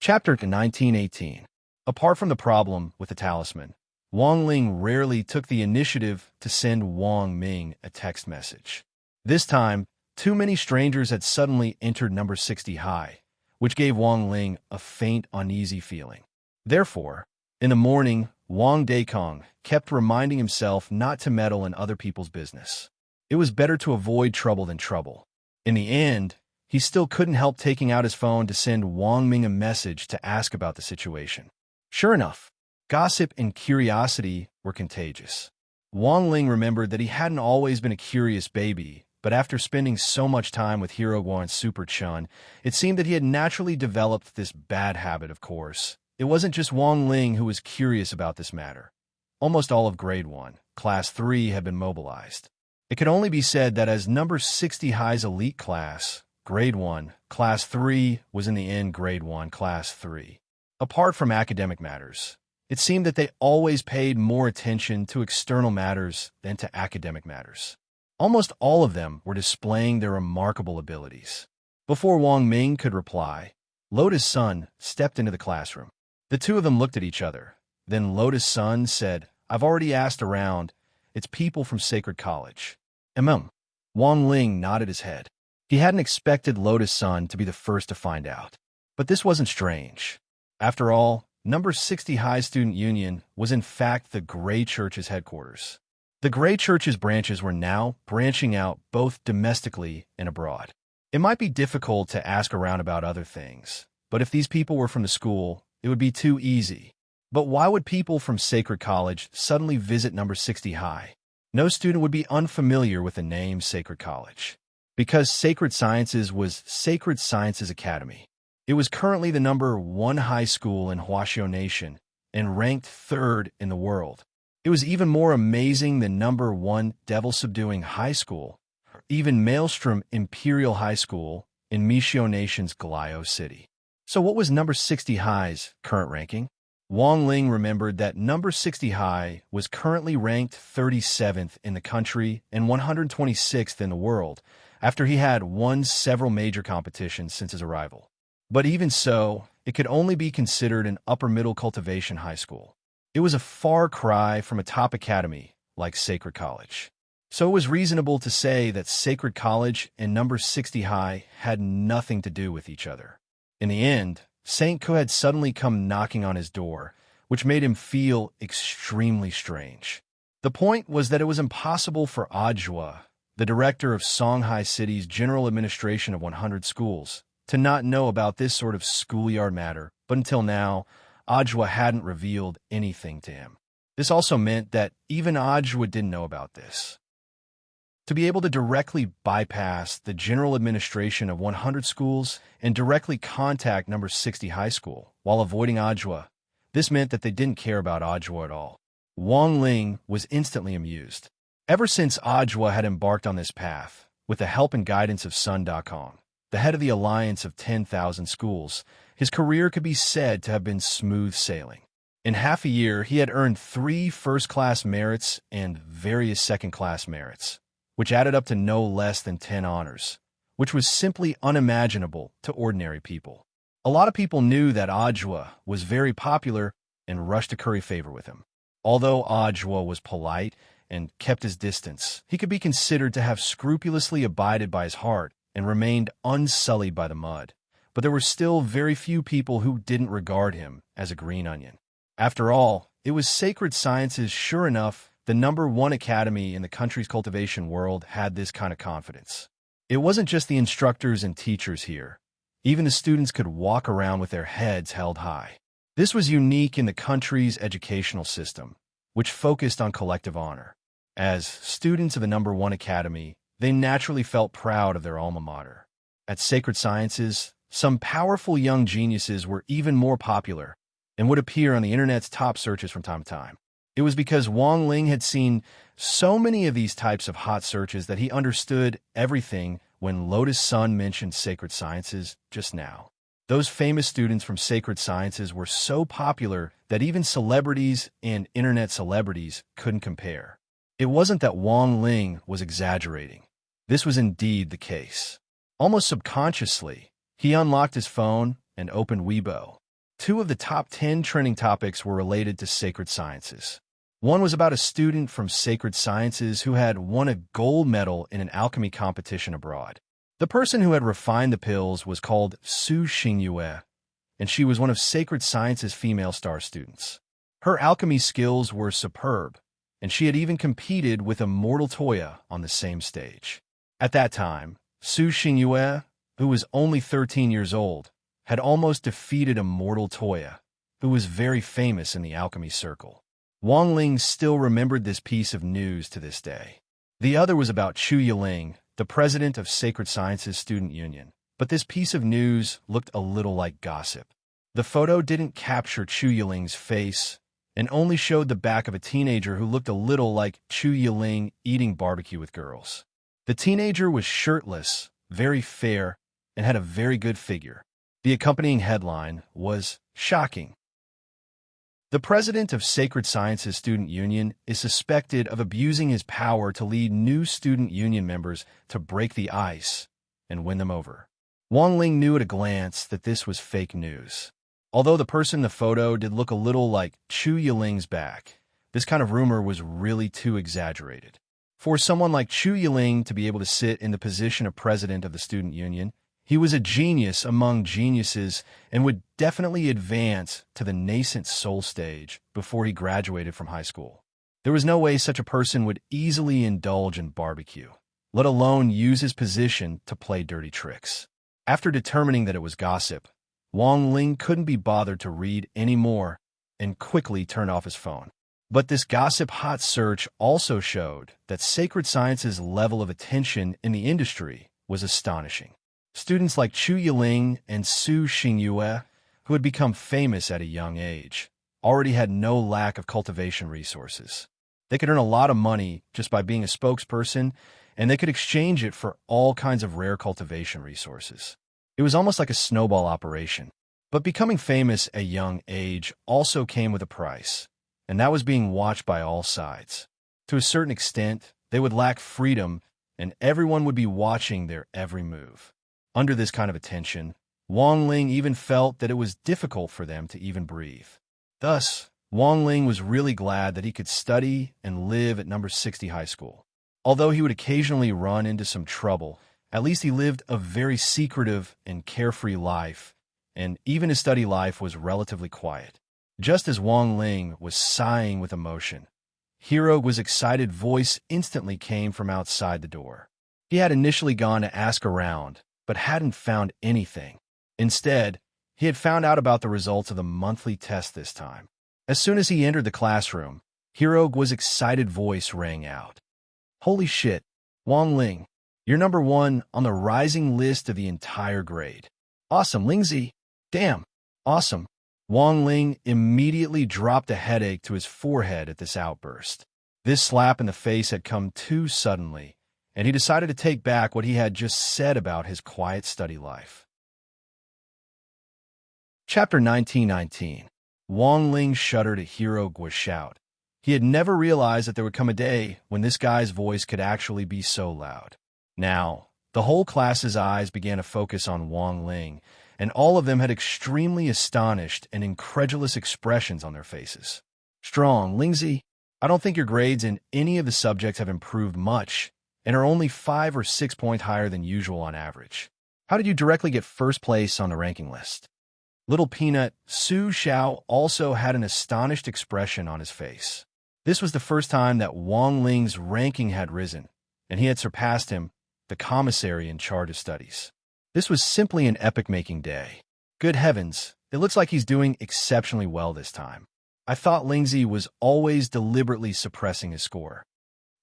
Chapter 1918. Apart from the problem with the talisman, Wang Ling rarely took the initiative to send Wang Ming a text message. This time, too many strangers had suddenly entered number 60 high, which gave Wang Ling a faint, uneasy feeling. Therefore, in the morning, Wang Daikong kept reminding himself not to meddle in other people's business. It was better to avoid trouble than trouble. In the end, he still couldn't help taking out his phone to send Wang Ming a message to ask about the situation. Sure enough, gossip and curiosity were contagious. Wang Ling remembered that he hadn't always been a curious baby, but after spending so much time with Hero Guo and Super Chun, it seemed that he had naturally developed this bad habit, of course. It wasn't just Wang Ling who was curious about this matter. Almost all of Grade 1, Class 3 had been mobilized. It could only be said that as number 60 High's elite class, Grade 1, Class 3 was in the end Grade 1, Class 3. Apart from academic matters, it seemed that they always paid more attention to external matters than to academic matters. Almost all of them were displaying their remarkable abilities. Before Wang Ming could reply, Lotus Sun stepped into the classroom. The two of them looked at each other. Then Lotus Sun said, "I've already asked around. It's people from Sacred College." Wang Ling nodded his head. He hadn't expected Lotus Sun to be the first to find out. But this wasn't strange. After all, number 60 High Student Union was in fact the Gray Church's headquarters. The Gray Church's branches were now branching out both domestically and abroad. It might be difficult to ask around about other things, but if these people were from the school, it would be too easy. But why would people from Sacred College suddenly visit number 60 High? No student would be unfamiliar with the name Sacred College. Because Sacred Sciences was Sacred Sciences Academy. It was currently the number 1 high school in Huaxiao Nation and ranked 3rd in the world. It was even more amazing than number 1 devil-subduing high school, or even Maelstrom Imperial High School in Mixiao Nation's Glio City. So what was number 60 High's current ranking? Wang Ling remembered that number 60 High was currently ranked 37th in the country and 126th in the world, after he had won several major competitions since his arrival. But even so, it could only be considered an upper-middle cultivation high school. It was a far cry from a top academy like Sacred College. So it was reasonable to say that Sacred College and number 60 High had nothing to do with each other. In the end, St. Ku had suddenly come knocking on his door, which made him feel extremely strange. The point was that it was impossible for Ajua, the director of Songhai City's General Administration of 100 Schools, to not know about this sort of schoolyard matter, but until now, Ajwa hadn't revealed anything to him. This also meant that even Ajwa didn't know about this. To be able to directly bypass the General Administration of 100 Schools and directly contact number 60 High School while avoiding Ajwa, this meant that they didn't care about Ajwa at all. Wang Ling was instantly amused. Ever since Ajwa had embarked on this path, with the help and guidance of Sun Dakong, the head of the Alliance of 10,000 Schools, his career could be said to have been smooth sailing. In half a year, he had earned 3 first-class merits and various second-class merits, which added up to no less than 10 honors, which was simply unimaginable to ordinary people. A lot of people knew that Ajwa was very popular and rushed to curry favor with him. Although Ajwa was polite and kept his distance, he could be considered to have scrupulously abided by his heart and remained unsullied by the mud. But there were still very few people who didn't regard him as a green onion. After all, it was Sacred Sciences, sure enough, the number 1 academy in the country's cultivation world had this kind of confidence. It wasn't just the instructors and teachers here. Even the students could walk around with their heads held high. This was unique in the country's educational system, which focused on collective honor. As students of the number 1 academy, they naturally felt proud of their alma mater. At Sacred Sciences, some powerful young geniuses were even more popular and would appear on the internet's top searches from time to time. It was because Wang Ling had seen so many of these types of hot searches that he understood everything when Lotus Sun mentioned Sacred Sciences just now. Those famous students from Sacred Sciences were so popular that even celebrities and internet celebrities couldn't compare. It wasn't that Wang Ling was exaggerating. This was indeed the case. Almost subconsciously, he unlocked his phone and opened Weibo. Two of the top 10 trending topics were related to sacred sciences. One was about a student from Sacred Sciences who had won a gold medal in an alchemy competition abroad. The person who had refined the pills was called Su Xingyue, and she was one of Sacred Sciences' female star students. Her alchemy skills were superb, and she had even competed with Immortal Toya on the same stage. At that time, Su Xingyue, who was only 13 years old, had almost defeated Immortal Toya, who was very famous in the alchemy circle. Wang Ling still remembered this piece of news to this day. The other was about Chu Yiling, the president of Sacred Sciences Student Union. But this piece of news looked a little like gossip. The photo didn't capture Chu Yiling's face and only showed the back of a teenager who looked a little like Chu Yiling eating barbecue with girls. The teenager was shirtless, very fair, and had a very good figure. The accompanying headline was shocking. The president of Sacred Sciences Student Union is suspected of abusing his power to lead new student union members to break the ice and win them over. Wang Ling knew at a glance that this was fake news. Although the person in the photo did look a little like Chu Yiling's back, this kind of rumor was really too exaggerated. For someone like Chu Yiling to be able to sit in the position of president of the student union, he was a genius among geniuses and would definitely advance to the nascent soul stage before he graduated from high school. There was no way such a person would easily indulge in barbecue, let alone use his position to play dirty tricks. After determining that it was gossip, Wang Ling couldn't be bothered to read any more and quickly turned off his phone. But this gossip hot search also showed that Sacred Sciences' level of attention in the industry was astonishing. Students like Chu Yiling and Su Xingyue, who had become famous at a young age, already had no lack of cultivation resources. They could earn a lot of money just by being a spokesperson, and they could exchange it for all kinds of rare cultivation resources. It was almost like a snowball operation. But becoming famous at a young age also came with a price, and that was being watched by all sides. To a certain extent, they would lack freedom, and everyone would be watching their every move. Under this kind of attention, Wang Ling even felt that it was difficult for them to even breathe. Thus, Wang Ling was really glad that he could study and live at number 60 high school. Although he would occasionally run into some trouble, at least he lived a very secretive and carefree life, and even his study life was relatively quiet. Just as Wang Ling was sighing with emotion, Hiro's excited voice instantly came from outside the door. He had initially gone to ask around, but hadn't found anything. Instead, he had found out about the results of the monthly test this time. As soon as he entered the classroom, Hiro's excited voice rang out. "Holy shit, Wang Ling, you're number 1 on the rising list of the entire grade. Awesome, Lingzi. Damn, awesome." Wang Ling immediately dropped a headache to his forehead at this outburst. This slap in the face had come too suddenly, and he decided to take back what he had just said about his quiet study life. Chapter 1919. Wang Ling shuddered at Hiro's shout. He had never realized that there would come a day when this guy's voice could actually be so loud. Now, the whole class's eyes began to focus on Wang Ling, and all of them had extremely astonished and incredulous expressions on their faces. "Strong, Lingzi, I don't think your grades in any of the subjects have improved much and are only 5 or 6 points higher than usual on average. How did you directly get first place on the ranking list?" Little Peanut Su Xiao also had an astonished expression on his face. This was the first time that Wang Ling's ranking had risen, and he had surpassed him, the commissary in charge of studies. This was simply an epic-making day. Good heavens, it looks like he's doing exceptionally well this time. I thought Lingzi was always deliberately suppressing his score.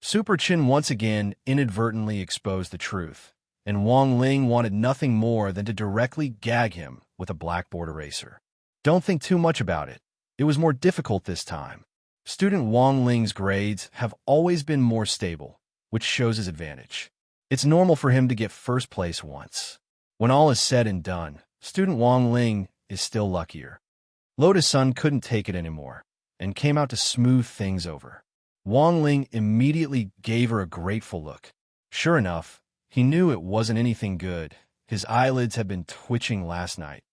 Super Chin once again inadvertently exposed the truth, and Wang Ling wanted nothing more than to directly gag him with a blackboard eraser. Don't think too much about it. It was more difficult this time. Student Wang Ling's grades have always been more stable, which shows his advantage. It's normal for him to get first place once. When all is said and done, student Wang Ling is still luckier. Lotus Sun couldn't take it anymore and came out to smooth things over. Wang Ling immediately gave her a grateful look. Sure enough, he knew it wasn't anything good. His eyelids had been twitching last night.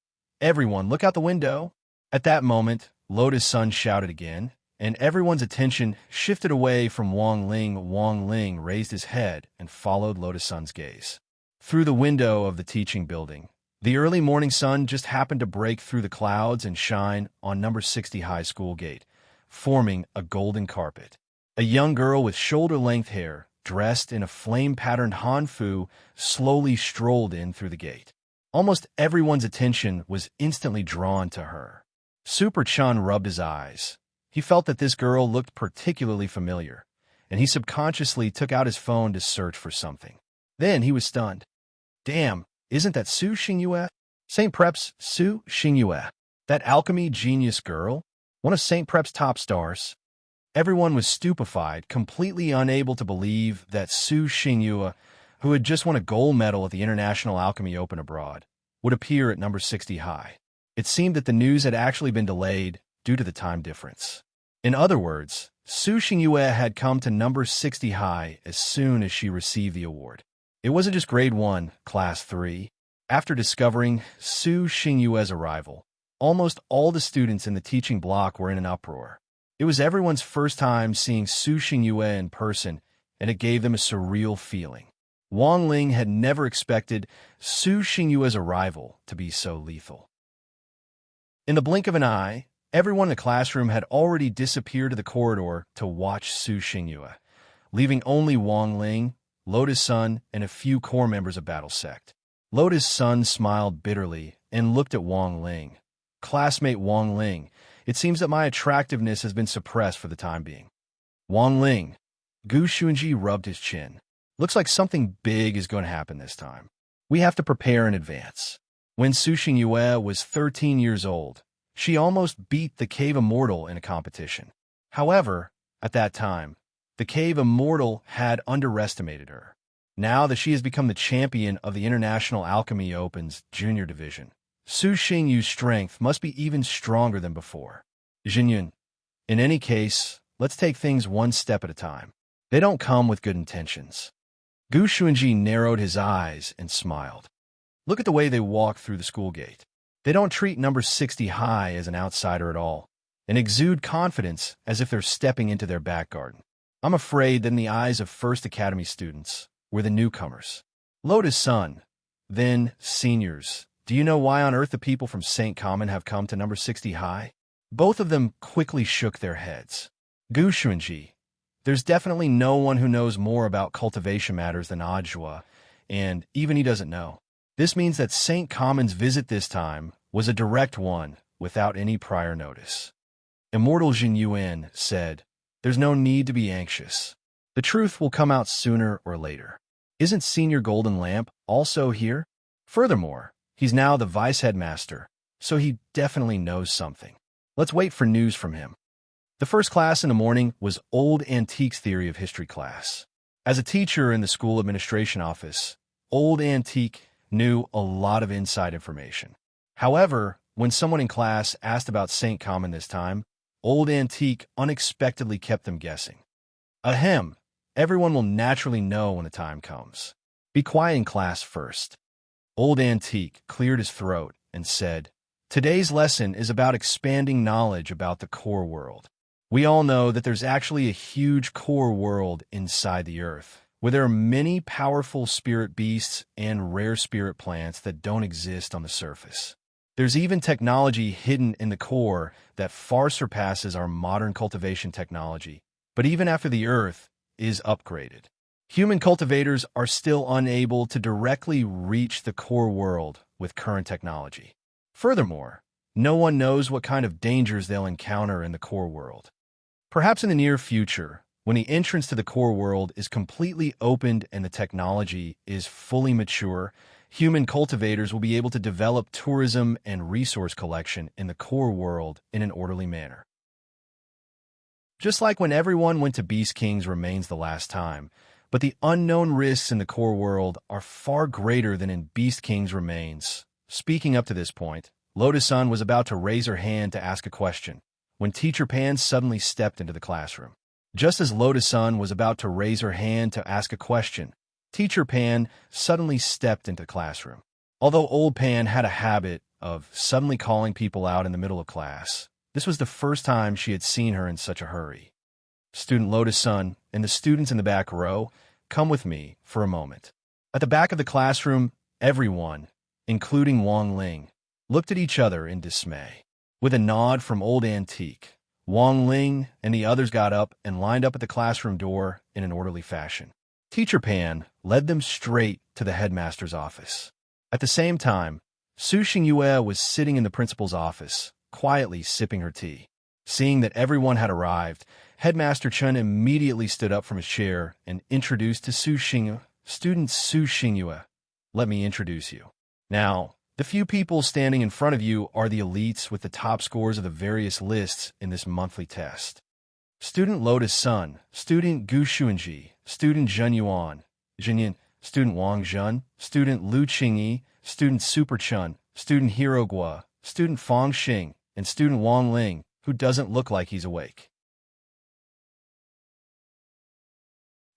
"Everyone, look out the window. At that moment, Lotus Sun shouted again, and everyone's attention shifted away from Wang Ling. Wang Ling raised his head and followed Lotus Sun's gaze. Through the window of the teaching building, the early morning sun just happened to break through the clouds and shine on number 60 High School gate, forming a golden carpet. A young girl with shoulder-length hair, dressed in a flame-patterned hanfu, slowly strolled in through the gate. Almost everyone's attention was instantly drawn to her. Super Chun rubbed his eyes. He felt that this girl looked particularly familiar, and he subconsciously took out his phone to search for something. Then he was stunned. Damn, isn't that Su Xingyue? St. Prep's Su Xingyue. That alchemy genius girl? One of St. Prep's top stars. Everyone was stupefied, completely unable to believe that Su Xingyue, who had just won a gold medal at the International Alchemy Open abroad, would appear at number 60 high. It seemed that the news had actually been delayed due to the time difference. In other words, Su Xingyue had come to number 60 high as soon as she received the award. It wasn't just grade 1, class 3. After discovering Su Xingyue's arrival, almost all the students in the teaching block were in an uproar. It was everyone's first time seeing Su Xingyue in person, and it gave them a surreal feeling. Wang Ling had never expected Su Xingyue's arrival to be so lethal. In the blink of an eye, everyone in the classroom had already disappeared to the corridor to watch Su Xingyue, leaving only Wang Ling, Lotus Sun, and a few core members of Battle Sect. Lotus Sun smiled bitterly and looked at Wang Ling. Classmate Wang Ling, it seems that my attractiveness has been suppressed for the time being. Wang Ling. Gu Xuanji rubbed his chin. Looks like something big is going to happen this time. We have to prepare in advance. When Su Xingyue was 13 years old, she almost beat the Cave Immortal in a competition. However, at that time, the Cave Immortal had underestimated her. Now that she has become the champion of the International Alchemy Open's junior division, Su Xingyu's strength must be even stronger than before. Jinyun. In any case, let's take things one step at a time. They don't come with good intentions. Gu Xuanji narrowed his eyes and smiled. Look at the way they walk through the school gate. They don't treat number 60 high as an outsider at all, and exude confidence as if they're stepping into their back garden. I'm afraid that in the eyes of First Academy students, we're the newcomers. Lotus Sun, then seniors. Do you know why on earth the people from St. Common have come to number 60 high? Both of them quickly shook their heads. Gu Xuanji, there's definitely no one who knows more about cultivation matters than Ajua, and even he doesn't know. This means that St. Common's visit this time was a direct one, without any prior notice. Immortal Jin Yuan said, there's no need to be anxious. The truth will come out sooner or later. Isn't Senior Golden Lamp also here? Furthermore, he's now the vice headmaster, so he definitely knows something. Let's wait for news from him. The first class in the morning was Old Antiques Theory of History class. As a teacher in the school administration office, Old Antique knew a lot of inside information. However, when someone in class asked about St. Common this time, Old Antique unexpectedly kept them guessing. Ahem, everyone will naturally know when the time comes. Be quiet in class first. Old Antique cleared his throat and said, today's lesson is about expanding knowledge about the core world. We all know that there's actually a huge core world inside the earth, where there are many powerful spirit beasts and rare spirit plants that don't exist on the surface. There's even technology hidden in the core that far surpasses our modern cultivation technology, but even after the earth is upgraded, human cultivators are still unable to directly reach the core world with current technology. Furthermore, no one knows what kind of dangers they'll encounter in the core world. Perhaps in the near future, when the entrance to the core world is completely opened and the technology is fully mature, human cultivators will be able to develop tourism and resource collection in the core world in an orderly manner. Just like when everyone went to Beast King's remains the last time, but the unknown risks in the core world are far greater than in Beast King's remains. Speaking up to this point, Lotus Sun was about to raise her hand to ask a question, when Teacher Pan suddenly stepped into the classroom. Just as Lotus Sun was about to raise her hand to ask a question, Teacher Pan suddenly stepped into the classroom. Although Old Pan had a habit of suddenly calling people out in the middle of class. This was the first time she had seen her in such a hurry. Student Lotus Sun and the students in the back row, come with me for a moment. At the back of the classroom, everyone, including Wang Ling, looked at each other in dismay. With a nod from Old Antique, Wang Ling and the others got up and lined up at the classroom door in an orderly fashion. Teacher Pan led them straight to the headmaster's office. At the same time, Su Xingyue was sitting in the principal's office, quietly sipping her tea. Seeing that everyone had arrived, Headmaster Chen immediately stood up from his chair and introduced to Su Xingyue, "Student Su Xingyue, let me introduce you. Now, the few people standing in front of you are the elites with the top scores of the various lists in this monthly test. Student Lotus Sun, Student Gu Xuanji, Student Zhen Yuan, Zhenyin, Student Wang Zhen, Student Lu Qingyi, Student Super Chun, Student Hero Gua, Student Fang Xing, and Student Wang Ling, who doesn't look like he's awake."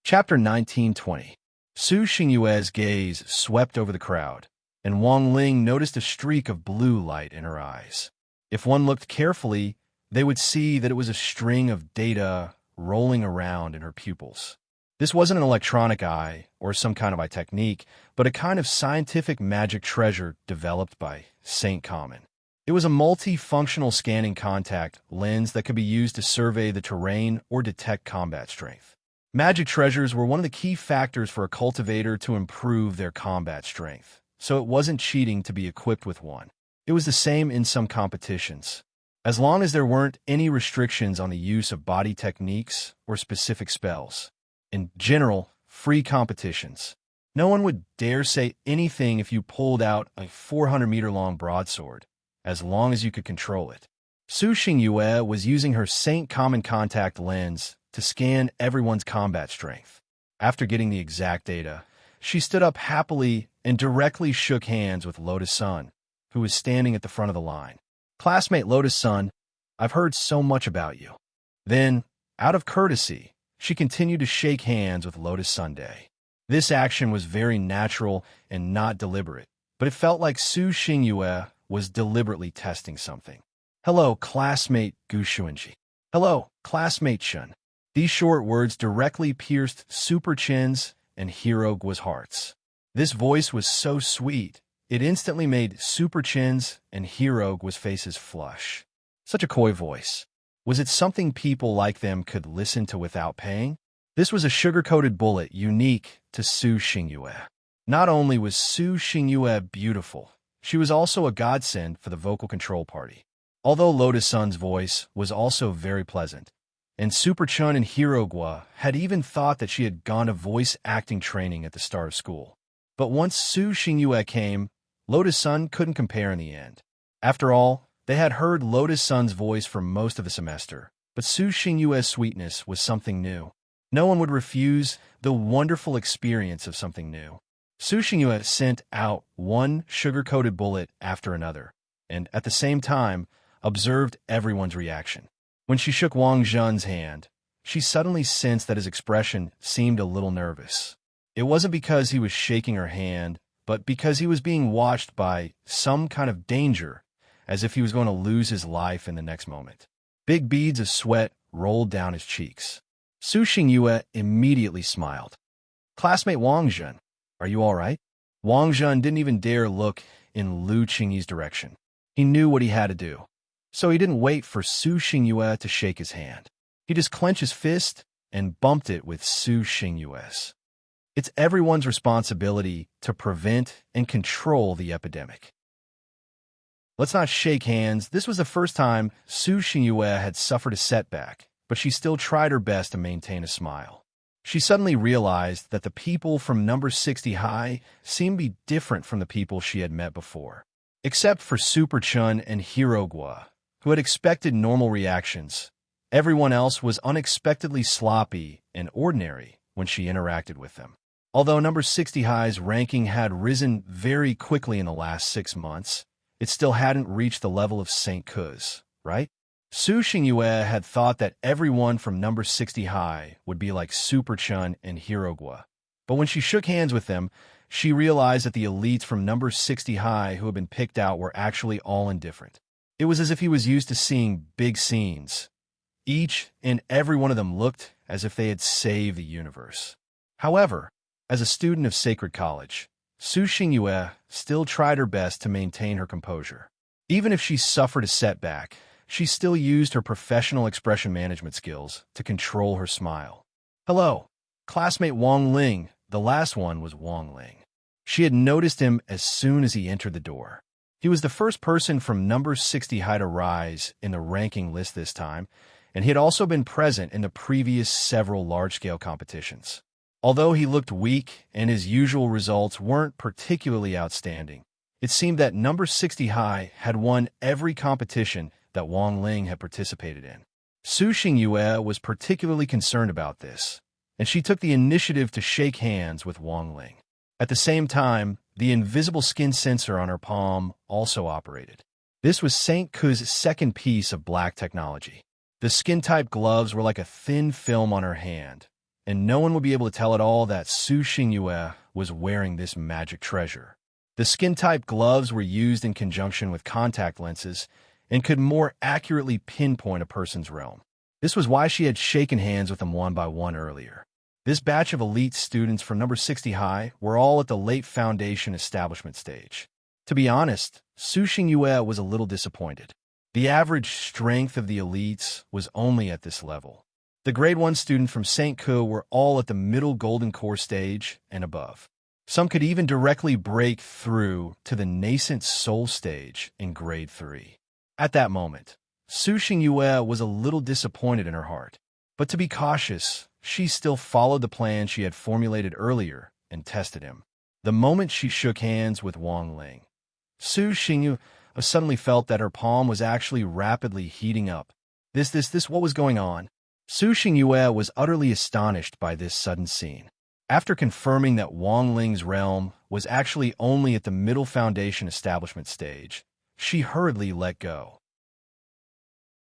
Chapter 1920. Su Xingyue's gaze swept over the crowd, and Wang Ling noticed a streak of blue light in her eyes. If one looked carefully, they would see that it was a string of data rolling around in her pupils. This wasn't an electronic eye or some kind of eye technique, but a kind of scientific magic treasure developed by Saint Common. It was a multifunctional scanning contact lens that could be used to survey the terrain or detect combat strength. Magic treasures were one of the key factors for a cultivator to improve their combat strength, so it wasn't cheating to be equipped with one. It was the same in some competitions. As long as there weren't any restrictions on the use of body techniques or specific spells. In general, free competitions. No one would dare say anything if you pulled out a 400-meter-long broadsword, as long as you could control it. Su Xingyue was using her Saint Common contact lens to scan everyone's combat strength. After getting the exact data, she stood up happily and directly shook hands with Lotus Sun, who was standing at the front of the line. "Classmate Lotus Sun, I've heard so much about you." Then, out of courtesy, she continued to shake hands with Lotus Sunday. This action was very natural and not deliberate, but it felt like Su Xingyue was deliberately testing something. "Hello, classmate Gu Xuanji." "Hello, classmate Chen." These short words directly pierced Super Chen's and Hero Gua's hearts. This voice was so sweet, it instantly made Super Chen's and Hero Gua's faces flush. Such a coy voice. Was it something people like them could listen to without paying? This was a sugar-coated bullet unique to Su Xingyue. Not only was Su Xingyue beautiful, she was also a godsend for the vocal control party. Although Lotus Sun's voice was also very pleasant, and Super Chun and Hero Gua had even thought that she had gone to voice acting training at the start of school. But once Su Xingyue came, Lotus Sun couldn't compare in the end. After all, they had heard Lotus Sun's voice for most of the semester, but Su Xingyue's sweetness was something new. No one would refuse the wonderful experience of something new. Su Xingyue sent out one sugar-coated bullet after another, and at the same time, observed everyone's reaction. When she shook Wang Zhen's hand, she suddenly sensed that his expression seemed a little nervous. It wasn't because he was shaking her hand, but because he was being watched by some kind of danger, as if he was going to lose his life in the next moment. Big beads of sweat rolled down his cheeks. Su Xingyue immediately smiled. "Classmate Wang Zhen, are you all right?" Wang Zhen didn't even dare look in Lu Qingyi's direction. He knew what he had to do. So he didn't wait for Su Xingyue to shake his hand. He just clenched his fist and bumped it with Su Xingyue's. It's everyone's responsibility to prevent and control the epidemic. Let's not shake hands. This was the first time Su Xingyue had suffered a setback, but she still tried her best to maintain a smile. She suddenly realized that the people from number 60 high seemed to be different from the people she had met before. Except for Super Chun and Hero Gua, who had expected normal reactions, everyone else was unexpectedly sloppy and ordinary when she interacted with them. Although number 60 high's ranking had risen very quickly in the last 6 months, it still hadn't reached the level of St. Cuz, right? Su Xingyue had thought that everyone from number 60 high would be like Super Chun and Hero Gua. But when she shook hands with them, she realized that the elites from number 60 high who had been picked out were actually all indifferent. It was as if he was used to seeing big scenes. Each and every one of them looked as if they had saved the universe. However, as a student of Sacred College, Su Xingyue still tried her best to maintain her composure. Even if she suffered a setback, she still used her professional expression management skills to control her smile. "Hello, classmate Wang Ling." The last one was Wang Ling. She had noticed him as soon as he entered the door. He was the first person from number 60 high to rise in the ranking list this time, and he had also been present in the previous several large-scale competitions. Although he looked weak and his usual results weren't particularly outstanding, it seemed that number 60 high had won every competition that Wang Ling had participated in. Su Xingyue was particularly concerned about this, and she took the initiative to shake hands with Wang Ling. At the same time, the invisible skin sensor on her palm also operated. This was St. Ku's second piece of black technology. The skin-type gloves were like a thin film on her hand, and no one would be able to tell at all that Su Xingyue was wearing this magic treasure. The skin-type gloves were used in conjunction with contact lenses and could more accurately pinpoint a person's realm. This was why she had shaken hands with them one by one earlier. This batch of elite students from number 60 high were all at the late foundation establishment stage. To be honest, Su Xingyue was a little disappointed. The average strength of the elites was only at this level. The grade 1 students from St. Ku were all at the middle golden core stage and above. Some could even directly break through to the nascent soul stage in grade 3. At that moment, Su Xingyue was a little disappointed in her heart. But to be cautious, she still followed the plan she had formulated earlier and tested him. The moment she shook hands with Wang Ling, Su Xingyue suddenly felt that her palm was actually rapidly heating up. What was going on? Su Xingyue was utterly astonished by this sudden scene. After confirming that Wang Ling's realm was actually only at the middle foundation establishment stage, she hurriedly let go.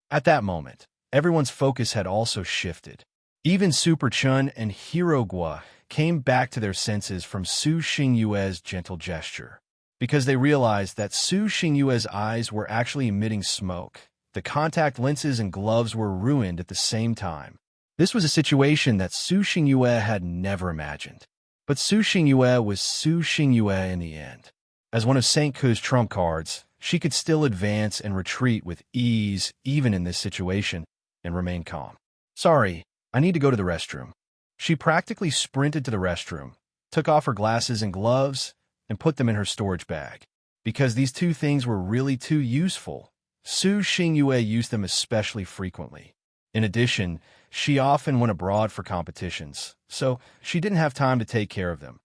At that moment, everyone's focus had also shifted. Even Super Chun and Hero Gua came back to their senses from Su Xingyue's gentle gesture. Because they realized that Su Xingyue's eyes were actually emitting smoke, the contact lenses and gloves were ruined at the same time. This was a situation that Su Xingyue had never imagined. But Su Xingyue was Su Xingyue in the end. As one of St. Ku's trump cards, she could still advance and retreat with ease even in this situation and remain calm. "Sorry, I need to go to the restroom." She practically sprinted to the restroom, took off her glasses and gloves, and put them in her storage bag. Because these two things were really too useful, Su Xingyue used them especially frequently. In addition, she often went abroad for competitions, so she didn't have time to take care of them.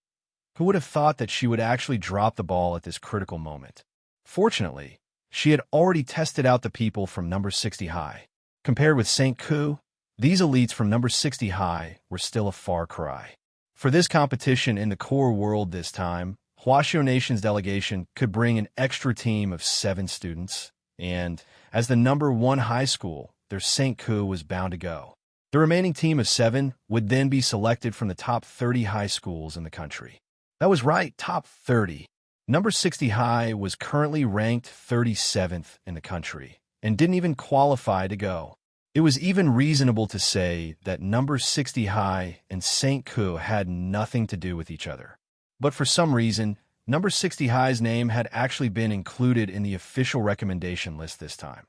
Who would have thought that she would actually drop the ball at this critical moment? Fortunately, she had already tested out the people from number 60 high. Compared with St. Ku, these elites from number 60 high were still a far cry. For this competition in the core world this time, Huaxiao Nation's delegation could bring an extra team of 7 students, and as the number 1 high school, their St. Ku was bound to go. The remaining team of 7 would then be selected from the top 30 high schools in the country. That was right, top 30. Number 60 high was currently ranked 37th in the country and didn't even qualify to go. It was even reasonable to say that number 60 high and St. Ku had nothing to do with each other. But for some reason, number 60 high's name had actually been included in the official recommendation list this time.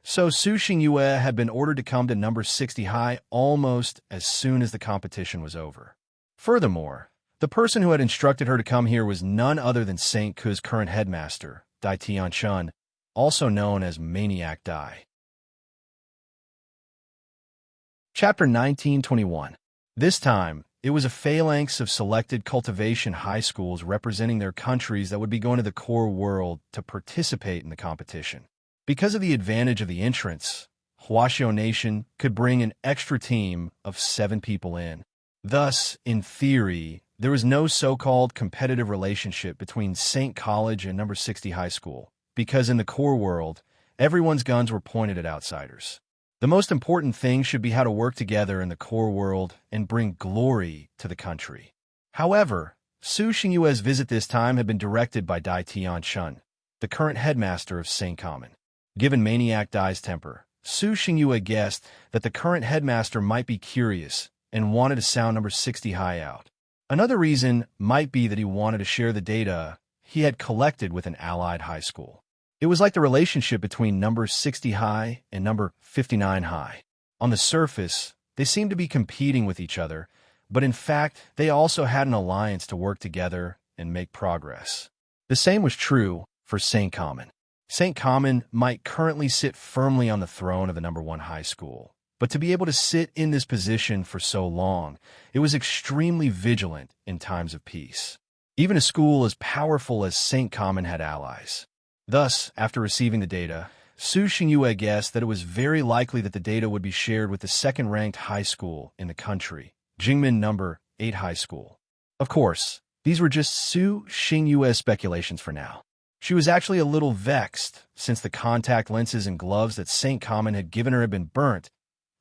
So Su Xingyue had been ordered to come to number 60 high almost as soon as the competition was over. Furthermore, the person who had instructed her to come here was none other than St. Ku's current headmaster, Dai Tianchun, also known as Maniac Dai. Chapter 1921. This time, it was a phalanx of selected cultivation high schools representing their countries that would be going to the core world to participate in the competition. Because of the advantage of the entrance, Huaxiao Nation could bring an extra team of 7 people in. Thus, in theory, there was no so-called competitive relationship between St. College and number 60 high school, because in the core world, everyone's guns were pointed at outsiders. The most important thing should be how to work together in the core world and bring glory to the country. However, Su Xingyue's visit this time had been directed by Dai Tianchun, the current headmaster of St. Common. Given Maniac Dai's temper, Su Xingyue guessed that the current headmaster might be curious and wanted to sound number 60 high out. Another reason might be that he wanted to share the data he had collected with an allied high school. It was like the relationship between number 60 high and number 59 high. On the surface, they seemed to be competing with each other, but in fact, they also had an alliance to work together and make progress. The same was true for St. Common. St. Common might currently sit firmly on the throne of the number 1 high school, but to be able to sit in this position for so long, it was extremely vigilant in times of peace. Even a school as powerful as St. Common had allies. Thus, after receiving the data, Su Xingyue guessed that it was very likely that the data would be shared with the second-ranked high school in the country, Jingmen number 8 High School. Of course, these were just Su Xingyue's speculations for now. She was actually a little vexed, since the contact lenses and gloves that St. Common had given her had been burnt,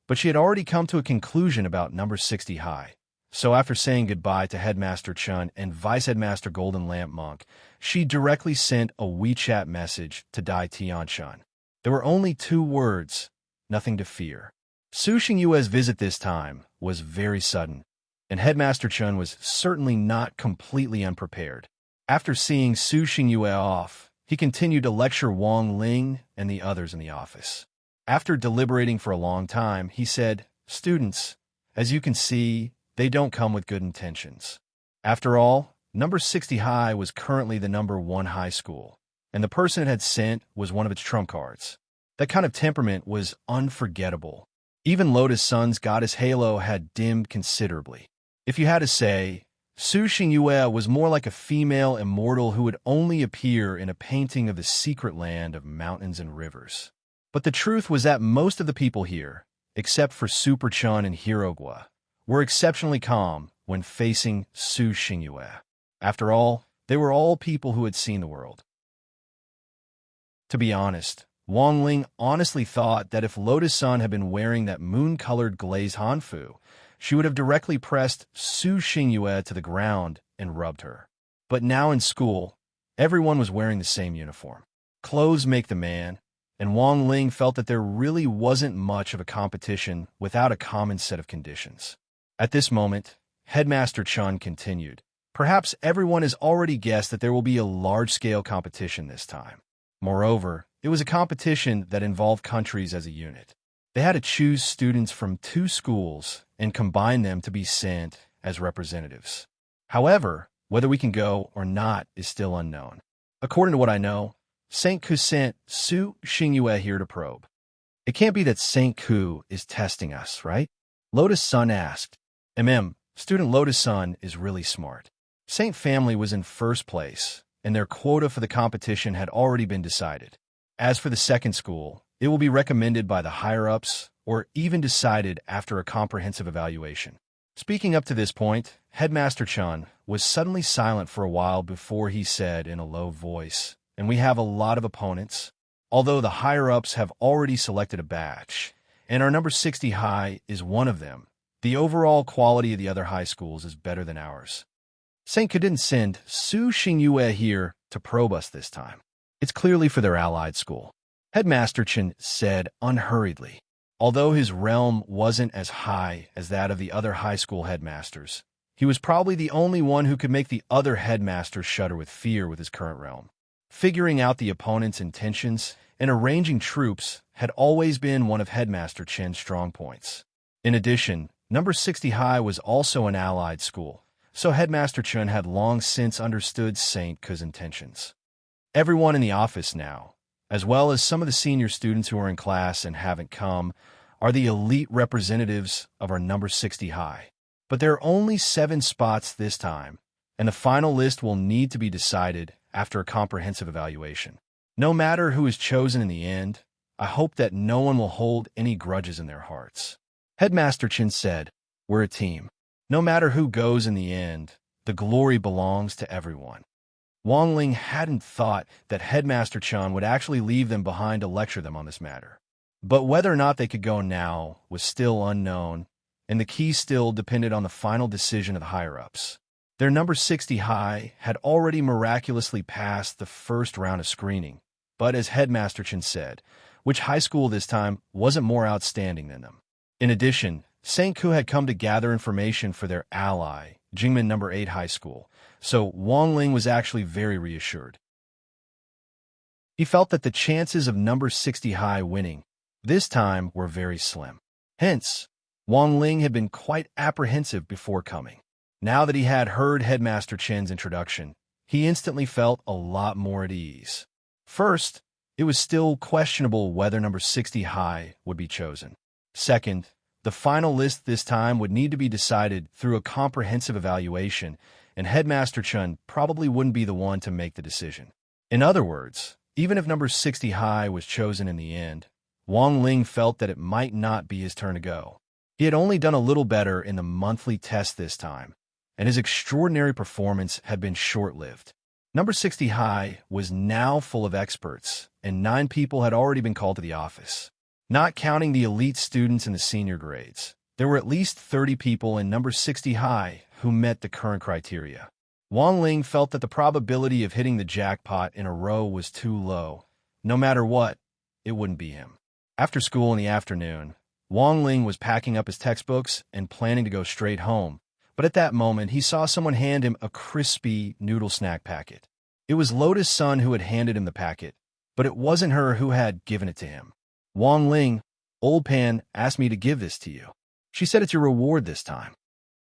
but she had already come to a conclusion about number 60 high. So after saying goodbye to Headmaster Chun and Vice Headmaster Golden Lamp Monk, she directly sent a WeChat message to Dai Tianchun. There were only 2 words, nothing to fear. Su Xingyue's visit this time was very sudden, and Headmaster Chun was certainly not completely unprepared. After seeing Su Xingyue off, he continued to lecture Wang Ling and the others in the office. After deliberating for a long time, he said, "Students, as you can see, they don't come with good intentions. After all, number 60 high was currently the number 1 high school, and the person it had sent was one of its trump cards. That kind of temperament was unforgettable. Even Lotus Sun's goddess halo had dimmed considerably. If you had to say, Su Xingyue was more like a female immortal who would only appear in a painting of the secret land of mountains and rivers. But the truth was that most of the people here, except for Super Chun and Hirogwa, were exceptionally calm when facing Su Xingyue. After all, they were all people who had seen the world. To be honest, Wang Ling honestly thought that if Lotus Sun had been wearing that moon-colored glazed hanfu, she would have directly pressed Su Xingyue to the ground and rubbed her. But now in school, everyone was wearing the same uniform. Clothes make the man, and Wang Ling felt that there really wasn't much of a competition without a common set of conditions. At this moment, Headmaster Chun continued. Perhaps everyone has already guessed that there will be a large-scale competition this time. Moreover, it was a competition that involved countries as a unit. They had to choose students from 2 schools and combine them to be sent as representatives. However, whether we can go or not is still unknown. According to what I know, St. Ku sent Su Xingyue here to probe. It can't be that St. Ku is testing us, right? Lotus Sun asked. Student Lotus Sun is really smart. Saint Family was in first place, and their quota for the competition had already been decided. As for the second school, it will be recommended by the higher-ups or even decided after a comprehensive evaluation. Speaking up to this point, Headmaster Chun was suddenly silent for a while before he said in a low voice, "And we have a lot of opponents. Although the higher-ups have already selected a batch, and our number 60 high is one of them, the overall quality of the other high schools is better than ours. St. Ku didn't send Su Xingyue here to probe us this time. It's clearly for their allied school." Headmaster Chen said unhurriedly. Although his realm wasn't as high as that of the other high school headmasters, he was probably the only one who could make the other headmasters shudder with fear with his current realm. Figuring out the opponent's intentions and arranging troops had always been one of Headmaster Chen's strong points. In addition, number 60 high was also an allied school, so Headmaster Chun had long since understood St. Ku's intentions. Everyone in the office now, as well as some of the senior students who are in class and haven't come, are the elite representatives of our number 60 high. But there are only 7 spots this time, and the final list will need to be decided after a comprehensive evaluation. No matter who is chosen in the end, I hope that no one will hold any grudges in their hearts. Headmaster Chin said, "We're a team. No matter who goes in the end, the glory belongs to everyone." Wang Ling hadn't thought that Headmaster Chun would actually leave them behind to lecture them on this matter. But whether or not they could go now was still unknown, and the key still depended on the final decision of the higher-ups. Their number 60 high had already miraculously passed the first round of screening, but as Headmaster Chen said, which high school this time wasn't more outstanding than them. In addition, St. Ku had come to gather information for their ally, Jingmen number 8 high school, so Wang Ling was actually very reassured. He felt that the chances of number 60 high winning this time were very slim. Hence, Wang Ling had been quite apprehensive before coming. Now that he had heard Headmaster Chen's introduction, he instantly felt a lot more at ease. First, it was still questionable whether number 60 high would be chosen. Second, the final list this time would need to be decided through a comprehensive evaluation, and Headmaster Chen probably wouldn't be the one to make the decision. In other words, even if number 60 high was chosen in the end, Wang Ling felt that it might not be his turn to go. He had only done a little better in the monthly test this time, and his extraordinary performance had been short-lived. Number 60 high was now full of experts, and 9 people had already been called to the office. Not counting the elite students in the senior grades, there were at least 30 people in number 60 high who met the current criteria. Wang Ling felt that the probability of hitting the jackpot in a row was too low. No matter what, it wouldn't be him. After school in the afternoon, Wang Ling was packing up his textbooks and planning to go straight home, but at that moment he saw someone hand him a crispy noodle snack packet. It was Lotus Sun who had handed him the packet, but it wasn't her who had given it to him. Wang Ling, old Pan asked me to give this to you. She said it's your reward this time.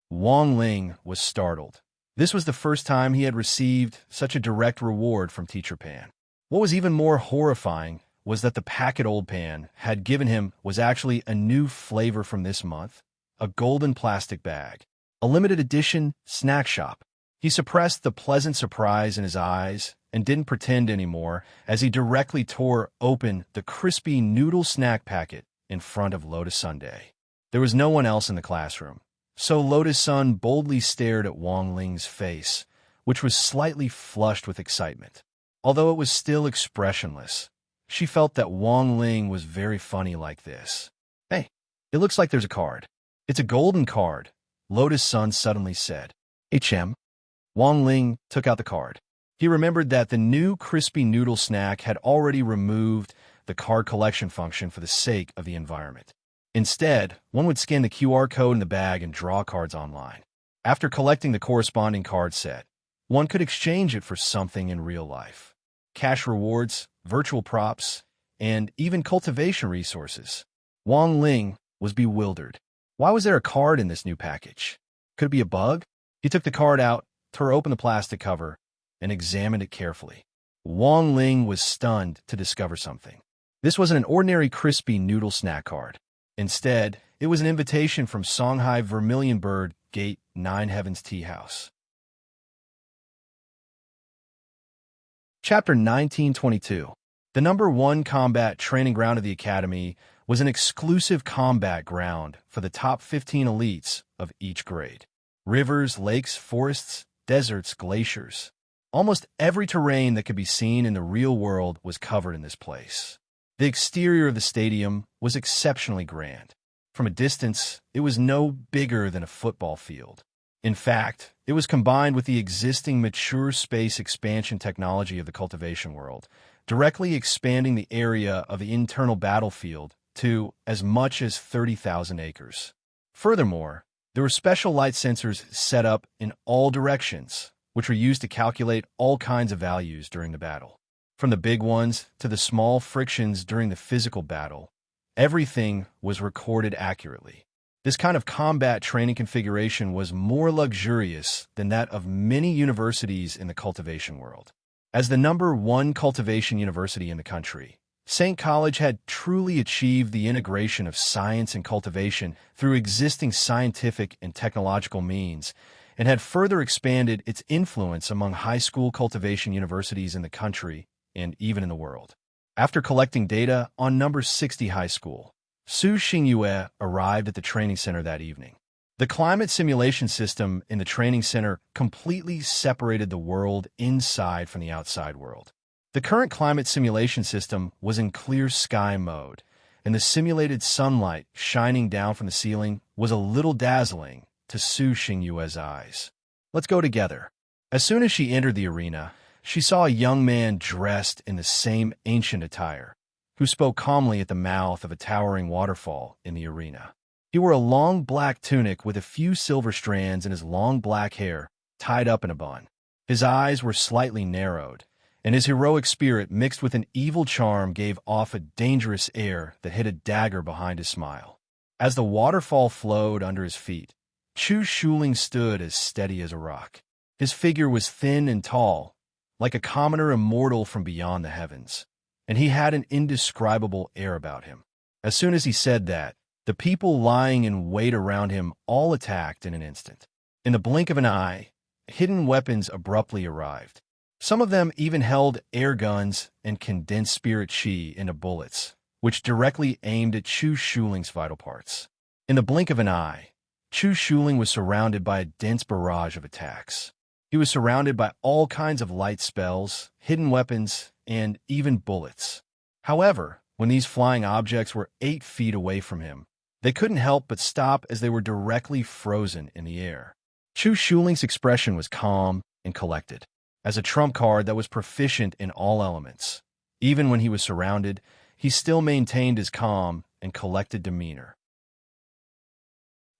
Wang Ling was startled. This was the first time he had received such a direct reward from Teacher Pan. What was even more horrifying was that the packet old Pan had given him was actually a new flavor from this month, a golden plastic bag, a limited edition snack shop. He suppressed the pleasant surprise in his eyes and didn't pretend anymore as he directly tore open the crispy noodle snack packet in front of Lotus Sunday. There was no one else in the classroom, so Lotus Sun boldly stared at Wang Ling's face, which was slightly flushed with excitement. Although it was still expressionless, she felt that Wang Ling was very funny like this. "Hey, it looks like there's a card." "It's a golden card," Lotus Sun suddenly said. "HM." Wang Ling took out the card. He remembered that the new crispy noodle snack had already removed the card collection function for the sake of the environment. Instead, one would scan the QR code in the bag and draw cards online. After collecting the corresponding card set, one could exchange it for something in real life. Cash rewards, virtual props, and even cultivation resources. Wang Ling was bewildered. Why was there a card in this new package? Could it be a bug? He took the card out, tore open the plastic cover, and examined it carefully. Wang Ling was stunned to discover something. This wasn't an ordinary crispy noodle snack card. Instead, it was an invitation from Songhai Vermilion Bird Gate 9 Heavens Tea House. Chapter 1922. The number 1 combat training ground of the Academy was an exclusive combat ground for the top 15 elites of each grade. Rivers, lakes, forests, deserts, glaciers. Almost every terrain that could be seen in the real world was covered in this place. The exterior of the stadium was exceptionally grand. From a distance, it was no bigger than a football field. In fact, it was combined with the existing mature space expansion technology of the cultivation world, directly expanding the area of the internal battlefield to as much as 30,000 acres. Furthermore, there were special light sensors set up in all directions, which were used to calculate all kinds of values during the battle. From the big ones to the small frictions during the physical battle, everything was recorded accurately. This kind of combat training configuration was more luxurious than that of many universities in the cultivation world. As the number 1 cultivation university in the country, St. College had truly achieved the integration of science and cultivation through existing scientific and technological means, and had further expanded its influence among high school cultivation universities in the country and even in the world. After collecting data on number 60 high school, Su Xingyue arrived at the training center that evening. The climate simulation system in the training center completely separated the world inside from the outside world. The current climate simulation system was in clear sky mode, and the simulated sunlight shining down from the ceiling was a little dazzling to Su Xingyue's eyes. Let's go together. As soon as she entered the arena, she saw a young man dressed in the same ancient attire, who spoke calmly at the mouth of a towering waterfall in the arena. He wore a long black tunic with a few silver strands in his long black hair tied up in a bun. His eyes were slightly narrowed, and his heroic spirit mixed with an evil charm gave off a dangerous air that hid a dagger behind his smile. As the waterfall flowed under his feet, Chu Shuling stood as steady as a rock. His figure was thin and tall, like a commoner immortal from beyond the heavens, and he had an indescribable air about him. As soon as he said that, the people lying in wait around him all attacked in an instant. In the blink of an eye, hidden weapons abruptly arrived. Some of them even held air guns and condensed spirit chi into bullets, which directly aimed at Chu Shuling's vital parts. In the blink of an eye, Chu Shuling was surrounded by a dense barrage of attacks. He was surrounded by all kinds of light spells, hidden weapons, and even bullets. However, when these flying objects were 8 feet away from him, they couldn't help but stop as they were directly frozen in the air. Chu Shuling's expression was calm and collected, as a trump card that was proficient in all elements. Even when he was surrounded, he still maintained his calm and collected demeanor.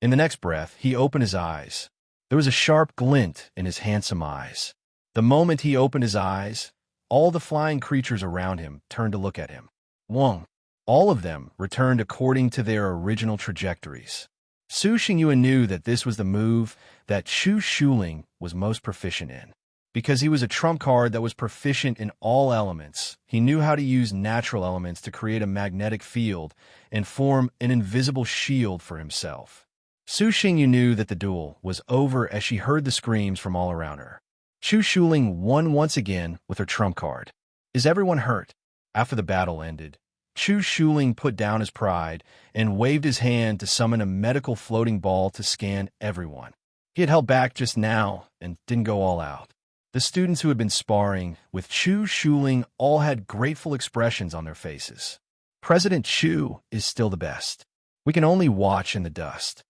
In the next breath, he opened his eyes. There was a sharp glint in his handsome eyes. The moment he opened his eyes, all the flying creatures around him turned to look at him. Wong. All of them returned according to their original trajectories. Su Xingyue knew that this was the move that Chu Shuling was most proficient in. Because he was a trump card that was proficient in all elements, he knew how to use natural elements to create a magnetic field and form an invisible shield for himself. Su Xingyue knew that the duel was over as she heard the screams from all around her. Chu Shuling won once again with her trump card. Is everyone hurt? After the battle ended, Chu Shuling put down his pride and waved his hand to summon a medical floating ball to scan everyone. He had held back just now and didn't go all out. The students who had been sparring with Chu Shuling all had grateful expressions on their faces. President Chu is still the best. We can only watch in the dust.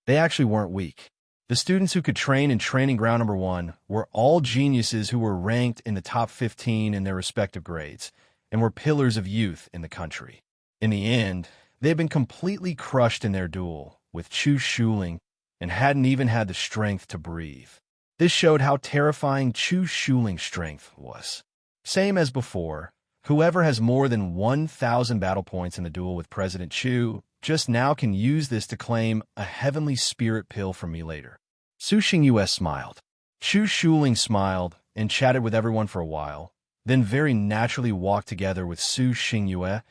They actually weren't weak. The students who could train in training ground number 1 were all geniuses who were ranked in the top 15 in their respective grades and were pillars of youth in the country. In the end, they had been completely crushed in their duel with Chu Shuling and hadn't even had the strength to breathe. This showed how terrifying Chu Shuling's strength was. Same as before, whoever has more than 1,000 battle points in the duel with President Chu just now can use this to claim a heavenly spirit pill from me later. Su Xingyue smiled. Chu Shuling smiled and chatted with everyone for a while, then very naturally walked together with Su Xingyue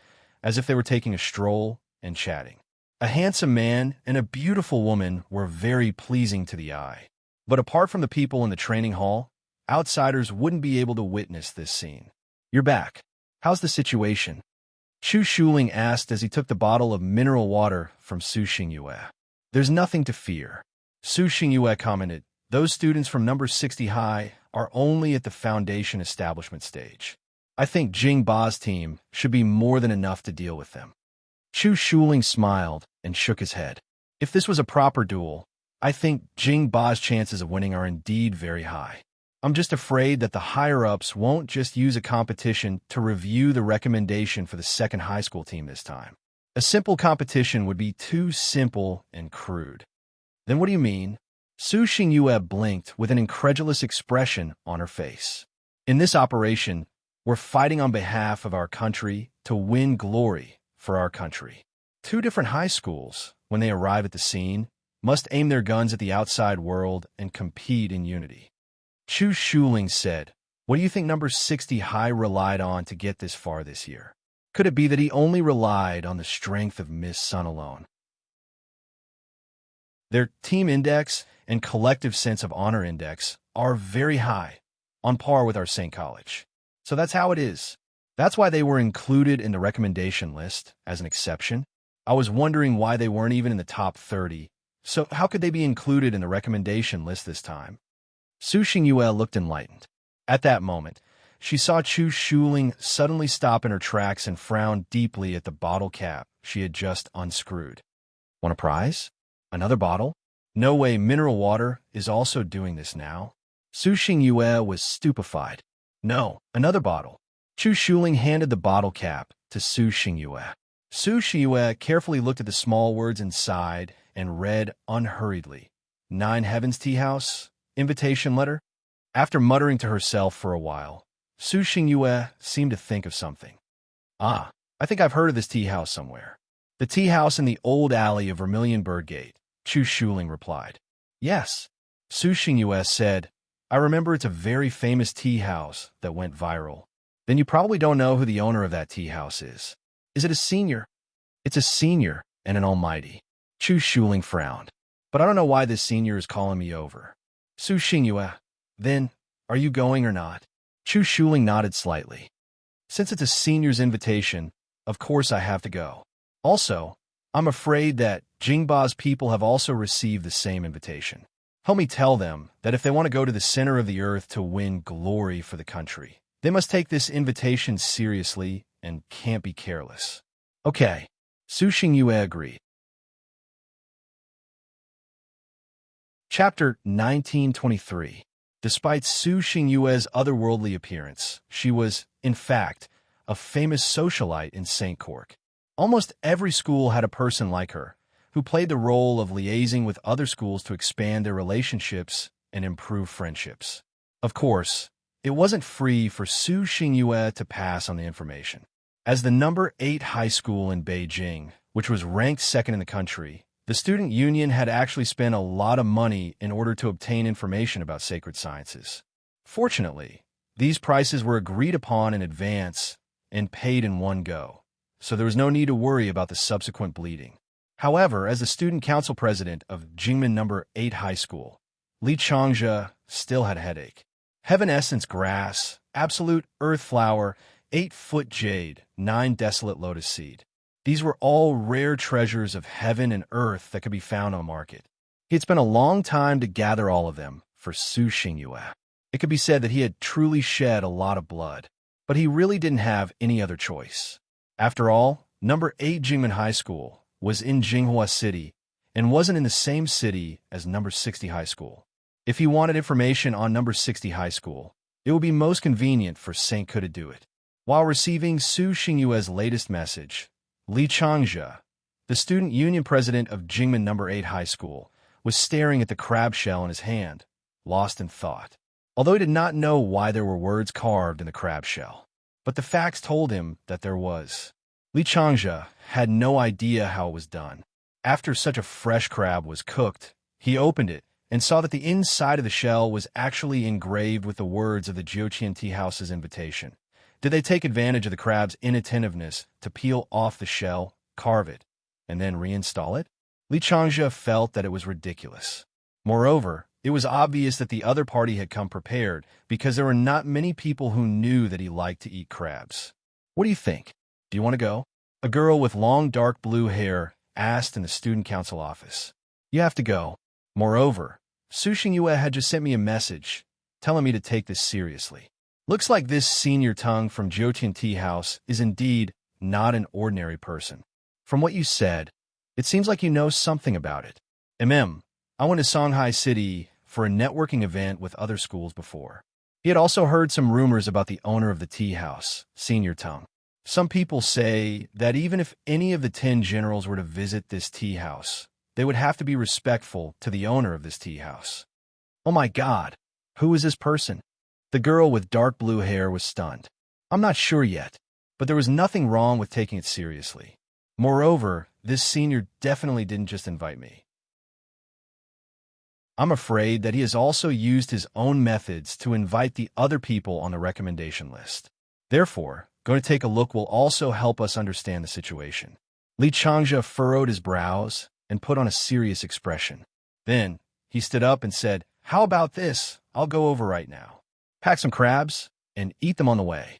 as if they were taking a stroll and chatting. A handsome man and a beautiful woman were very pleasing to the eye. But apart from the people in the training hall, outsiders wouldn't be able to witness this scene. You're back. How's the situation? Chu Shuling asked as he took the bottle of mineral water from Su Xingyue. There's nothing to fear. Su Xingyue commented, those students from number 60 high are only at the foundation establishment stage. I think Jing Ba's team should be more than enough to deal with them. Chu Shuling smiled and shook his head. If this was a proper duel, I think Jing Ba's chances of winning are indeed very high. I'm just afraid that the higher-ups won't just use a competition to review the recommendation for the second high school team this time. A simple competition would be too simple and crude. Then what do you mean? Su Xingyue blinked with an incredulous expression on her face. In this operation, we're fighting on behalf of our country to win glory for our country. 2 different high schools, when they arrive at the scene, must aim their guns at the outside world and compete in unity. Chu Shuling said, what do you think number 60 high relied on to get this far this year? Could it be that he only relied on the strength of Miss Sun alone? Their team index and collective sense of honor index are very high, on par with our St. College. So that's how it is. That's why they were included in the recommendation list as an exception. I was wondering why they weren't even in the top 30. So how could they be included in the recommendation list this time? Su Xingyue looked enlightened. At that moment, she saw Chu Shuling suddenly stop in her tracks and frown deeply at the bottle cap she had just unscrewed. Want a prize? Another bottle? No way, mineral water is also doing this now? Su Xingyue was stupefied. No, another bottle. Chu Shuling handed the bottle cap to Su Xingyue. Su Xingyue carefully looked at the small words inside and read unhurriedly. 9 Heavens Tea House? Invitation letter? After muttering to herself for a while, Su Xingyue seemed to think of something. Ah, I think I've heard of this tea house somewhere. The tea house in the old alley of Vermilion Birdgate, Chu Shuling replied. Yes, Su Xingyue said. I remember it's a very famous tea house that went viral. Then you probably don't know who the owner of that tea house is. Is it a senior? It's a senior and an almighty. Chu Shuling frowned. But I don't know why this senior is calling me over. Su Xingyue, then, are you going or not? Chu Shuling nodded slightly. Since it's a senior's invitation, of course I have to go. Also, I'm afraid that Jingba's people have also received the same invitation. Help me tell them that if they want to go to the center of the earth to win glory for the country, they must take this invitation seriously and can't be careless. Okay, Su Xingyue agreed. Chapter 1923. Despite Su Xingyue's otherworldly appearance, she was, in fact, a famous socialite in St. Cork. Almost every school had a person like her, who played the role of liaising with other schools to expand their relationships and improve friendships. Of course, it wasn't free for Su Xingyue to pass on the information. As the number 8 high school in Beijing, which was ranked second in the country, the student union had actually spent a lot of money in order to obtain information about sacred sciences. Fortunately, these prices were agreed upon in advance and paid in one go, so there was no need to worry about the subsequent bleeding. However, as the student council president of Jingmen No. 8 High School, Li Changzhe still had a headache. Heaven essence grass, absolute earth flower, 8-foot jade, 9 desolate lotus seed. These were all rare treasures of heaven and earth that could be found on the market. He had spent a long time to gather all of them for Su Xingyue. It could be said that he had truly shed a lot of blood, but he really didn't have any other choice. After all, No. 8 Jingmen High School was in Jinghua City and wasn't in the same city as No. 60 High School. If he wanted information on No. 60 High School, it would be most convenient for St. Ke to do it. While receiving Su Xingyue's latest message, Li Changzhe, the student union president of Jingmen No. 8 High School, was staring at the crab shell in his hand, lost in thought. Although he did not know why there were words carved in the crab shell, but the facts told him that there was. Li Changzhe had no idea how it was done. After such a fresh crab was cooked, he opened it and saw that the inside of the shell was actually engraved with the words of the Jiuqian Tea House's invitation. Did they take advantage of the crab's inattentiveness to peel off the shell, carve it, and then reinstall it? Li Changzhe felt that it was ridiculous. Moreover, it was obvious that the other party had come prepared because there were not many people who knew that he liked to eat crabs. What do you think? Do you want to go? A girl with long dark blue hair asked in the student council office. You have to go. Moreover, Su Xingyue had just sent me a message telling me to take this seriously. Looks like this senior tongue from Jiuqian Tea House is indeed not an ordinary person. From what you said, it seems like you know something about it. I went to Shanghai City for a networking event with other schools before. He had also heard some rumors about the owner of the tea house, Senior Tongue. Some people say that even if any of the 10 generals were to visit this tea house, they would have to be respectful to the owner of this tea house. Oh my God, who is this person? The girl with dark blue hair was stunned. I'm not sure yet, but there was nothing wrong with taking it seriously. Moreover, this senior definitely didn't just invite me. I'm afraid that he has also used his own methods to invite the other people on the recommendation list. Therefore, going to take a look will also help us understand the situation. Li Changzhe furrowed his brows and put on a serious expression. Then, he stood up and said, How about this? I'll go over right now. Pack some crabs and eat them on the way.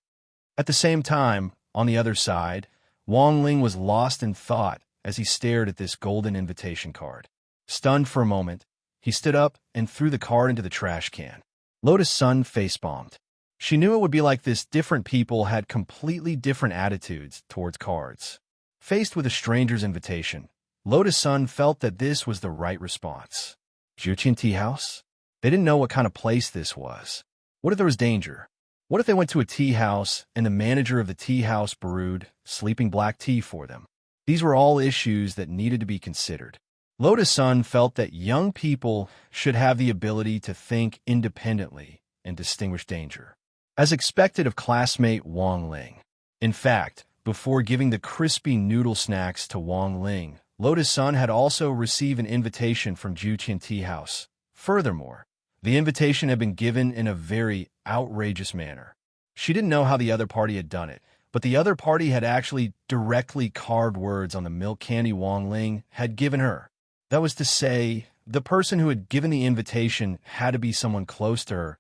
At the same time, on the other side, Wang Ling was lost in thought as he stared at this golden invitation card. Stunned for a moment, he stood up and threw the card into the trash can. Lotus Sun face-bombed. She knew it would be like this. Different people had completely different attitudes towards cards. Faced with a stranger's invitation, Lotus Sun felt that this was the right response. Juqian Tea House? They didn't know what kind of place this was. What if there was danger? What if they went to a tea house and the manager of the tea house brewed sleeping black tea for them? These were all issues that needed to be considered. Lotus Sun felt that young people should have the ability to think independently and distinguish danger, as expected of classmate Wang Ling. In fact, before giving the crispy noodle snacks to Wang Ling, Lotus Sun had also received an invitation from Juqian Tea House. Furthermore, the invitation had been given in a very outrageous manner. She didn't know how the other party had done it, but the other party had actually directly carved words on the milk candy Wang Ling had given her. That was to say, the person who had given the invitation had to be someone close to her.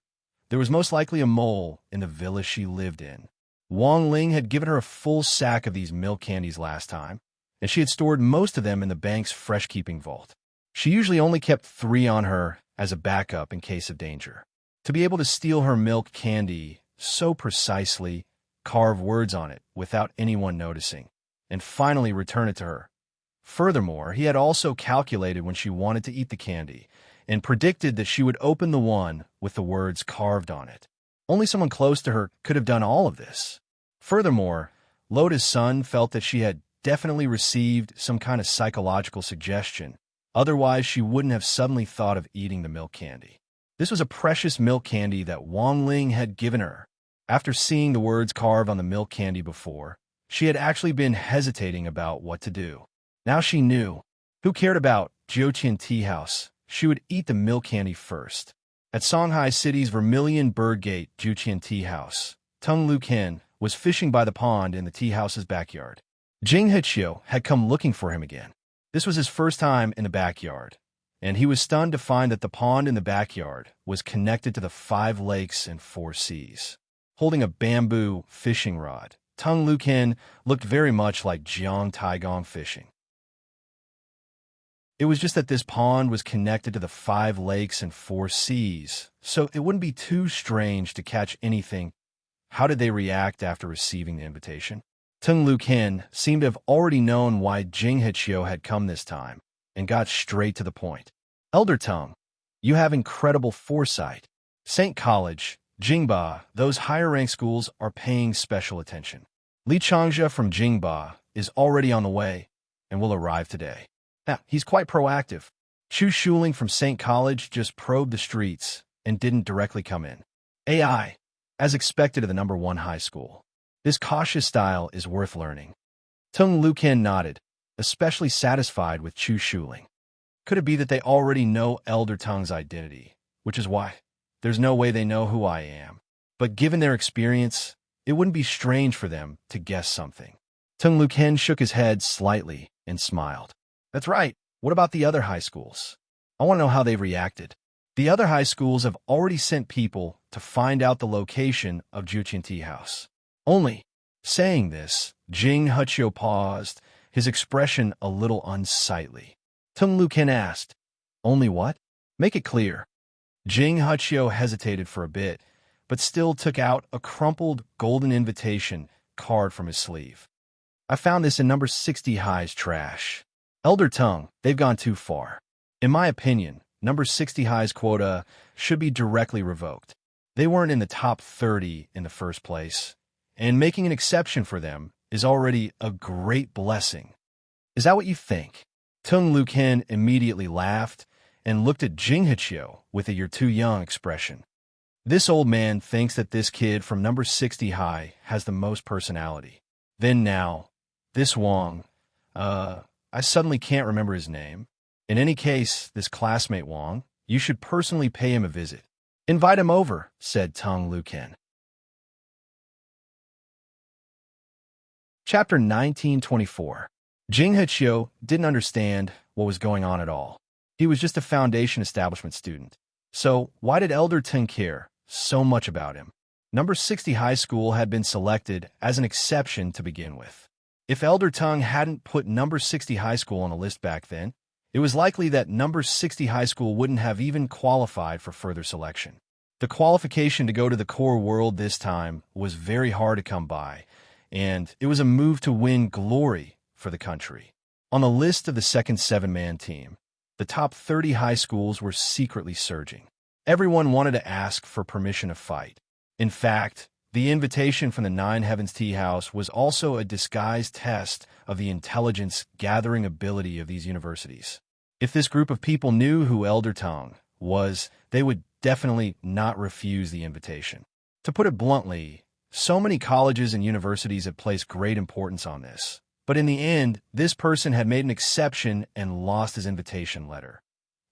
There was most likely a mole in the villa she lived in. Wang Ling had given her a full sack of these milk candies last time, and she had stored most of them in the bank's fresh-keeping vault. She usually only kept 3 on her as a backup in case of danger. To be able to steal her milk candy so precisely, carve words on it without anyone noticing, and finally return it to her. Furthermore, he had also calculated when she wanted to eat the candy and predicted that she would open the one with the words carved on it. Only someone close to her could have done all of this. Furthermore, Lotus Sun felt that she had definitely received some kind of psychological suggestion. Otherwise, she wouldn't have suddenly thought of eating the milk candy. This was a precious milk candy that Wang Ling had given her. After seeing the words carved on the milk candy before, she had actually been hesitating about what to do. Now she knew. Who cared about Juqian Tea House? She would eat the milk candy first. At Songhai City's Vermilion Bird Gate Juqian Tea House, Tung Luken was fishing by the pond in the tea house's backyard. Jing Hichio had come looking for him again. This was his first time in the backyard, and he was stunned to find that the pond in the backyard was connected to the 5 lakes and 4 seas. Holding a bamboo fishing rod, Tung Luken looked very much like Jiang Taigong fishing. It was just that this pond was connected to the 5 lakes and 4 seas, so it wouldn't be too strange to catch anything. How did they react after receiving the invitation? Tung Luken seemed to have already known why Jing Hichio had come this time, and got straight to the point. Elder Tung, you have incredible foresight. St. College, Jingba, those higher-ranked schools are paying special attention. Li Changjia from Jingba is already on the way, and will arrive today. Now, he's quite proactive. Chu Shuling from St. College just probed the streets and didn't directly come in. AI, as expected of the #1 high school. This cautious style is worth learning. Tung Luken nodded, especially satisfied with Chu Shuling. Could it be that they already know Elder Tung's identity, which is why there's no way they know who I am? But given their experience, it wouldn't be strange for them to guess something. Tung Luken shook his head slightly and smiled. That's right. What about the other high schools? I want to know how they've reacted. The other high schools have already sent people to find out the location of Juqian Tea House. Only, saying this, Jing Hichio paused, his expression a little unsightly. Tung Luken asked, only what? Make it clear. Jing Hichio hesitated for a bit, but still took out a crumpled golden invitation card from his sleeve. I found this in number 60 High's trash. Elder Tung, they've gone too far. In my opinion, number 60 High's quota should be directly revoked. They weren't in the top 30 in the first place, and making an exception for them is already a great blessing. Is that what you think? Tung Luken immediately laughed and looked at Jing Hichio with a "you're too young" expression. This old man thinks that this kid from number 60 High has the most personality. Then now, this Wang, I suddenly can't remember his name. In any case, this classmate Wang, you should personally pay him a visit. Invite him over, said Tung Luken. Chapter 1924. Jing Hichio didn't understand what was going on at all. He was just a foundation establishment student. So why did Elder Tung care so much about him? Number 60 High School had been selected as an exception to begin with. If Elder Tung hadn't put number 60 High School on a list back then, it was likely that number 60 High School wouldn't have even qualified for further selection. The qualification to go to the core world this time was very hard to come by, and it was a move to win glory for the country. On the list of the second 7-man team, The top 30 high schools were secretly surging. Everyone wanted to ask for permission to fight. In fact, the invitation from the Nine Heavens Tea House was also a disguised test of the intelligence-gathering ability of these universities. If this group of people knew who Elder Tongue was, they would definitely not refuse the invitation. To put it bluntly, so many colleges and universities had placed great importance on this. But in the end, this person had made an exception and lost his invitation letter.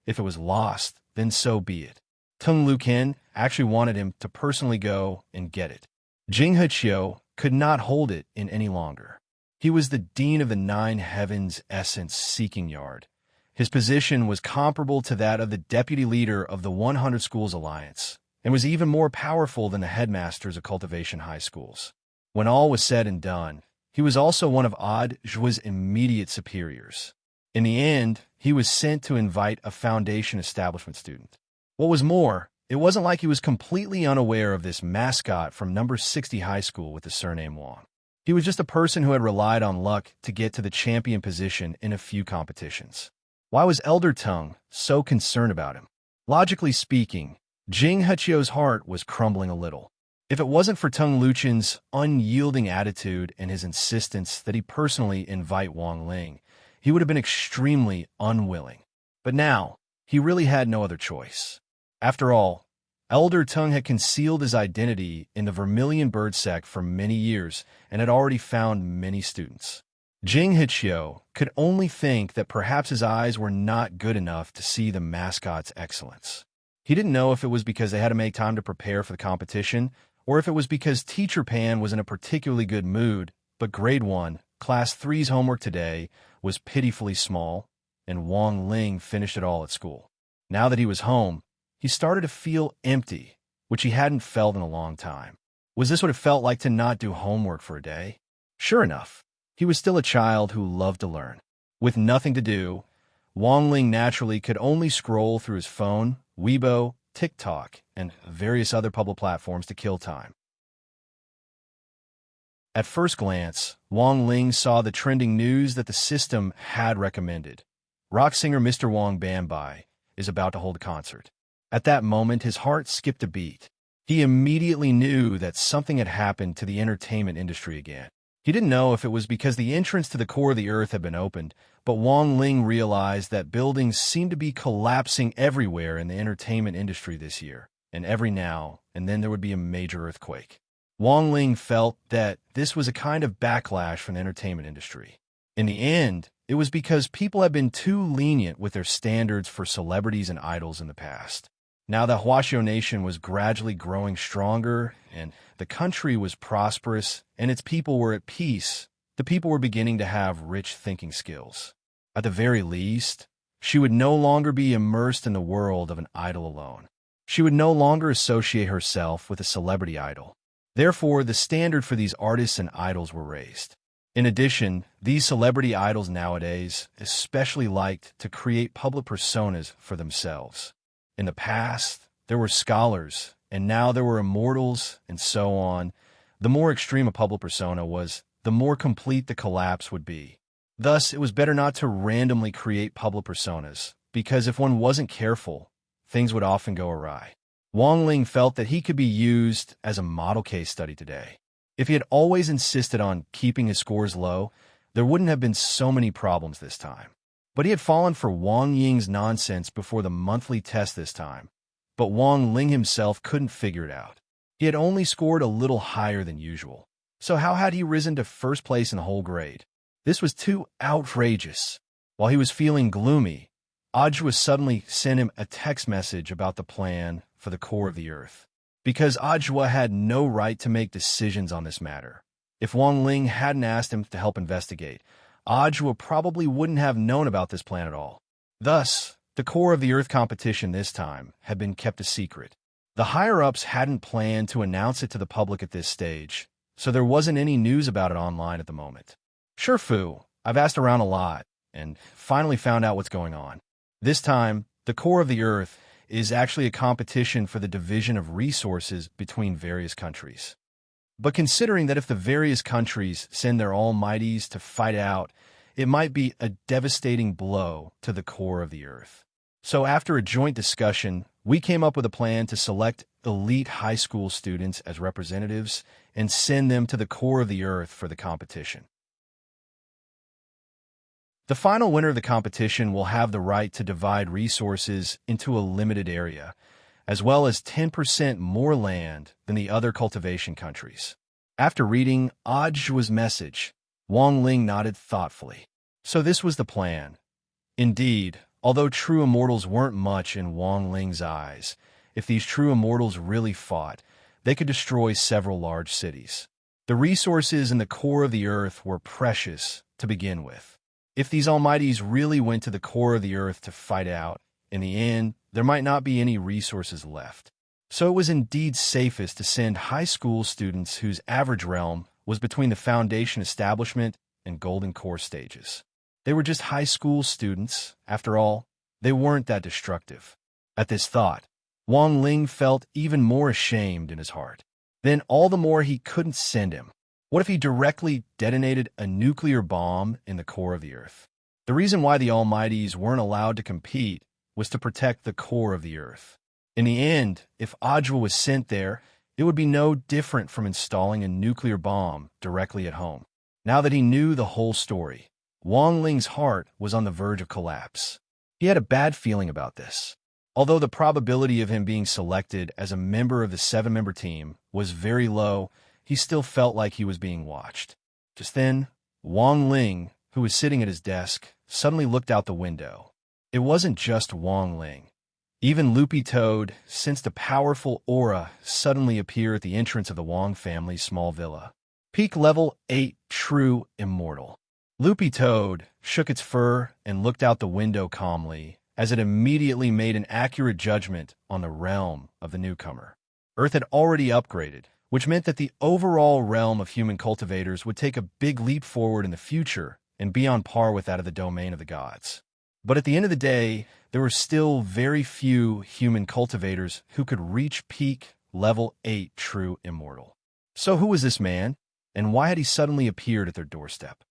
If it was lost, then so be it. Tung Lukin actually wanted him to personally go and get it. Jing Heqiu could not hold it in any longer. He was the dean of the Nine Heavens Essence Seeking Yard. His position was comparable to that of the deputy leader of the 100 Schools Alliance, and was even more powerful than the headmasters of cultivation high schools. When all was said and done, he was also one of Odd Zhua's immediate superiors. In the end, he was sent to invite a foundation establishment student. What was more, it wasn't like he was completely unaware of this mascot from number 60 high school with the surname Wang. He was just a person who had relied on luck to get to the champion position in a few competitions. Why was Elder Tongue so concerned about him? Logically speaking, Jing Heqiu's heart was crumbling a little. If it wasn't for Tung Luchin's unyielding attitude and his insistence that he personally invite Wang Ling, he would have been extremely unwilling. But now, he really had no other choice. After all, Elder Tongue had concealed his identity in the Vermilion Bird sect for many years and had already found many students. Jing Heqiu could only think that perhaps his eyes were not good enough to see the mascot's excellence. He didn't know if it was because they had to make time to prepare for the competition, or if it was because Teacher Pan was in a particularly good mood, but Grade 1, Class 3's homework today was pitifully small, and Wang Ling finished it all at school. Now that he was home, he started to feel empty, which he hadn't felt in a long time. Was this what it felt like to not do homework for a day? Sure enough, he was still a child who loved to learn. With nothing to do, Wang Ling naturally could only scroll through his phone, Weibo, TikTok, and various other public platforms to kill time. At first glance, Wang Ling saw the trending news that the system had recommended. Rock singer Mr. Wang Banbai is about to hold a concert. At that moment, his heart skipped a beat. He immediately knew that something had happened to the entertainment industry again. He didn't know if it was because the entrance to the core of the earth had been opened, but Wang Ling realized that buildings seemed to be collapsing everywhere in the entertainment industry this year, and every now and then there would be a major earthquake. Wang Ling felt that this was a kind of backlash from the entertainment industry. In the end, it was because people had been too lenient with their standards for celebrities and idols in the past. Now that Huaxiao Nation was gradually growing stronger and the country was prosperous and its people were at peace, the people were beginning to have rich thinking skills. At the very least, she would no longer be immersed in the world of an idol alone. She would no longer associate herself with a celebrity idol. Therefore, the standard for these artists and idols were raised. In addition, these celebrity idols nowadays especially liked to create public personas for themselves. In the past, there were scholars, and now there were immortals, and so on. The more extreme a public persona was, the more complete the collapse would be. Thus, it was better not to randomly create public personas, because if one wasn't careful, things would often go awry. Wang Ling felt that he could be used as a model case study today. If he had always insisted on keeping his scores low, there wouldn't have been so many problems this time. But he had fallen for Wang Ying's nonsense before the monthly test this time. But Wang Ling himself couldn't figure it out. He had only scored a little higher than usual. So how had he risen to first place in the whole grade? This was too outrageous. While he was feeling gloomy, Ajwa suddenly sent him a text message about the plan for the core of the earth. Because Ajwa had no right to make decisions on this matter. If Wang Ling hadn't asked him to help investigate, Ajwa probably wouldn't have known about this plan at all. Thus, the core of the Earth competition this time had been kept a secret. The higher-ups hadn't planned to announce it to the public at this stage, so there wasn't any news about it online at the moment. Sure, Fu, I've asked around a lot, and finally found out what's going on. This time, the core of the Earth is actually a competition for the division of resources between various countries. But considering that if the various countries send their almighties to fight out, it might be a devastating blow to the core of the Earth. So after a joint discussion, we came up with a plan to select elite high school students as representatives and send them to the core of the Earth for the competition. The final winner of the competition will have the right to divide resources into a limited area, as well as 10% more land than the other cultivation countries. After reading Ajwa's message, Wang Ling nodded thoughtfully. So this was the plan. Indeed, although true immortals weren't much in Wang Ling's eyes, if these true immortals really fought, they could destroy several large cities. The resources in the core of the Earth were precious to begin with. If these almighties really went to the core of the Earth to fight out, in the end, there might not be any resources left. So it was indeed safest to send high school students whose average realm was between the Foundation Establishment and Golden Core stages. They were just high school students. After all, they weren't that destructive. At this thought, Wang Ling felt even more ashamed in his heart. Then all the more he couldn't send him. What if he directly detonated a nuclear bomb in the core of the Earth? The reason why the Almighties weren't allowed to compete was to protect the core of the Earth. In the end, if Ajwa was sent there, it would be no different from installing a nuclear bomb directly at home. Now that he knew the whole story, Wang Ling's heart was on the verge of collapse. He had a bad feeling about this. Although the probability of him being selected as a member of the 7-member team was very low, he still felt like he was being watched. Just then, Wang Ling, who was sitting at his desk, suddenly looked out the window. It wasn't just Wang Ling. Even Loopy Toad sensed a powerful aura suddenly appear at the entrance of the Wang family's small villa. Peak level 8 true immortal. Loopy Toad shook its fur and looked out the window calmly, as it immediately made an accurate judgment on the realm of the newcomer. Earth had already upgraded, which meant that the overall realm of human cultivators would take a big leap forward in the future and be on par with that of the domain of the gods. But at the end of the day, there were still very few human cultivators who could reach peak level 8 true immortal. So who was this man, and why had he suddenly appeared at their doorstep?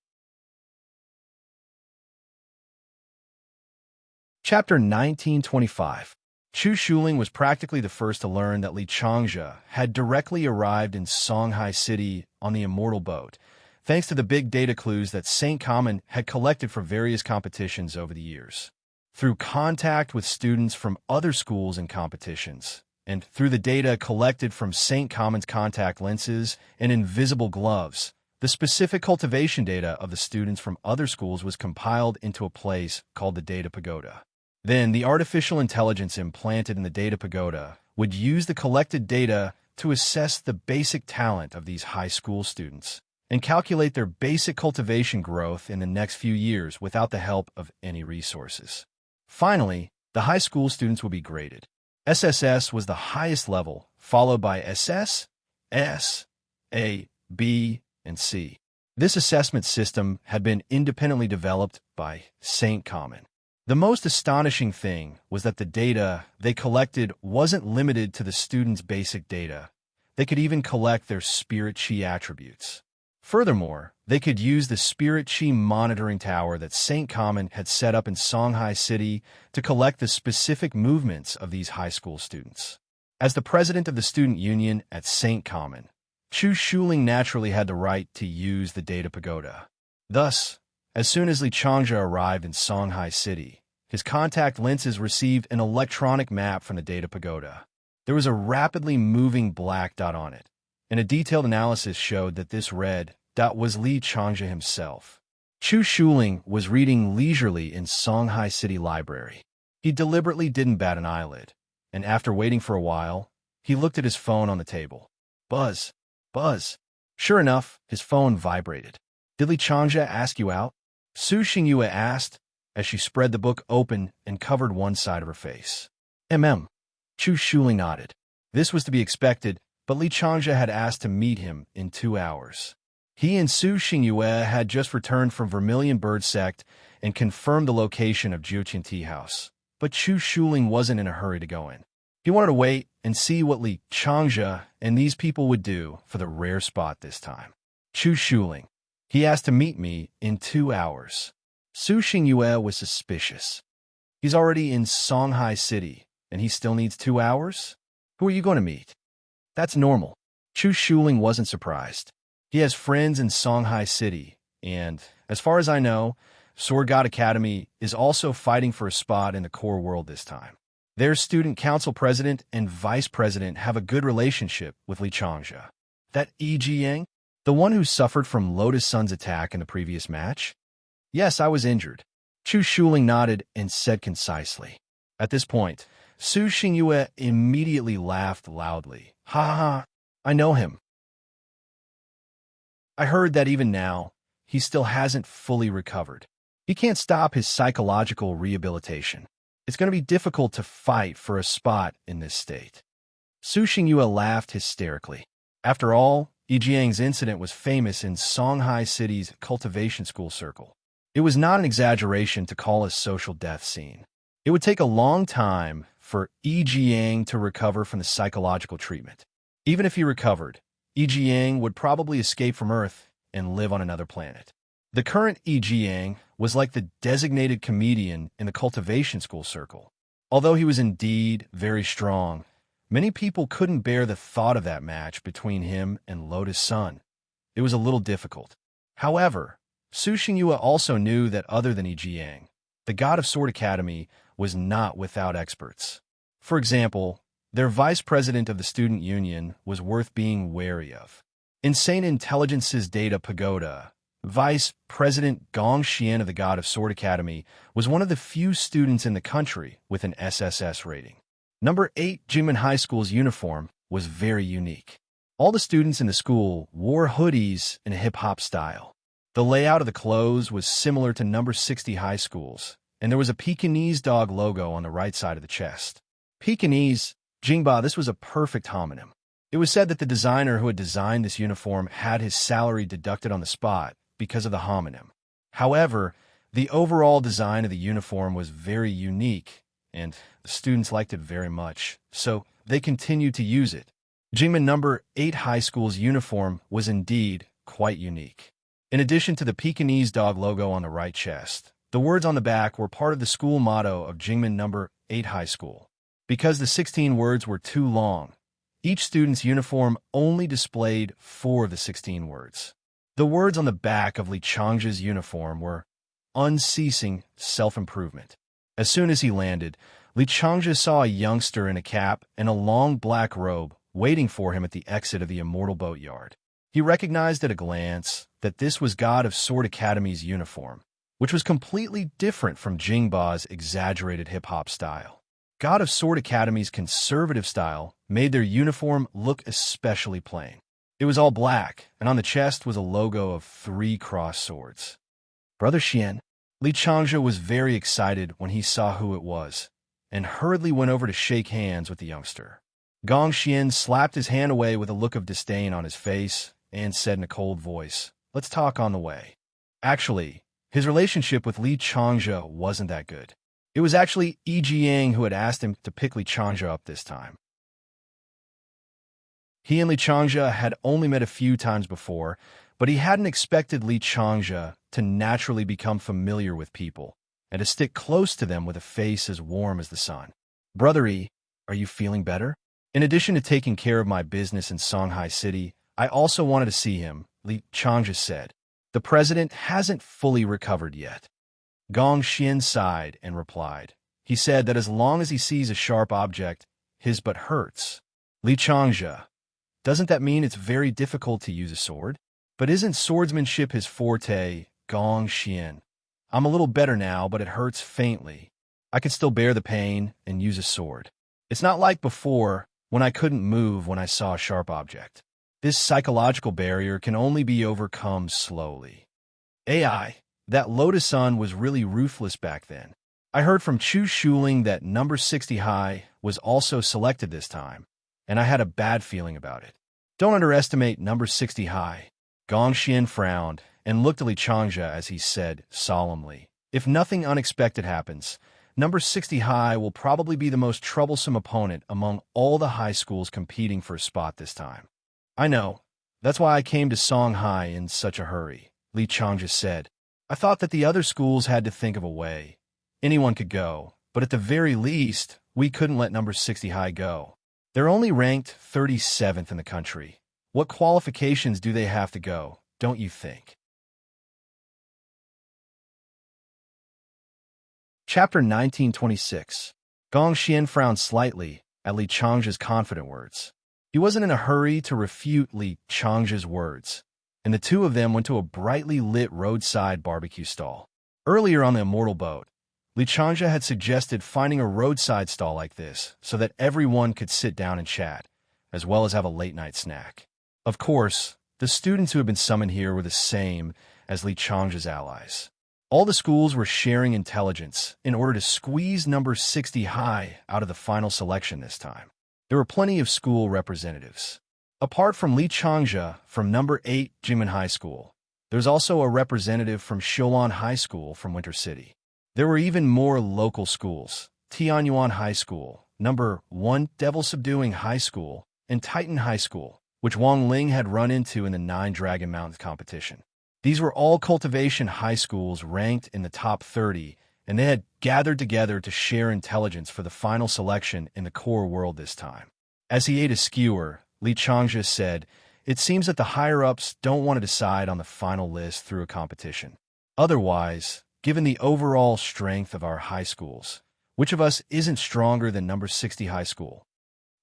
Chapter 1925. Chu Shuling was practically the first to learn that Li Changjia had directly arrived in Songhai City on the Immortal Boat, thanks to the big data clues that St. Common had collected for various competitions over the years. Through contact with students from other schools and competitions, and through the data collected from St. Common's contact lenses and invisible gloves, the specific cultivation data of the students from other schools was compiled into a place called the Data Pagoda. Then, the artificial intelligence implanted in the Data Pagoda would use the collected data to assess the basic talent of these high school students and calculate their basic cultivation growth in the next few years without the help of any resources. Finally, the high school students would be graded. SSS was the highest level, followed by SS, S, A, B, and C. This assessment system had been independently developed by St. Common. The most astonishing thing was that the data they collected wasn't limited to the students' basic data. They could even collect their spirit chi attributes. Furthermore, they could use the spirit chi monitoring tower that St. Common had set up in Songhai City to collect the specific movements of these high school students. As the president of the student union at St. Common, Chu Shuling naturally had the right to use the Data Pagoda. Thus, as soon as Li Changjia arrived in Songhai City, his contact lenses received an electronic map from the Data Pagoda. There was a rapidly moving black dot on it, and a detailed analysis showed that this red dot was Li Changjia himself. Chu Shuling was reading leisurely in Songhai City Library. He deliberately didn't bat an eyelid, and after waiting for a while, he looked at his phone on the table. Buzz, buzz. Sure enough, his phone vibrated. Did Li Changjia ask you out? Su Xingyue asked, as she spread the book open and covered one side of her face. Chu Shuling nodded. This was to be expected, but Li Changjia had asked to meet him in 2 hours. He and Su Xingyue had just returned from Vermilion Bird Sect and confirmed the location of Jiuqian Tea House, but Chu Shuling wasn't in a hurry to go in. He wanted to wait and see what Li Changjia and these people would do for the rare spot this time. Chu Shuling. He asked to meet me in 2 hours. Su Xingyue was suspicious. He's already in Songhai City, and he still needs 2 hours? Who are you going to meet? That's normal. Chu Shuling wasn't surprised. He has friends in Songhai City, and, as far as I know, Sword God Academy is also fighting for a spot in the core world this time. Their student council president and vice president have a good relationship with Li Changzhe. That Yi Jiyang? The one who suffered from Lotus Sun's attack in the previous match? Yes, I was injured. Chu Shuling nodded and said concisely. At this point, Su Xingyue immediately laughed loudly. Ha ha ha, I know him. I heard that even now, he still hasn't fully recovered. He can't stop his psychological rehabilitation. It's going to be difficult to fight for a spot in this state. Su Xingyue laughed hysterically. After all, Yi Jiang's incident was famous in Songhai City's cultivation school circle. It was not an exaggeration to call a social death scene. It would take a long time for Yi Jiang to recover from the psychological treatment. Even if he recovered, Yi Jiang would probably escape from Earth and live on another planet. The current Yi Jiang was like the designated comedian in the cultivation school circle. Although he was indeed very strong, many people couldn't bear the thought of that match between him and Lotus Sun. It was a little difficult. However, Su Xingyue also knew that other than Yi Jiang, the God of Sword Academy was not without experts. For example, their vice president of the student union was worth being wary of. Insane Intelligence's Data Pagoda, Vice President Gong Xian of the God of Sword Academy was one of the few students in the country with an SSS rating. Number 8 Jingmen High School's uniform was very unique. All the students in the school wore hoodies in a hip-hop style. The layout of the clothes was similar to number 60 High School's, and there was a Pekingese dog logo on the right side of the chest. Pekingese, Jingba, this was a perfect homonym. It was said that the designer who had designed this uniform had his salary deducted on the spot because of the homonym. However, the overall design of the uniform was very unique, and the students liked it very much, so they continued to use it. Jingmen number 8 High School's uniform was indeed quite unique. In addition to the Pekingese dog logo on the right chest, the words on the back were part of the school motto of Jingmen number 8 High School. Because the 16 words were too long, each student's uniform only displayed 4 of the 16 words. The words on the back of Li Changzhe's uniform were unceasing self-improvement. As soon as he landed, Li Changzhe saw a youngster in a cap and a long black robe waiting for him at the exit of the Immortal Boatyard. He recognized at a glance that this was God of Sword Academy's uniform, which was completely different from Jingba's exaggerated hip-hop style. God of Sword Academy's conservative style made their uniform look especially plain. It was all black, and on the chest was a logo of 3 crossed swords. Brother Xian, Li Changzhe was very excited when he saw who it was, and hurriedly went over to shake hands with the youngster. Gong Xian slapped his hand away with a look of disdain on his face and said in a cold voice, "Let's talk on the way." Actually, his relationship with Li Changzhe wasn't that good. It was actually Yi Jiang who had asked him to pick Li Changzhe up this time. He and Li Changzhe had only met a few times before, but he hadn't expected Li Changzhe to naturally become familiar with people and to stick close to them with a face as warm as the sun. "Brother Yi, are you feeling better? In addition to taking care of my business in Songhai City, I also wanted to see him," Li Changzhe said. "The president hasn't fully recovered yet." Gong Xian sighed and replied. He said that as long as he sees a sharp object, his butt hurts. Li Changzhe, doesn't that mean it's very difficult to use a sword? But isn't swordsmanship his forte, Gong Xian? I'm a little better now, but it hurts faintly. I can still bear the pain and use a sword. It's not like before, when I couldn't move when I saw a sharp object. This psychological barrier can only be overcome slowly. AI, that Lotus Sun was really ruthless back then. I heard from Chu Shuling that number 60 High was also selected this time, and I had a bad feeling about it. Don't underestimate number 60 High. Gong Xian frowned and looked at Li Changzhe as he said solemnly, "If nothing unexpected happens, number 60 High will probably be the most troublesome opponent among all the high schools competing for a spot this time." "I know. That's why I came to Songhai in such a hurry," Li Changja said. I thought that the other schools had to think of a way. Anyone could go, but at the very least, we couldn't let number 60 high go. They're only ranked 37th in the country. What qualifications do they have to go, don't you think? Chapter 1926. Gong Xian frowned slightly at Li Changja's confident words. He wasn't in a hurry to refute Li Changja's words, and the two of them went to a brightly lit roadside barbecue stall. Earlier on the Immortal Boat, Li Changja had suggested finding a roadside stall like this so that everyone could sit down and chat, as well as have a late-night snack. Of course, the students who had been summoned here were the same as Li Changja's allies. All the schools were sharing intelligence in order to squeeze number 60 high out of the final selection this time. There were plenty of school representatives. Apart from Li Changja from number 8 Jimin High School, there's also a representative from Xiulan High School from Winter City. There were even more local schools: Tianyuan High School, number 1 Devil Subduing High School, and Titan High School, which Wang Ling had run into in the 9 Dragon Mountains competition. These were all cultivation high schools ranked in the top 30, and they had gathered together to share intelligence for the final selection in the core world this time. As he ate a skewer, Li Changja said, "It seems that the higher-ups don't want to decide on the final list through a competition. Otherwise, given the overall strength of our high schools, which of us isn't stronger than number 60 high school?"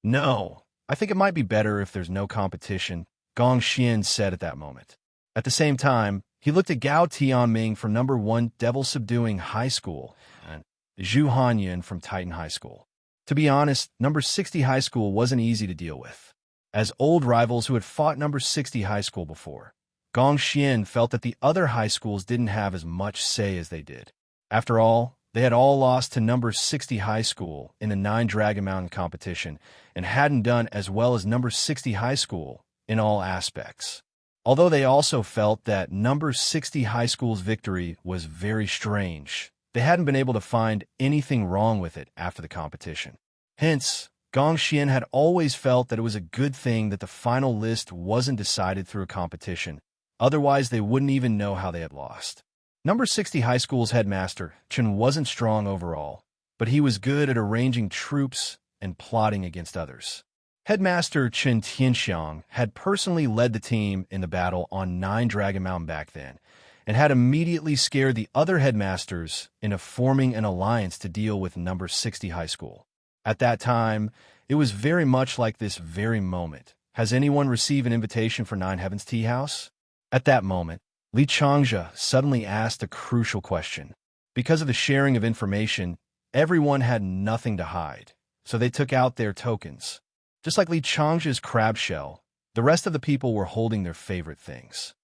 "No, I think it might be better if there's no competition," Gong Xian said at that moment. At the same time, he looked at Gao Tianming from number 1 Devil Subduing High School and Zhu Hanyan from Titan High School. To be honest, number 60 High School wasn't easy to deal with. As old rivals who had fought number 60 High School before, Gong Xian felt that the other high schools didn't have as much say as they did. After all, they had all lost to number 60 High School in the 9 Dragon Mountain competition and hadn't done as well as number 60 High School in all aspects. Although they also felt that number 60 High School's victory was very strange, they hadn't been able to find anything wrong with it after the competition. Hence, Gong Xian had always felt that it was a good thing that the final list wasn't decided through a competition, otherwise they wouldn't even know how they had lost. Number 60 High School's headmaster, Chen, wasn't strong overall, but he was good at arranging troops and plotting against others. Headmaster Chen Tianxiang had personally led the team in the battle on 9 Dragon Mountain back then, and had immediately scared the other headmasters into forming an alliance to deal with number 60 High School. At that time, it was very much like this very moment. Has anyone received an invitation for 9 Heavens Tea House? At that moment, Li Changja suddenly asked a crucial question. Because of the sharing of information, everyone had nothing to hide, so they took out their tokens. Just like Li Changja's crab shell, the rest of the people were holding their favorite things.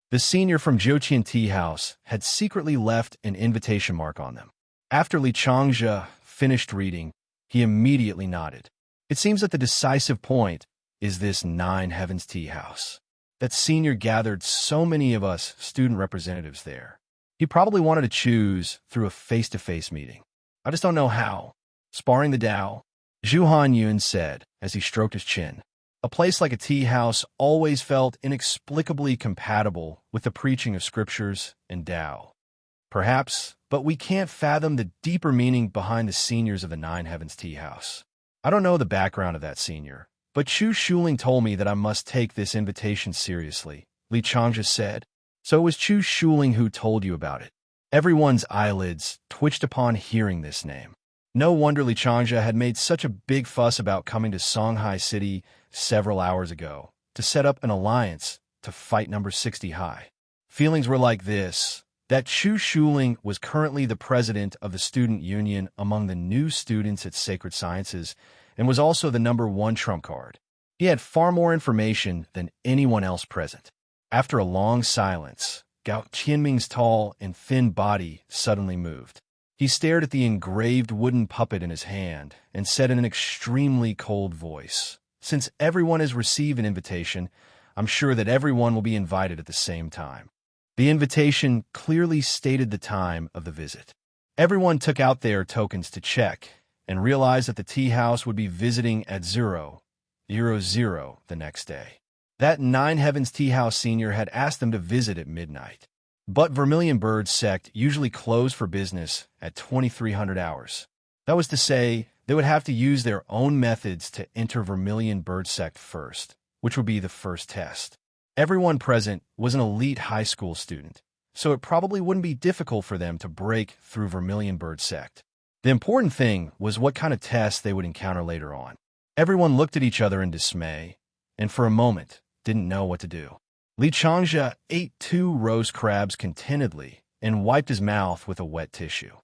The senior from Jiuqian Tea House had secretly left an invitation mark on them. After Li Changja finished reading, he immediately nodded. It seems that the decisive point is this 9 Heavens Tea House. That senior gathered so many of us student representatives there. He probably wanted to choose through a face-to-face meeting. I just don't know how. Sparring the Tao, Zhu Hanyun said as he stroked his chin. A place like a tea house always felt inexplicably compatible with the preaching of scriptures and Tao. Perhaps, but we can't fathom the deeper meaning behind the seniors of the 9 Heavens Tea House. I don't know the background of that senior, but Chu Shuling told me that I must take this invitation seriously, Li Changja said. So it was Chu Shuling who told you about it. Everyone's eyelids twitched upon hearing this name. No wonder Li Changja had made such a big fuss about coming to Songhai City several hours ago to set up an alliance to fight number 60 high. Feelings were like this, that Chu Shuling was currently the president of the student union among the new students at Sacred Sciences and was also the number 1 trump card. He had far more information than anyone else present. After a long silence, Gao Qianming's tall and thin body suddenly moved. He stared at the engraved wooden puppet in his hand and said in an extremely cold voice, "Since everyone has received an invitation, I'm sure that everyone will be invited at the same time." The invitation clearly stated the time of the visit. Everyone took out their tokens to check and realized that the tea house would be visiting at 0:00 the next day. That Nine Heavens Tea House senior had asked them to visit at midnight. But Vermilion Bird sect usually closed for business at 2300 hours. That was to say, they would have to use their own methods to enter Vermilion Bird sect first, which would be the first test. Everyone present was an elite high school student, so it probably wouldn't be difficult for them to break through Vermilion Bird sect. The important thing was what kind of tests they would encounter later on. Everyone looked at each other in dismay, and for a moment, didn't know what to do. Li Changjia ate 2 roast crabs contentedly and wiped his mouth with a wet tissue.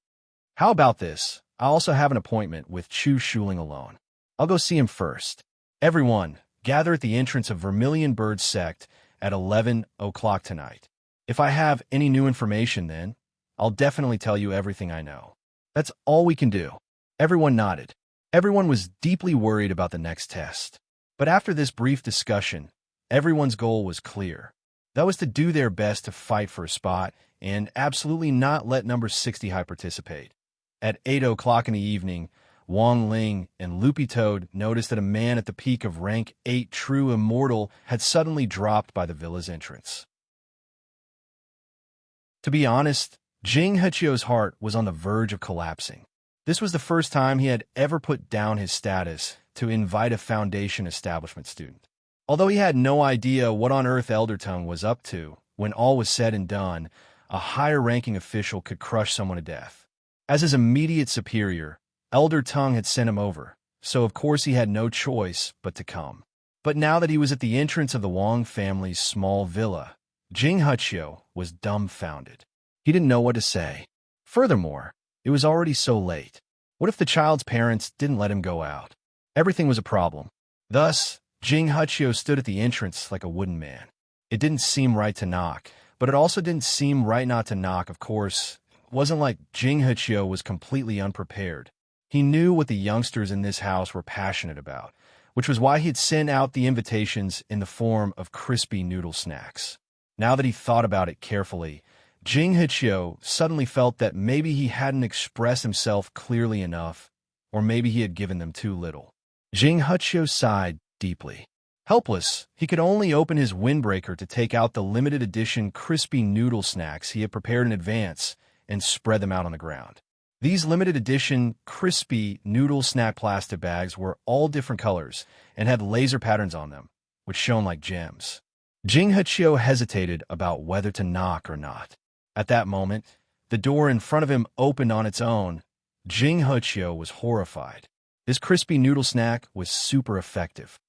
How about this? I also have an appointment with Chu Shuling alone. I'll go see him first. Everyone, gather at the entrance of Vermilion Bird sect at 11 o'clock tonight. If I have any new information then, I'll definitely tell you everything I know. That's all we can do. Everyone nodded. Everyone was deeply worried about the next test. But after this brief discussion, everyone's goal was clear. That was to do their best to fight for a spot and absolutely not let number 60 high participate. At 8 o'clock in the evening, Wang Ling and Loopy Toad noticed that a man at the peak of rank 8 True Immortal had suddenly dropped by the villa's entrance. To be honest, Jing Hechio's heart was on the verge of collapsing. This was the first time he had ever put down his status to invite a Foundation establishment student. Although he had no idea what on earth Elder Tongue was up to, when all was said and done, a higher-ranking official could crush someone to death. As his immediate superior, Elder Tongue had sent him over, so of course he had no choice but to come. But now that he was at the entrance of the Wang family's small villa, Jing Hechio was dumbfounded. He didn't know what to say. Furthermore, it was already so late. What if the child's parents didn't let him go out? Everything was a problem. Thus, Jing Hechio stood at the entrance like a wooden man. It didn't seem right to knock, but it also didn't seem right not to knock. Of course, it wasn't like Jing Hechio was completely unprepared. He knew what the youngsters in this house were passionate about, which was why he'd sent out the invitations in the form of crispy noodle snacks. Now that he thought about it carefully, Jing Hechio suddenly felt that maybe he hadn't expressed himself clearly enough, or maybe he had given them too little. Jing Hechio sighed deeply. Helpless, he could only open his windbreaker to take out the limited edition crispy noodle snacks he had prepared in advance and spread them out on the ground. These limited edition crispy noodle snack plastic bags were all different colors and had laser patterns on them, which shone like gems. Jing Hechio hesitated about whether to knock or not. At that moment, the door in front of him opened on its own. Jing Hechio was horrified. This crispy noodle snack was super effective.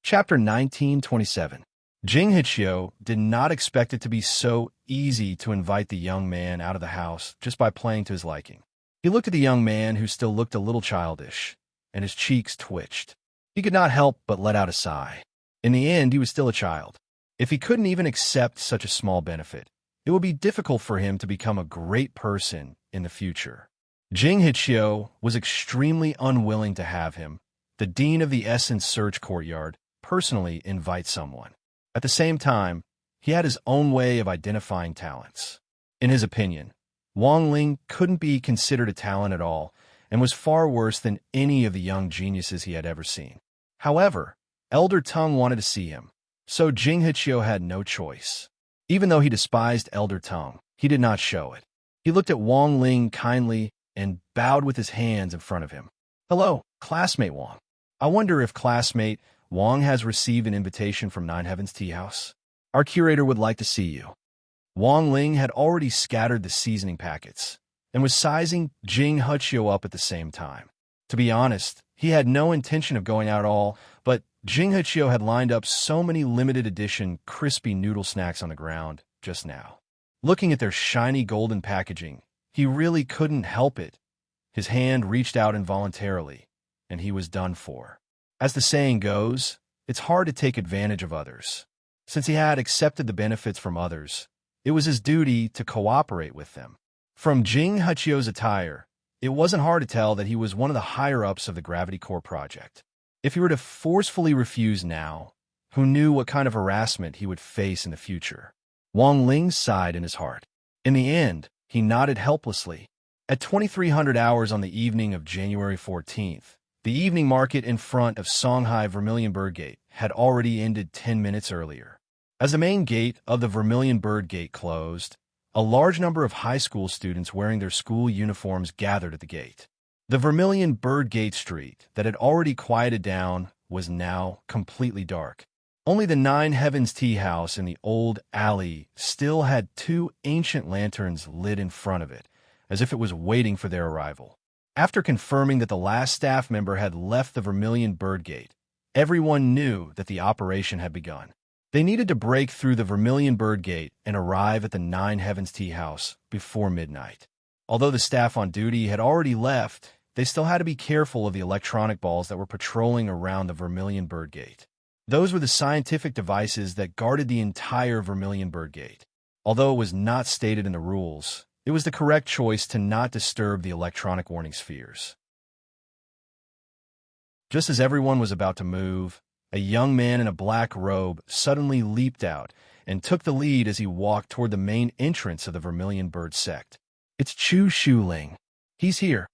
Chapter 1927. Jing Hechio did not expect it to be so easy to invite the young man out of the house just by playing to his liking. He looked at the young man, who still looked a little childish, and his cheeks twitched. He could not help but let out a sigh. In the end, he was still a child. If he couldn't even accept such a small benefit, it would be difficult for him to become a great person in the future. Jing Hechio was extremely unwilling to have him, the dean of the Essence Search Courtyard, personally invite someone. At the same time, he had his own way of identifying talents. In his opinion, Wang Ling couldn't be considered a talent at all and was far worse than any of the young geniuses he had ever seen. However, Elder Tongue wanted to see him, so Jing Hechio had no choice. Even though he despised Elder Tongue, he did not show it. He looked at Wang Ling kindly and bowed with his hands in front of him. "Hello, classmate Wang. I wonder if classmate Wang has received an invitation from Nine Heavens Tea House. Our curator would like to see you." Wang Ling had already scattered the seasoning packets and was sizing Jing Hechio up at the same time. To be honest, he had no intention of going out at all, but Jing Hechio had lined up so many limited edition crispy noodle snacks on the ground just now. Looking at their shiny golden packaging, he really couldn't help it. His hand reached out involuntarily, and he was done for. As the saying goes, it's hard to take advantage of others. Since he had accepted the benefits from others, it was his duty to cooperate with them. From Jing Hechio's attire, it wasn't hard to tell that he was one of the higher-ups of the Gravity Core project. If he were to forcefully refuse now, who knew what kind of harassment he would face in the future? Wang Ling sighed in his heart. In the end, he nodded helplessly. At 2300 hours on the evening of January 14th, The evening market in front of Songhai Vermilion Bird Gate had already ended 10 minutes earlier. As the main gate of the Vermilion Bird Gate closed, a large number of high school students wearing their school uniforms gathered at the gate. The Vermilion Bird Gate street that had already quieted down was now completely dark. Only the Nine Heavens Tea House in the old alley still had two ancient lanterns lit in front of it, as if it was waiting for their arrival. After confirming that the last staff member had left the Vermilion Bird Gate, everyone knew that the operation had begun. They needed to break through the Vermilion Bird Gate and arrive at the Nine Heavens Tea House before midnight. Although the staff on duty had already left, they still had to be careful of the electronic balls that were patrolling around the Vermilion Bird Gate. Those were the scientific devices that guarded the entire Vermilion Bird Gate. Although it was not stated in the rules, it was the correct choice to not disturb the electronic warning spheres. Just as everyone was about to move, a young man in a black robe suddenly leaped out and took the lead as he walked toward the main entrance of the Vermilion Bird sect. It's Chu Shuling. He's here.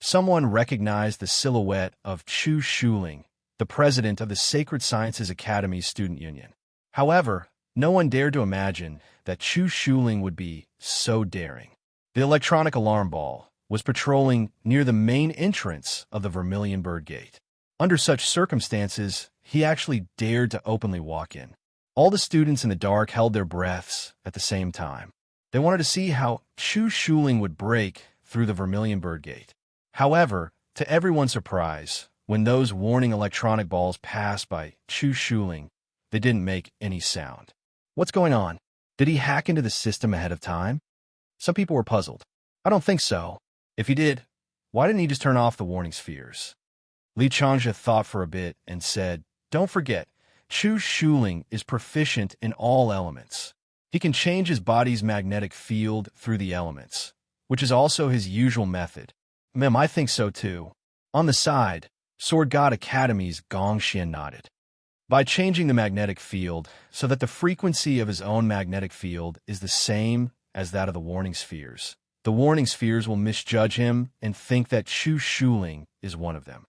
Someone recognized the silhouette of Chu Shuling, the president of the Sacred Sciences Academy Student Union. However, no one dared to imagine that Chu Shuling would be so daring. The electronic alarm ball was patrolling near the main entrance of the Vermilion Bird Gate. Under such circumstances, he actually dared to openly walk in. All the students in the dark held their breaths at the same time. They wanted to see how Chu Shuling would break through the Vermilion Bird Gate. However, to everyone's surprise, when those warning electronic balls passed by Chu Shuling, they didn't make any sound. What's going on? Did he hack into the system ahead of time? Some people were puzzled. I don't think so. If he did, why didn't he just turn off the warning spheres? Li Changja thought for a bit and said, don't forget, Chu Shuling is proficient in all elements. He can change his body's magnetic field through the elements, which is also his usual method. I think so too. On the side, Sword God Academy's Gong Xian nodded. By changing the magnetic field so that the frequency of his own magnetic field is the same as that of the warning spheres, the warning spheres will misjudge him and think that Chu Shuling is one of them.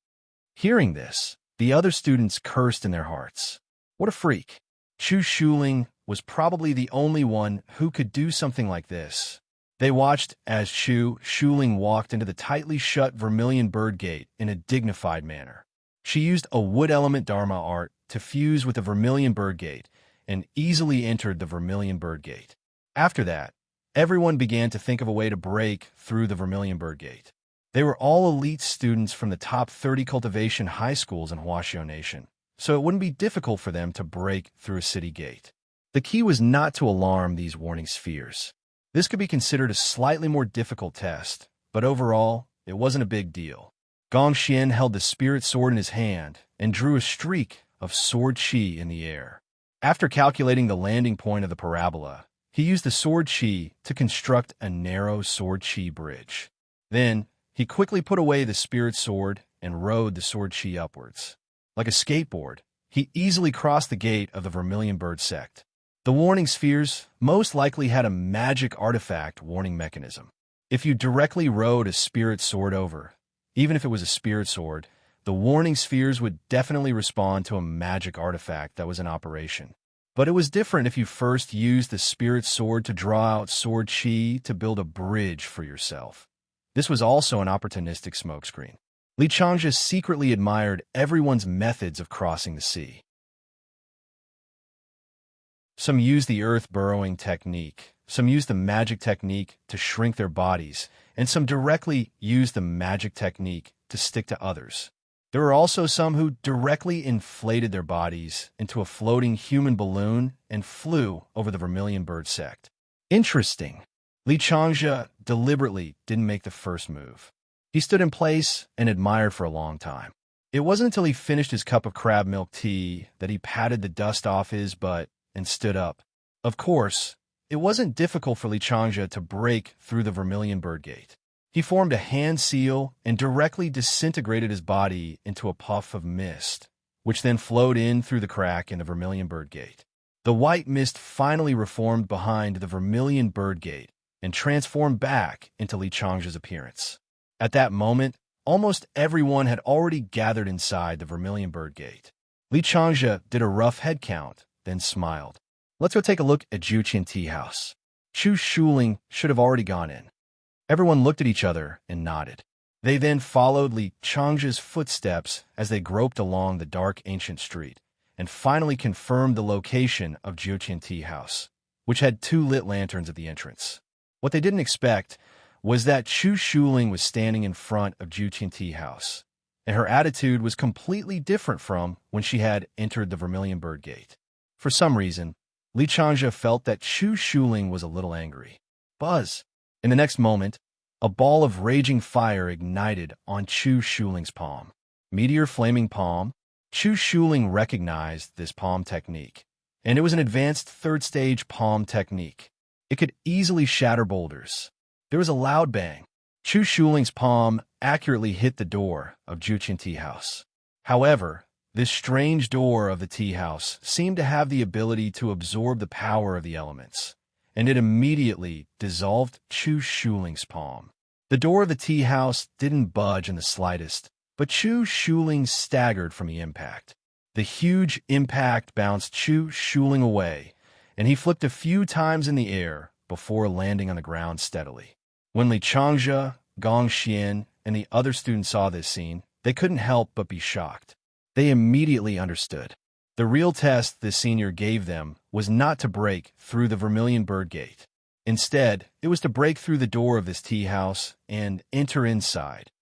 Hearing this, the other students cursed in their hearts. What a freak. Chu Shuling was probably the only one who could do something like this. They watched as Chu Shuling walked into the tightly shut Vermilion Bird Gate in a dignified manner. She used a wood element Dharma art to fuse with the Vermilion Bird Gate and easily entered the Vermilion Bird Gate. After that, everyone began to think of a way to break through the Vermilion Bird Gate. They were all elite students from the top 30 cultivation high schools in Huaxiao Nation, so it wouldn't be difficult for them to break through a city gate. The key was not to alarm these warning spheres. This could be considered a slightly more difficult test, but overall, it wasn't a big deal. Gong Xian held the spirit sword in his hand and drew a streak of sword qi in the air. After calculating the landing point of the parabola, he used the sword qi to construct a narrow sword qi bridge. Then, he quickly put away the spirit sword and rode the sword qi upwards. Like a skateboard, he easily crossed the gate of the Vermilion Bird sect. The warning spheres most likely had a magic artifact warning mechanism. If you directly rode a spirit sword over, even if it was a spirit sword, the warning spheres would definitely respond to a magic artifact that was in operation. But it was different if you first used the spirit sword to draw out sword qi to build a bridge for yourself. This was also an opportunistic smokescreen. Li Changja secretly admired everyone's methods of crossing the sea. Some used the earth-burrowing technique, some used the magic technique to shrink their bodies, and some directly used the magic technique to stick to others. There were also some who directly inflated their bodies into a floating human balloon and flew over the Vermilion Bird sect. Interesting. Li Changja deliberately didn't make the first move. He stood in place and admired for a long time. It wasn't until he finished his cup of crab milk tea that he patted the dust off his butt and stood up. Of course, it wasn't difficult for Li Changja to break through the Vermilion Bird Gate. He formed a hand seal and directly disintegrated his body into a puff of mist, which then flowed in through the crack in the Vermilion Bird Gate. The white mist finally reformed behind the Vermilion Bird Gate and transformed back into Li Changja's appearance. At that moment, almost everyone had already gathered inside the Vermilion Bird Gate. Li Changzhe did a rough head count, then smiled. Let's go take a look at Juqian Tea House. Chu Shuling should have already gone in. Everyone looked at each other and nodded. They then followed Li Changzhe's footsteps as they groped along the dark ancient street, and finally confirmed the location of Juqian Tea House, which had 2 lit lanterns at the entrance. What they didn't expect was that Chu Shuling was standing in front of Juqian Tea House, and her attitude was completely different from when she had entered the Vermilion Bird Gate. For some reason, Li Changzhe felt that Chu Shuling was a little angry. Buzz! In the next moment, a ball of raging fire ignited on Chu Shuling's palm. Meteor flaming palm? Chu Shuling recognized this palm technique, and it was an advanced 3rd-stage palm technique. It could easily shatter boulders. There was a loud bang. Chu Shuling's palm accurately hit the door of Juqian Tea House. However, this strange door of the tea house seemed to have the ability to absorb the power of the elements, and it immediately dissolved Chu Shuling's palm. The door of the tea house didn't budge in the slightest, but Chu Shuling staggered from the impact. The huge impact bounced Chu Shuling away, and he flipped a few times in the air before landing on the ground steadily. When Li Changzhe, Gong Xian, and the other students saw this scene, they couldn't help but be shocked. They immediately understood. The real test the senior gave them was not to break through the Vermilion Bird Gate. Instead, it was to break through the door of this tea house and enter inside.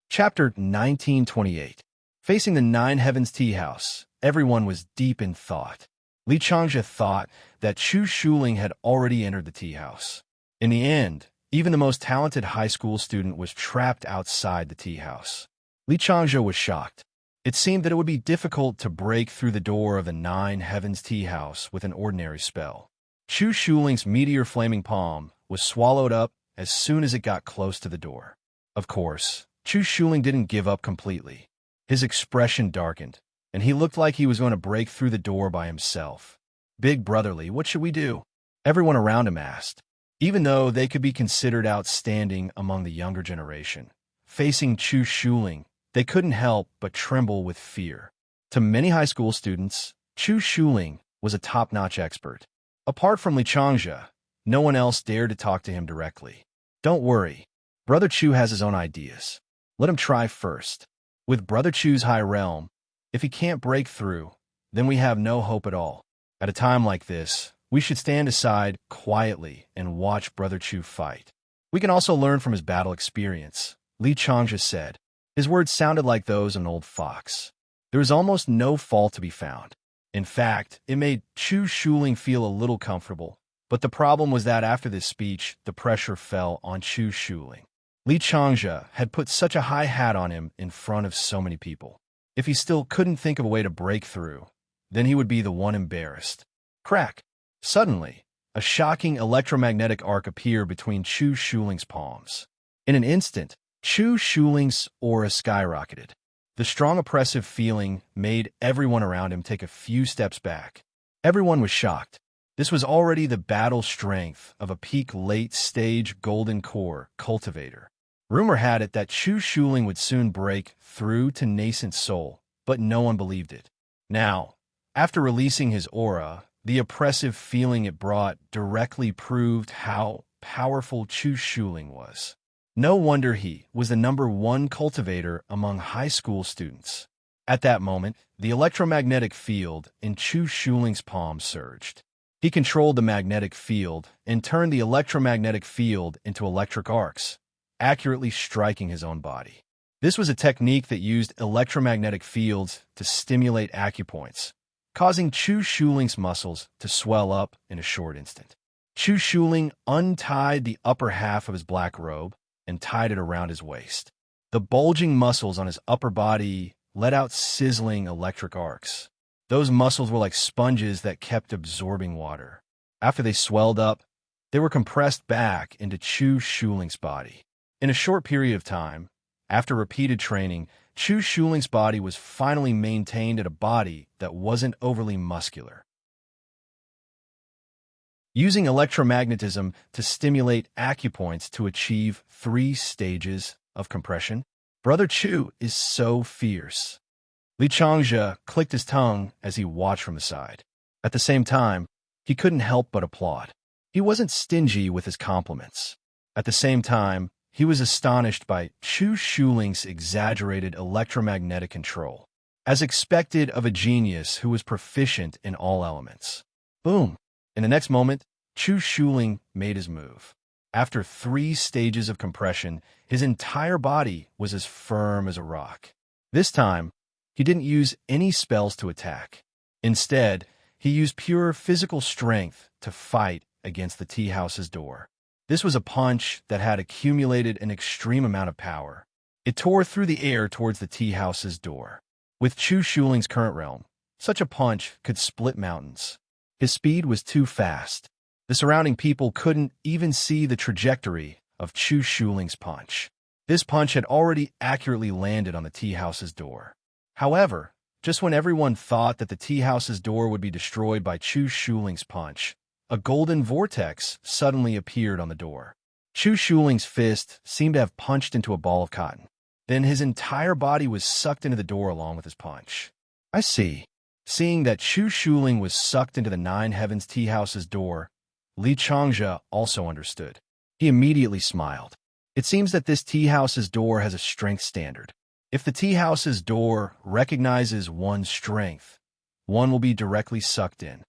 Chapter 1928. Facing the Nine Heavens Tea House, everyone was deep in thought. Li Changzhe thought that Chu Shuling had already entered the tea house. In the end, even the most talented high school student was trapped outside the tea house. Li Changzhe was shocked. It seemed that it would be difficult to break through the door of the Nine Heavens Tea House with an ordinary spell. Chu Shuling's meteor flaming palm was swallowed up as soon as it got close to the door. Of course, Chu Shuling didn't give up completely. His expression darkened, and he looked like he was going to break through the door by himself. Big brotherly, what should we do? Everyone around him asked. Even though they could be considered outstanding among the younger generation, facing Chu Shuling, they couldn't help but tremble with fear. To many high school students, Chu Shuling was a top-notch expert. Apart from Li Changzhe, no one else dared to talk to him directly. Don't worry, Brother Chu has his own ideas. Let him try first. With Brother Chu's high realm, if he can't break through, then we have no hope at all. At a time like this, we should stand aside quietly and watch Brother Chu fight. We can also learn from his battle experience, Li Changzhe said. His words sounded like those of an old fox. There was almost no fault to be found. In fact, it made Chu Shuling feel a little comfortable. But the problem was that after this speech, the pressure fell on Chu Shuling. Li Changzhe had put such a high hat on him in front of so many people. If he still couldn't think of a way to break through, then he would be the one embarrassed. Crack! Suddenly, a shocking electromagnetic arc appeared between Chu Shuling's palms. In an instant, Chu Shuling's aura skyrocketed. The strong oppressive feeling made everyone around him take a few steps back. Everyone was shocked. This was already the battle strength of a peak late-stage golden core cultivator. Rumor had it that Chu Shuling would soon break through to nascent soul, but no one believed it. Now, after releasing his aura, the oppressive feeling it brought directly proved how powerful Chu Shuling was. No wonder he was the #1 cultivator among high school students. At that moment, the electromagnetic field in Chu Shuling's palm surged. He controlled the magnetic field and turned the electromagnetic field into electric arcs, accurately striking his own body. This was a technique that used electromagnetic fields to stimulate acupoints, causing Chu Shuling's muscles to swell up in a short instant. Chu Shuling untied the upper half of his black robe and tied it around his waist. The bulging muscles on his upper body let out sizzling electric arcs. Those muscles were like sponges that kept absorbing water. After they swelled up, they were compressed back into Chu Shuling's body. In a short period of time, after repeated training, Chu Shuling's body was finally maintained at a body that wasn't overly muscular. using electromagnetism to stimulate acupoints to achieve 3 stages of compression. Brother Chu is so fierce. Li Changzhe clicked his tongue as he watched from the side. At the same time, he couldn't help but applaud. He wasn't stingy with his compliments. At the same time, he was astonished by Chu Shuling's exaggerated electromagnetic control, as expected of a genius who was proficient in all elements. Boom! In the next moment, Chu Shuling made his move. After 3 stages of compression, his entire body was as firm as a rock. This time, he didn't use any spells to attack. Instead, he used pure physical strength to fight against the tea house's door. This was a punch that had accumulated an extreme amount of power. It tore through the air towards the tea house's door. With Chu Shuling's current realm, such a punch could split mountains. His speed was too fast. The surrounding people couldn't even see the trajectory of Chu Shuling's punch. This punch had already accurately landed on the tea house's door. However, just when everyone thought that the tea house's door would be destroyed by Chu Shuling's punch, a golden vortex suddenly appeared on the door. Chu Shuling's fist seemed to have punched into a ball of cotton. Then his entire body was sucked into the door along with his punch. I see. Seeing that Chu Shuling was sucked into the 9 Heavens tea house's door, Li Changzhe also understood. He immediately smiled. It seems that this tea house's door has a strength standard. If the tea house's door recognizes one's strength, one will be directly sucked in.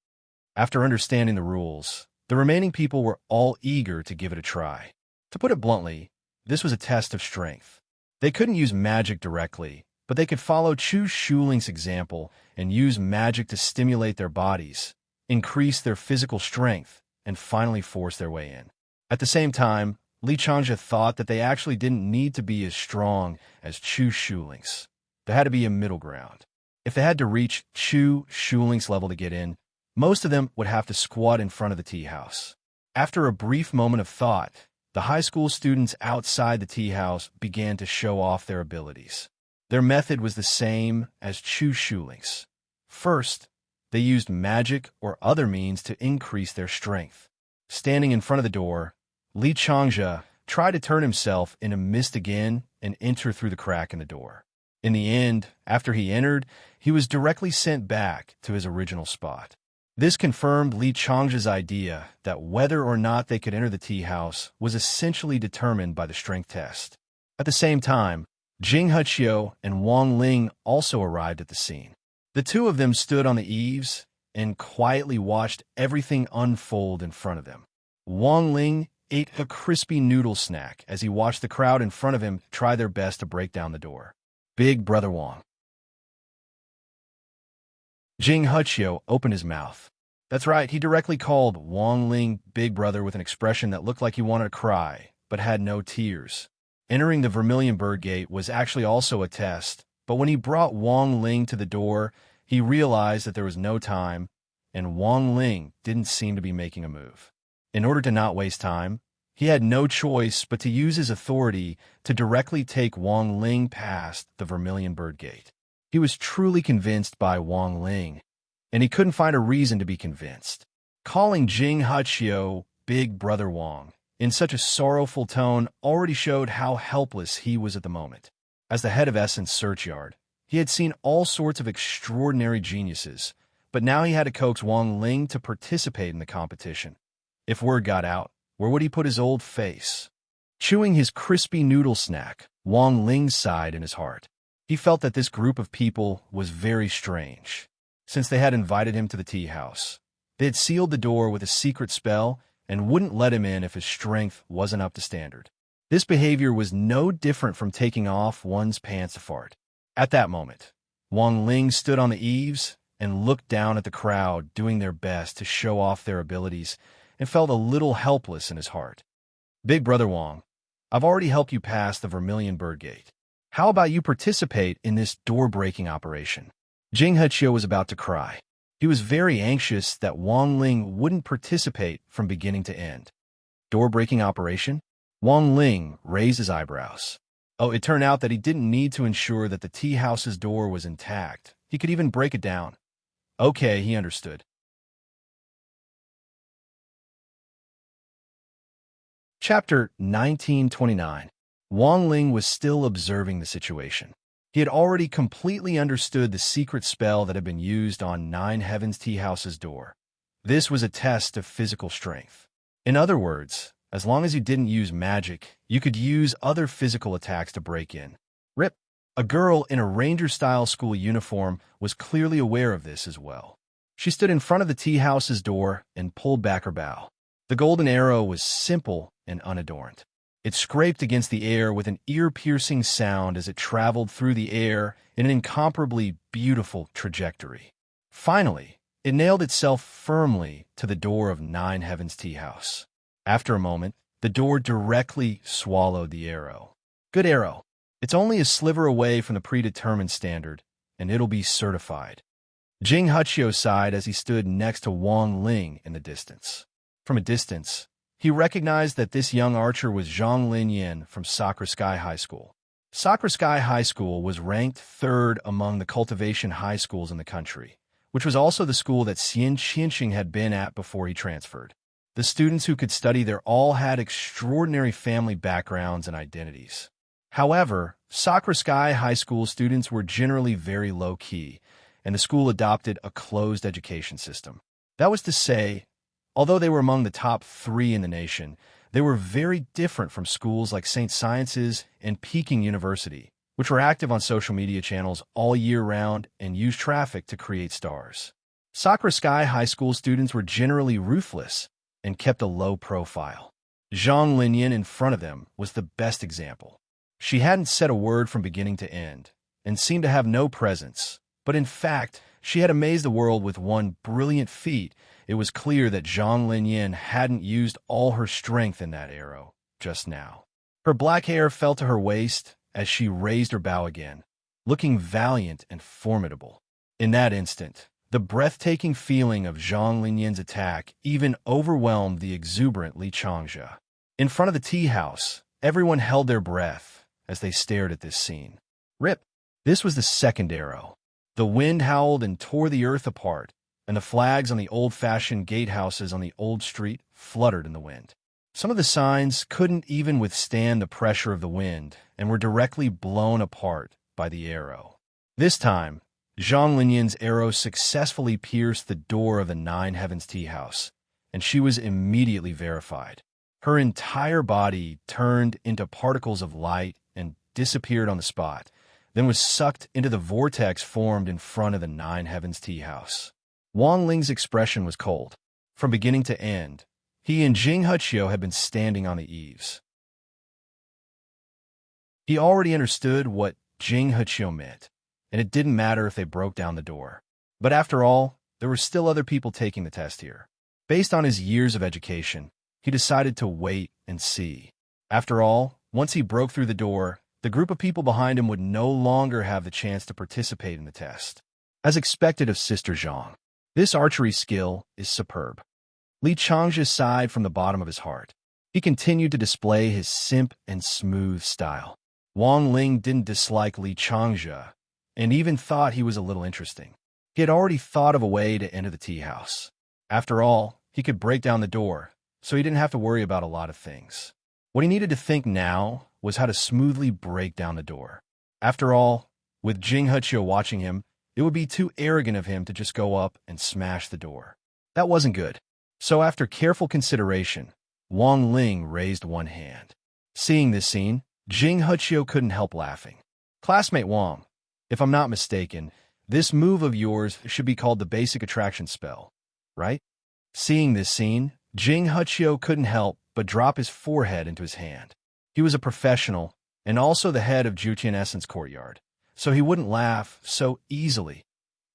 After understanding the rules, the remaining people were all eager to give it a try. To put it bluntly, this was a test of strength. They couldn't use magic directly, but they could follow Chu Shuling's example and use magic to stimulate their bodies, increase their physical strength, and finally force their way in. At the same time, Li Changzhe thought that they actually didn't need to be as strong as Chu Shuling's. There had to be a middle ground. If they had to reach Chu Shuling's level to get in, most of them would have to squat in front of the tea house. After a brief moment of thought, the high school students outside the tea house began to show off their abilities. Their method was the same as Chu Shuling's. First, they used magic or other means to increase their strength. Standing in front of the door, Li Changzhe tried to turn himself into mist again and enter through the crack in the door. In the end, after he entered, he was directly sent back to his original spot. This confirmed Li Changzhe's idea that whether or not they could enter the tea house was essentially determined by the strength test. At the same time, Jing Heqiu and Wang Ling also arrived at the scene. The two of them stood on the eaves and quietly watched everything unfold in front of them. Wang Ling ate a crispy noodle snack as he watched the crowd in front of him try their best to break down the door. Big Brother Wang. Jing Heqiu opened his mouth. That's right, he directly called Wang Ling Big Brother with an expression that looked like he wanted to cry, but had no tears. Entering the Vermilion Bird Gate was actually also a test, but when he brought Wang Ling to the door, he realized that there was no time, and Wang Ling didn't seem to be making a move. In order to not waste time, he had no choice but to use his authority to directly take Wang Ling past the Vermilion Bird Gate. He was truly convinced by Wang Ling, and he couldn't find a reason to be convinced. Calling Jing Heqiu Big Brother Wang in such a sorrowful tone already showed how helpless he was at the moment. As the head of Essence Search Yard, he had seen all sorts of extraordinary geniuses, but now he had to coax Wang Ling to participate in the competition. If word got out, where would he put his old face? Chewing his crispy noodle snack, Wang Ling sighed in his heart. He felt that this group of people was very strange. Since they had invited him to the tea house, they had sealed the door with a secret spell and wouldn't let him in if his strength wasn't up to standard. This behavior was no different from taking off one's pants to fart. At that moment, Wang Ling stood on the eaves and looked down at the crowd doing their best to show off their abilities and felt a little helpless in his heart. Big Brother Wang, I've already helped you pass the Vermilion Bird Gate. How about you participate in this door-breaking operation? Jing Heqiu was about to cry. He was very anxious that Wang Ling wouldn't participate from beginning to end. Door-breaking operation? Wang Ling raised his eyebrows. Oh, it turned out that he didn't need to ensure that the tea house's door was intact. He could even break it down. Okay, he understood. Chapter 1929. Wang Ling was still observing the situation. He had already completely understood the secret spell that had been used on Nine Heavens Tea House's door. This was a test of physical strength. In other words, as long as you didn't use magic, you could use other physical attacks to break in. Rip. A girl in a ranger-style school uniform was clearly aware of this as well. She stood in front of the tea house's door and pulled back her bow. The golden arrow was simple and unadorned. It scraped against the air with an ear-piercing sound as it traveled through the air in an incomparably beautiful trajectory. Finally, it nailed itself firmly to the door of Nine Heavens Tea House. After a moment, the door directly swallowed the arrow. Good arrow. It's only a sliver away from the predetermined standard, and it'll be certified. Jing Huchio sighed as he stood next to Wang Ling in the distance. From a distance, he recognized that this young archer was Zhang Linyan from Sakura Sky High School. Sakura Sky High School was ranked third among the cultivation high schools in the country, which was also the school that Xian Qinxing had been at before he transferred. The students who could study there all had extraordinary family backgrounds and identities. However, Sakura Sky High School students were generally very low-key, and the school adopted a closed education system. That was to say, although they were among the top 3 in the nation, they were very different from schools like St. Sciences and Peking University, which were active on social media channels all year round and used traffic to create stars. Sakura Sky High School students were generally ruthless and kept a low profile. Zhang Linyan in front of them was the best example. She hadn't said a word from beginning to end, and seemed to have no presence, but in fact, she had amazed the world with one brilliant feat. It was clear that Zhang Linyan hadn't used all her strength in that arrow just now. Her black hair fell to her waist as she raised her bow again, looking valiant and formidable. In that instant, the breathtaking feeling of Zhang Linyan's attack even overwhelmed the exuberant Li Changzhe. In front of the tea house, everyone held their breath as they stared at this scene. Rip! This was the second arrow. The wind howled and tore the earth apart, and the flags on the old-fashioned gatehouses on the old street fluttered in the wind. Some of the signs couldn't even withstand the pressure of the wind and were directly blown apart by the arrow. This time, Zhang Linyan's arrow successfully pierced the door of the Nine Heavens Tea House, and she was immediately verified. Her entire body turned into particles of light and disappeared on the spot, then was sucked into the vortex formed in front of the Nine Heavens Tea House. Wang Ling's expression was cold. From beginning to end, he and Jing Huchio had been standing on the eaves. He already understood what Jing Huchio meant, and it didn't matter if they broke down the door. But after all, there were still other people taking the test here. Based on his years of education, he decided to wait and see. After all, once he broke through the door, the group of people behind him would no longer have the chance to participate in the test. As expected of Sister Zhang, this archery skill is superb. Li Changzhe sighed from the bottom of his heart. He continued to display his simp and smooth style. Wang Ling didn't dislike Li Changzhe, and even thought he was a little interesting. He had already thought of a way to enter the tea house. After all, he could break down the door, so he didn't have to worry about a lot of things. What he needed to think now was how to smoothly break down the door. After all, with Jing Huchio watching him, it would be too arrogant of him to just go up and smash the door. That wasn't good. So after careful consideration, Wang Ling raised one hand. Seeing this scene, Jing Huchio couldn't help laughing. Classmate Wang, if I'm not mistaken, this move of yours should be called the basic attraction spell, right? Seeing this scene, Jing Huchio couldn't help but drop his forehead into his hand. He was a professional and also the head of Juqian Essence Courtyard, so he wouldn't laugh so easily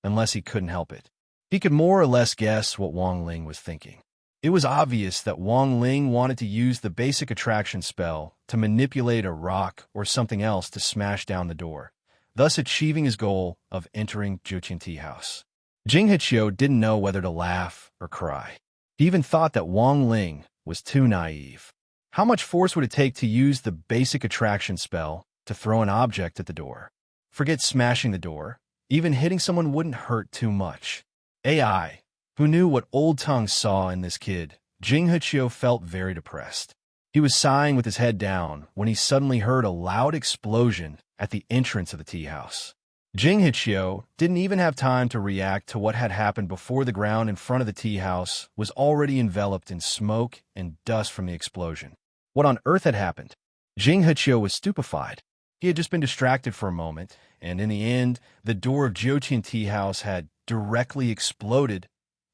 unless he couldn't help it. He could more or less guess what Wang Ling was thinking. It was obvious that Wang Ling wanted to use the basic attraction spell to manipulate a rock or something else to smash down the door, thus achieving his goal of entering Juqian Tea House. Jing Huchio didn't know whether to laugh or cry. He even thought that Wang Ling was too naive. How much force would it take to use the basic attraction spell to throw an object at the door? Forget smashing the door. Even hitting someone wouldn't hurt too much. AI, who knew what Old Tongue saw in this kid, Jing Huchio felt very depressed. He was sighing with his head down when he suddenly heard a loud explosion at the entrance of the tea house. Jing Hichio didn't even have time to react to what had happened before the ground in front of the tea house was already enveloped in smoke and dust from the explosion. What on earth had happened? Jing Hichio was stupefied. He had just been distracted for a moment, and in the end, the door of Jiuqian Tea House had directly exploded.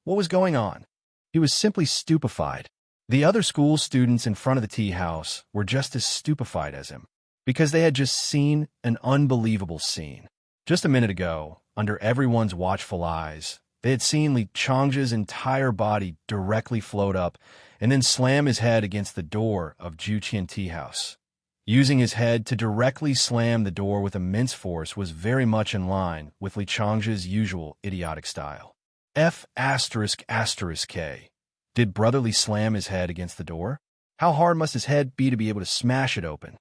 What was going on? He was simply stupefied. The other school students in front of the tea house were just as stupefied as him, because they had just seen an unbelievable scene. Just a minute ago, under everyone's watchful eyes, they had seen Li Changzhe's entire body directly float up and then slam his head against the door of Jiuqian Tea House. Using his head to directly slam the door with immense force was very much in line with Li Changzhe's usual idiotic style. F***K. Did Brotherly slam his head against the door? How hard must his head be to be able to smash it open?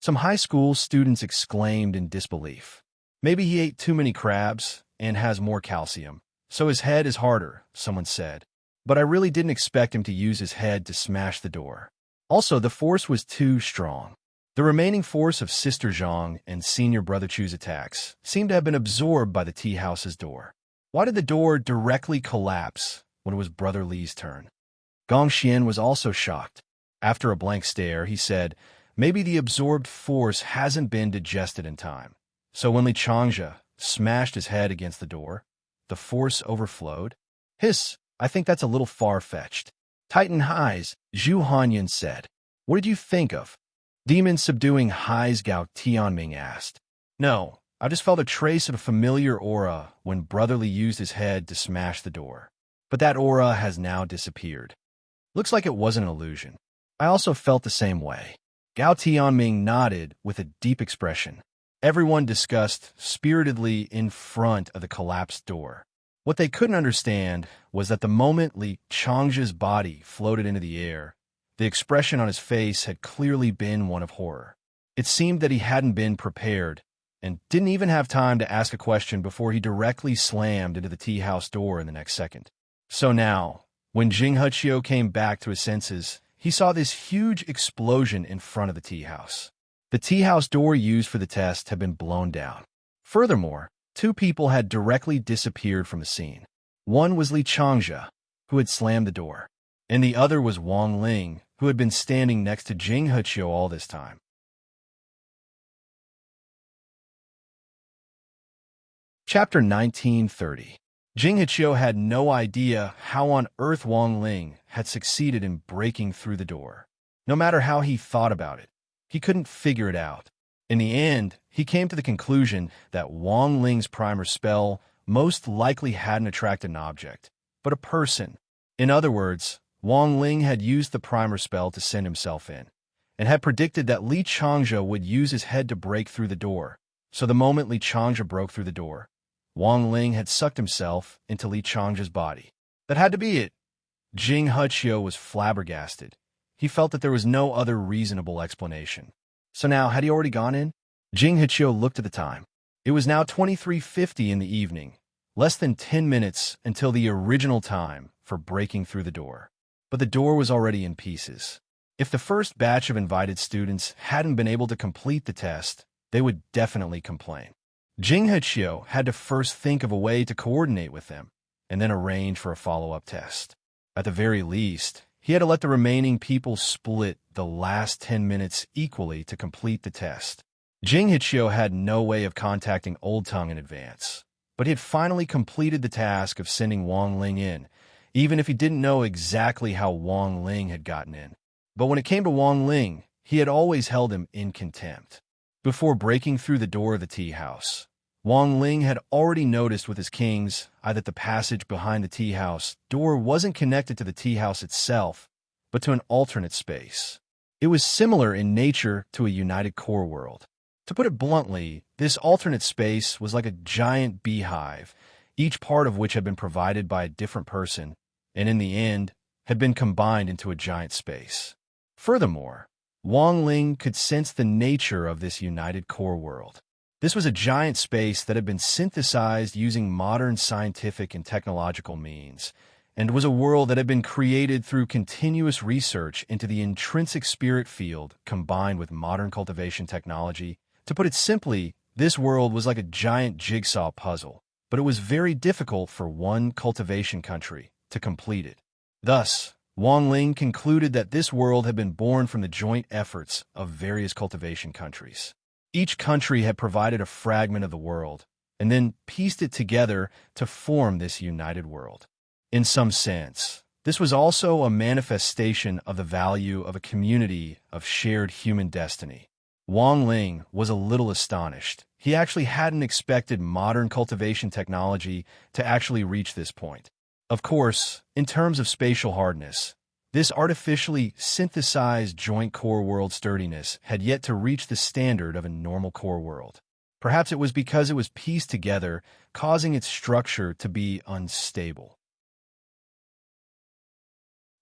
Some high school students exclaimed in disbelief. Maybe he ate too many crabs and has more calcium, so his head is harder, someone said. But I really didn't expect him to use his head to smash the door. Also, the force was too strong. The remaining force of Sister Zhang and Senior Brother Chu's attacks seemed to have been absorbed by the tea house's door. Why did the door directly collapse when it was Brother Li's turn? Gong Xian was also shocked. After a blank stare, he said, maybe the absorbed force hasn't been digested in time. So when Li Changzhe smashed his head against the door, the force overflowed? Hiss, I think that's a little far-fetched. Titan Highs, Zhu Hanyan said. What did you think of? Demon subduing Highs Gao Tianming asked. No, I just felt a trace of a familiar aura when Brotherly used his head to smash the door. But that aura has now disappeared. Looks like it wasn't an illusion. I also felt the same way. Gao Tianming nodded with a deep expression. Everyone discussed spiritedly in front of the collapsed door. What they couldn't understand was that the moment Li Changzhe's body floated into the air, the expression on his face had clearly been one of horror. It seemed that he hadn't been prepared and didn't even have time to ask a question before he directly slammed into the tea house door in the next second. So now, when Jing Hichio came back to his senses, he saw this huge explosion in front of the tea house. The tea house door used for the test had been blown down. Furthermore, two people had directly disappeared from the scene. One was Li Changzhe, who had slammed the door, and the other was Wang Ling, who had been standing next to Jing Hichio all this time. Chapter 1930. Jing Hichio had no idea how on earth Wang Ling had succeeded in breaking through the door. No matter how he thought about it, he couldn't figure it out. In the end, he came to the conclusion that Wang Ling's primer spell most likely hadn't attracted an object, but a person. In other words, Wang Ling had used the primer spell to send himself in, and had predicted that Li Changzhe would use his head to break through the door. So the moment Li Changzhe broke through the door, Wang Ling had sucked himself into Li Changzhe's body. That had to be it. Jing Hichio was flabbergasted. He felt that there was no other reasonable explanation. So now, had he already gone in? Jing Hichio looked at the time. It was now 23:50 in the evening, less than 10 minutes until the original time for breaking through the door. But the door was already in pieces. If the first batch of invited students hadn't been able to complete the test, they would definitely complain. Jing Hichio had to first think of a way to coordinate with them, and then arrange for a follow-up test. At the very least, he had to let the remaining people split the last 10 minutes equally to complete the test. Jing Hichio had no way of contacting Old Tongue in advance, but he had finally completed the task of sending Wang Ling in, even if he didn't know exactly how Wang Ling had gotten in. But when it came to Wang Ling, he had always held him in contempt. Before breaking through the door of the tea house, Wang Ling had already noticed with his king's eye that the passage behind the tea house door wasn't connected to the tea house itself, but to an alternate space. It was similar in nature to a united core world. To put it bluntly, this alternate space was like a giant beehive, each part of which had been provided by a different person, and in the end, had been combined into a giant space. Furthermore, Wang Ling could sense the nature of this united core world. This was a giant space that had been synthesized using modern scientific and technological means, and was a world that had been created through continuous research into the intrinsic spirit field combined with modern cultivation technology. To put it simply, this world was like a giant jigsaw puzzle, but it was very difficult for one cultivation country to complete it. Thus, Wang Ling concluded that this world had been born from the joint efforts of various cultivation countries. Each country had provided a fragment of the world, and then pieced it together to form this united world. In some sense, this was also a manifestation of the value of a community of shared human destiny. Wang Ling was a little astonished. He actually hadn't expected modern cultivation technology to actually reach this point. Of course, in terms of spatial hardness, this artificially synthesized joint core world sturdiness had yet to reach the standard of a normal core world. Perhaps it was because it was pieced together, causing its structure to be unstable.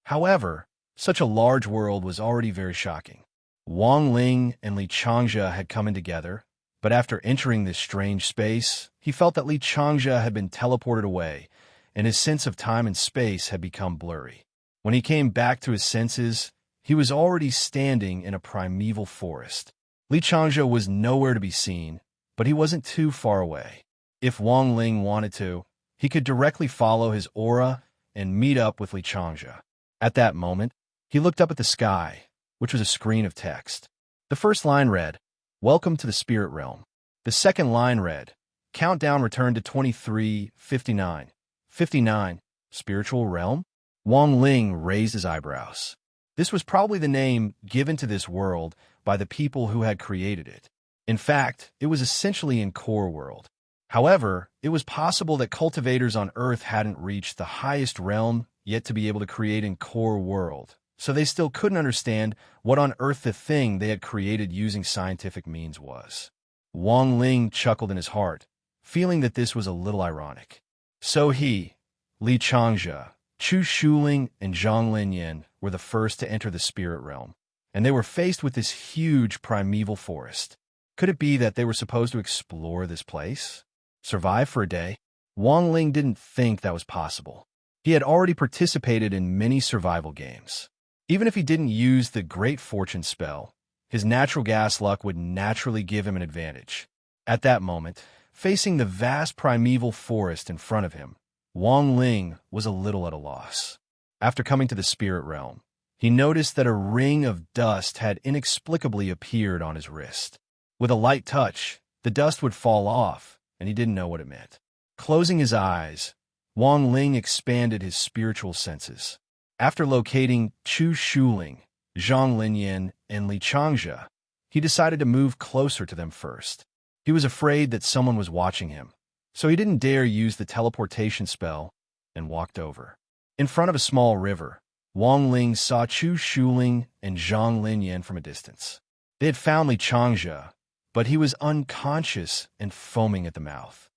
However, such a large world was already very shocking. Wang Ling and Li Changjia had come in together, but after entering this strange space, he felt that Li Changjia had been teleported away, and his sense of time and space had become blurry. When he came back to his senses, he was already standing in a primeval forest. Li Changjia was nowhere to be seen, but he wasn't too far away. If Wang Ling wanted to, he could directly follow his aura and meet up with Li Changjia. At that moment, he looked up at the sky, which was a screen of text. The first line read, "Welcome to the Spirit Realm." The second line read, "Countdown returned to 23:59. 59. Spiritual Realm?" Wang Ling raised his eyebrows. This was probably the name given to this world by the people who had created it. In fact, it was essentially in Core World. However, it was possible that cultivators on Earth hadn't reached the highest realm yet to be able to create in Core World, so they still couldn't understand what on earth the thing they had created using scientific means was. Wang Ling chuckled in his heart, feeling that this was a little ironic. So he, Li Changjia, Chu Shuling, and Zhang Linyan were the first to enter the spirit realm, and they were faced with this huge primeval forest. Could it be that they were supposed to explore this place? Survive for a day? Wang Ling didn't think that was possible. He had already participated in many survival games. Even if he didn't use the Great Fortune spell, his natural gas luck would naturally give him an advantage. At that moment, facing the vast primeval forest in front of him, Wang Ling was a little at a loss. After coming to the spirit realm, he noticed that a ring of dust had inexplicably appeared on his wrist. With a light touch, the dust would fall off, and he didn't know what it meant. Closing his eyes, Wang Ling expanded his spiritual senses. After locating Chu Shuling, Zhang Linyan, and Li Changjia, he decided to move closer to them first. He was afraid that someone was watching him, so he didn't dare use the teleportation spell and walked over. In front of a small river, Wang Ling saw Chu Shuling and Zhang Linyan from a distance. They had found Li Changjia, but he was unconscious and foaming at the mouth.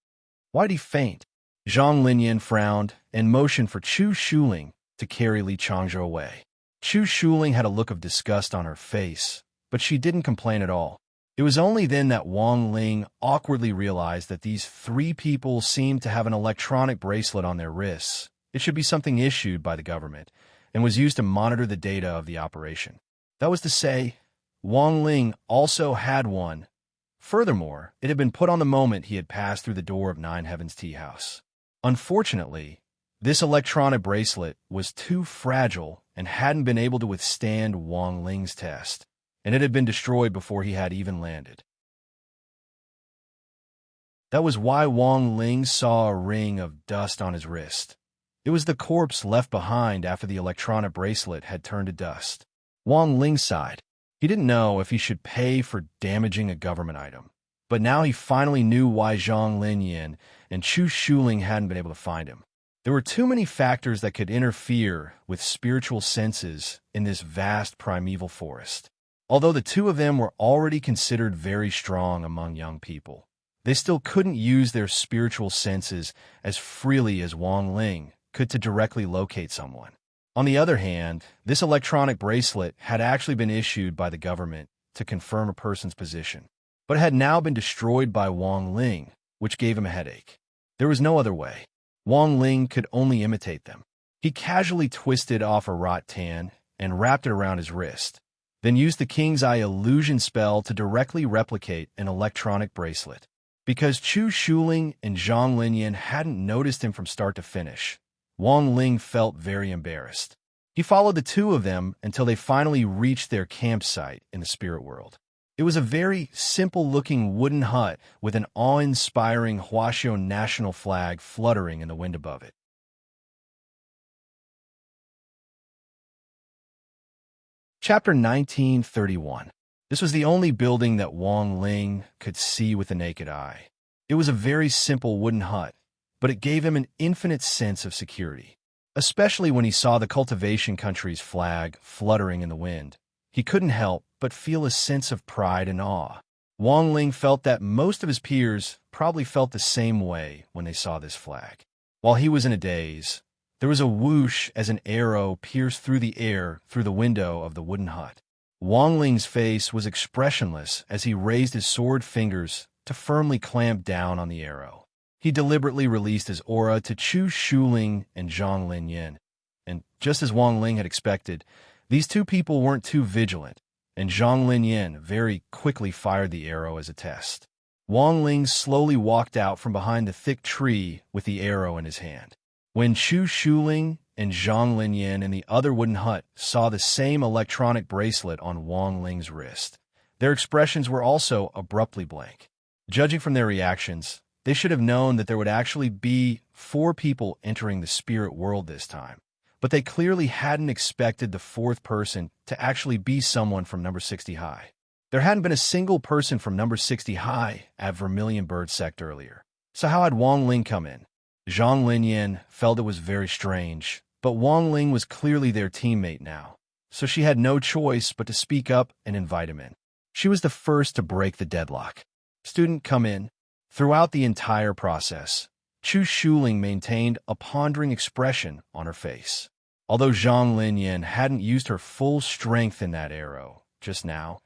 Why did he faint? Zhang Linyan frowned and motioned for Chu Shuling to carry Li Changjia away. Chu Shuling had a look of disgust on her face, but she didn't complain at all. It was only then that Wang Ling awkwardly realized that these three people seemed to have an electronic bracelet on their wrists. It should be something issued by the government and was used to monitor the data of the operation. That was to say, Wang Ling also had one. Furthermore, it had been put on the moment he had passed through the door of Nine Heavens Tea House. Unfortunately, this electronic bracelet was too fragile and hadn't been able to withstand Wang Ling's test, and it had been destroyed before he had even landed. That was why Wang Ling saw a ring of dust on his wrist. It was the corpse left behind after the electronic bracelet had turned to dust. Wang Ling sighed. He didn't know if he should pay for damaging a government item, but now he finally knew why Zhang Linyan and Chu Shuling hadn't been able to find him. There were too many factors that could interfere with spiritual senses in this vast primeval forest. Although the two of them were already considered very strong among young people, they still couldn't use their spiritual senses as freely as Wang Ling could to directly locate someone. On the other hand, this electronic bracelet had actually been issued by the government to confirm a person's position, but had now been destroyed by Wang Ling, which gave him a headache. There was no other way. Wang Ling could only imitate them. He casually twisted off a rattan and wrapped it around his wrist, then used the King's Eye illusion spell to directly replicate an electronic bracelet. Because Chu Shuling and Zhang Linyan hadn't noticed him from start to finish, Wang Ling felt very embarrassed. He followed the two of them until they finally reached their campsite in the spirit world. It was a very simple-looking wooden hut with an awe-inspiring Huaxiao national flag fluttering in the wind above it. Chapter 1931. This was the only building that Wang Ling could see with the naked eye. It was a very simple wooden hut, but it gave him an infinite sense of security. Especially when he saw the cultivation country's flag fluttering in the wind, he couldn't help but feel a sense of pride and awe. Wang Ling felt that most of his peers probably felt the same way when they saw this flag. While he was in a daze, there was a whoosh as an arrow pierced through the air through the window of the wooden hut. Wang Ling's face was expressionless as he raised his sword fingers to firmly clamp down on the arrow. He deliberately released his aura to Chu Shuling and Zhang Linyan, and just as Wang Ling had expected, these two people weren't too vigilant, and Zhang Linyan very quickly fired the arrow as a test. Wang Ling slowly walked out from behind the thick tree with the arrow in his hand. When Chu Shuling and Zhang Linyan in the other wooden hut saw the same electronic bracelet on Wang Ling's wrist, their expressions were also abruptly blank. Judging from their reactions, they should have known that there would actually be 4 people entering the spirit world this time, but they clearly hadn't expected the 4th person to actually be someone from number 60 high. There hadn't been a single person from number 60 high at Vermilion Bird Sect earlier, so how had Wang Ling come in? Zhang Linyan felt it was very strange, but Wang Ling was clearly their teammate now, so she had no choice but to speak up and invite him in. She was the first to break the deadlock. "Student, come in." Throughout the entire process, Chu Shuling maintained a pondering expression on her face. Although Zhang Linyan hadn't used her full strength in that arrow just now,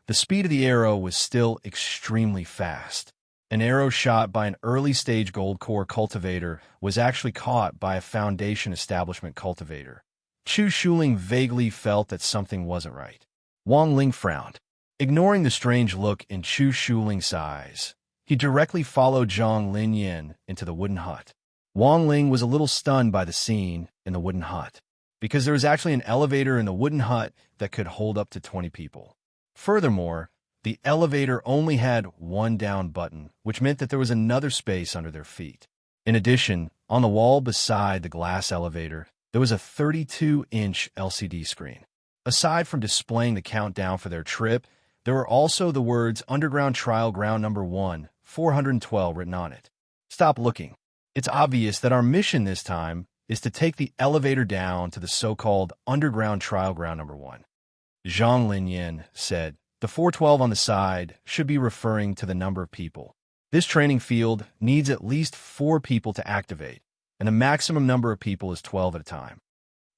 the speed of the arrow was still extremely fast. An arrow shot by an early-stage gold core cultivator was actually caught by a foundation establishment cultivator. Chu Shuling vaguely felt that something wasn't right. Wang Ling frowned. Ignoring the strange look in Chu Shuling's eyes, he directly followed Zhang Linyan into the wooden hut. Wang Ling was a little stunned by the scene in the wooden hut, because there was actually an elevator in the wooden hut that could hold up to 20 people. Furthermore, the elevator only had one down button, which meant that there was another space under their feet. In addition, on the wall beside the glass elevator, there was a 32-inch LCD screen. Aside from displaying the countdown for their trip, there were also the words Underground Trial Ground Number 1, 412 written on it. Stop looking. It's obvious that our mission this time is to take the elevator down to the so-called Underground Trial Ground Number 1. Zhang Linyan said, the 412 on the side should be referring to the number of people. This training field needs at least 4 people to activate, and the maximum number of people is 12 at a time.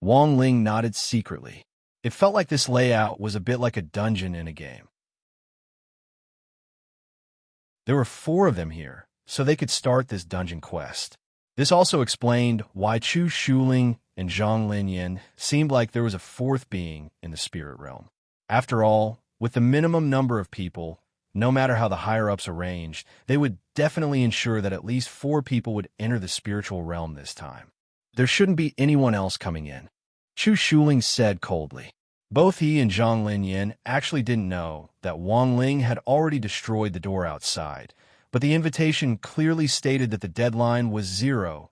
Wang Ling nodded secretly. It felt like this layout was a bit like a dungeon in a game. There were 4 of them here, so they could start this dungeon quest. This also explained why Chu Shuling and Zhang Linyan seemed like there was a 4th being in the spirit realm. After all, with the minimum number of people, no matter how the higher-ups arranged, they would definitely ensure that at least 4 people would enter the spiritual realm this time. There shouldn't be anyone else coming in, Chu Shuling said coldly. Both he and Zhang Linyan actually didn't know that Wang Ling had already destroyed the door outside, but the invitation clearly stated that the deadline was 000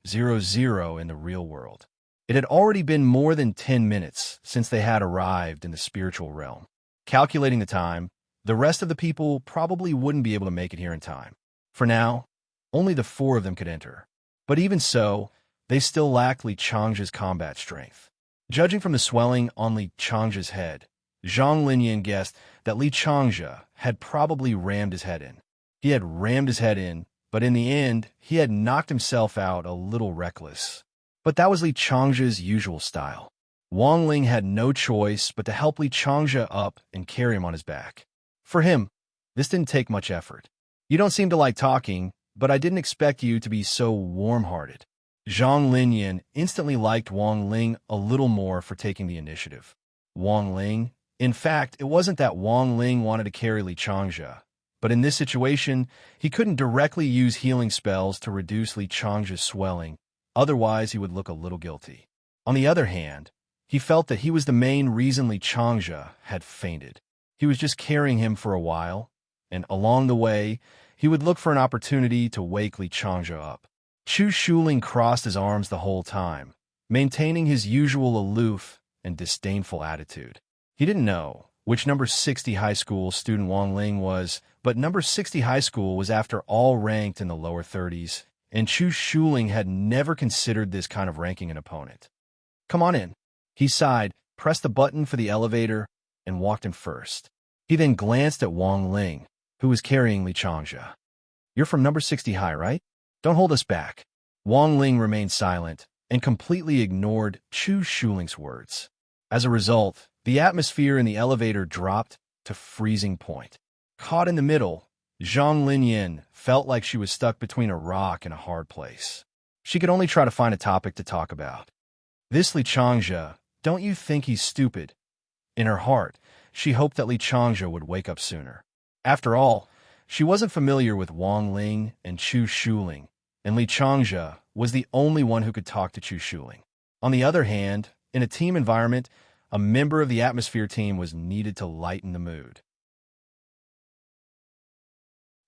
in the real world. It had already been more than 10 minutes since they had arrived in the spiritual realm. Calculating the time, the rest of the people probably wouldn't be able to make it here in time. For now, only the 4 of them could enter. But even so, they still lacked Li Changzhe's combat strength. Judging from the swelling on Li Changzhe's head, Zhang Linyan guessed that Li Changzhe had probably rammed his head in. He had rammed his head in, but in the end, he had knocked himself out a little reckless. But that was Li Changzhe's usual style. Wang Ling had no choice but to help Li Changzhe up and carry him on his back. For him, this didn't take much effort. You don't seem to like talking, but I didn't expect you to be so warm-hearted. Zhang Linyan instantly liked Wang Ling a little more for taking the initiative. Wang Ling? In fact, it wasn't that Wang Ling wanted to carry Li Changjia, but in this situation, he couldn't directly use healing spells to reduce Li Changjia's swelling, otherwise he would look a little guilty. On the other hand, he felt that he was the main reason Li Changjia had fainted. He was just carrying him for a while, and along the way, he would look for an opportunity to wake Li Changjia up. Chu Shuling crossed his arms the whole time, maintaining his usual aloof and disdainful attitude. He didn't know which number 60 high school student Wang Ling was, but number 60 high school was after all ranked in the lower 30s, and Chu Shuling had never considered this kind of ranking an opponent. "Come on in." He sighed, pressed the button for the elevator, and walked in first. He then glanced at Wang Ling, who was carrying Li Changjia. "You're from number 60 high, right? Don't hold us back." Wang Ling remained silent and completely ignored Chu Shuling's words. As a result, the atmosphere in the elevator dropped to freezing point. Caught in the middle, Zhang Linyan felt like she was stuck between a rock and a hard place. She could only try to find a topic to talk about. "This Li Changjia, don't you think he's stupid?" In her heart, she hoped that Li Changjia would wake up sooner. After all, she wasn't familiar with Wang Ling and Chu Shuling, and Li Changjia was the only one who could talk to Chu Shuling. On the other hand, in a team environment, a member of the atmosphere team was needed to lighten the mood.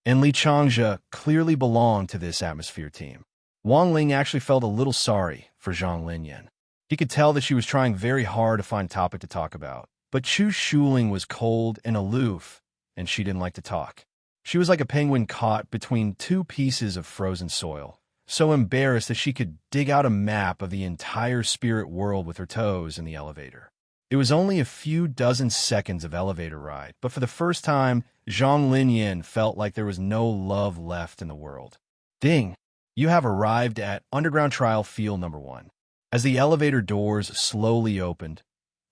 And Li Changjia clearly belonged to this atmosphere team. Wang Ling actually felt a little sorry for Zhang Linyan. He could tell that she was trying very hard to find a topic to talk about, but Chu Shuling was cold and aloof, and she didn't like to talk. She was like a penguin caught between two pieces of frozen soil, so embarrassed that she could dig out a map of the entire spirit world with her toes in the elevator. It was only a few dozen seconds of elevator ride, but for the first time, Zhang Linyan felt like there was no love left in the world. "Ding! You have arrived at Underground Trial Field Number 1. As the elevator doors slowly opened,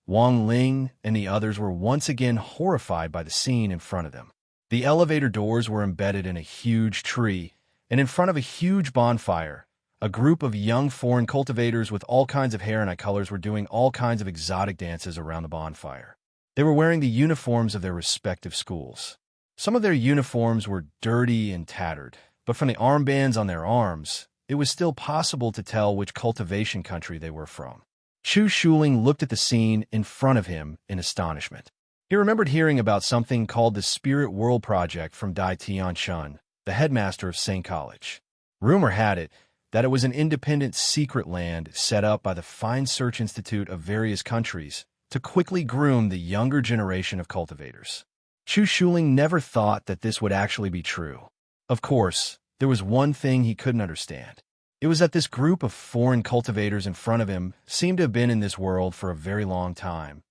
Wang Ling and the others were once again horrified by the scene in front of them. The elevator doors were embedded in a huge tree, and in front of a huge bonfire, a group of young foreign cultivators with all kinds of hair and eye colors were doing all kinds of exotic dances around the bonfire. They were wearing the uniforms of their respective schools. Some of their uniforms were dirty and tattered, but from the armbands on their arms, it was still possible to tell which cultivation country they were from. Chu Shuling looked at the scene in front of him in astonishment. He remembered hearing about something called the Spirit World Project from Dai Tianchun, the headmaster of Sing College. Rumor had it that it was an independent secret land set up by the Fine Search Institute of various countries to quickly groom the younger generation of cultivators. Chu Shuling never thought that this would actually be true. Of course, there was one thing he couldn't understand. It was that this group of foreign cultivators in front of him seemed to have been in this world for a very long time.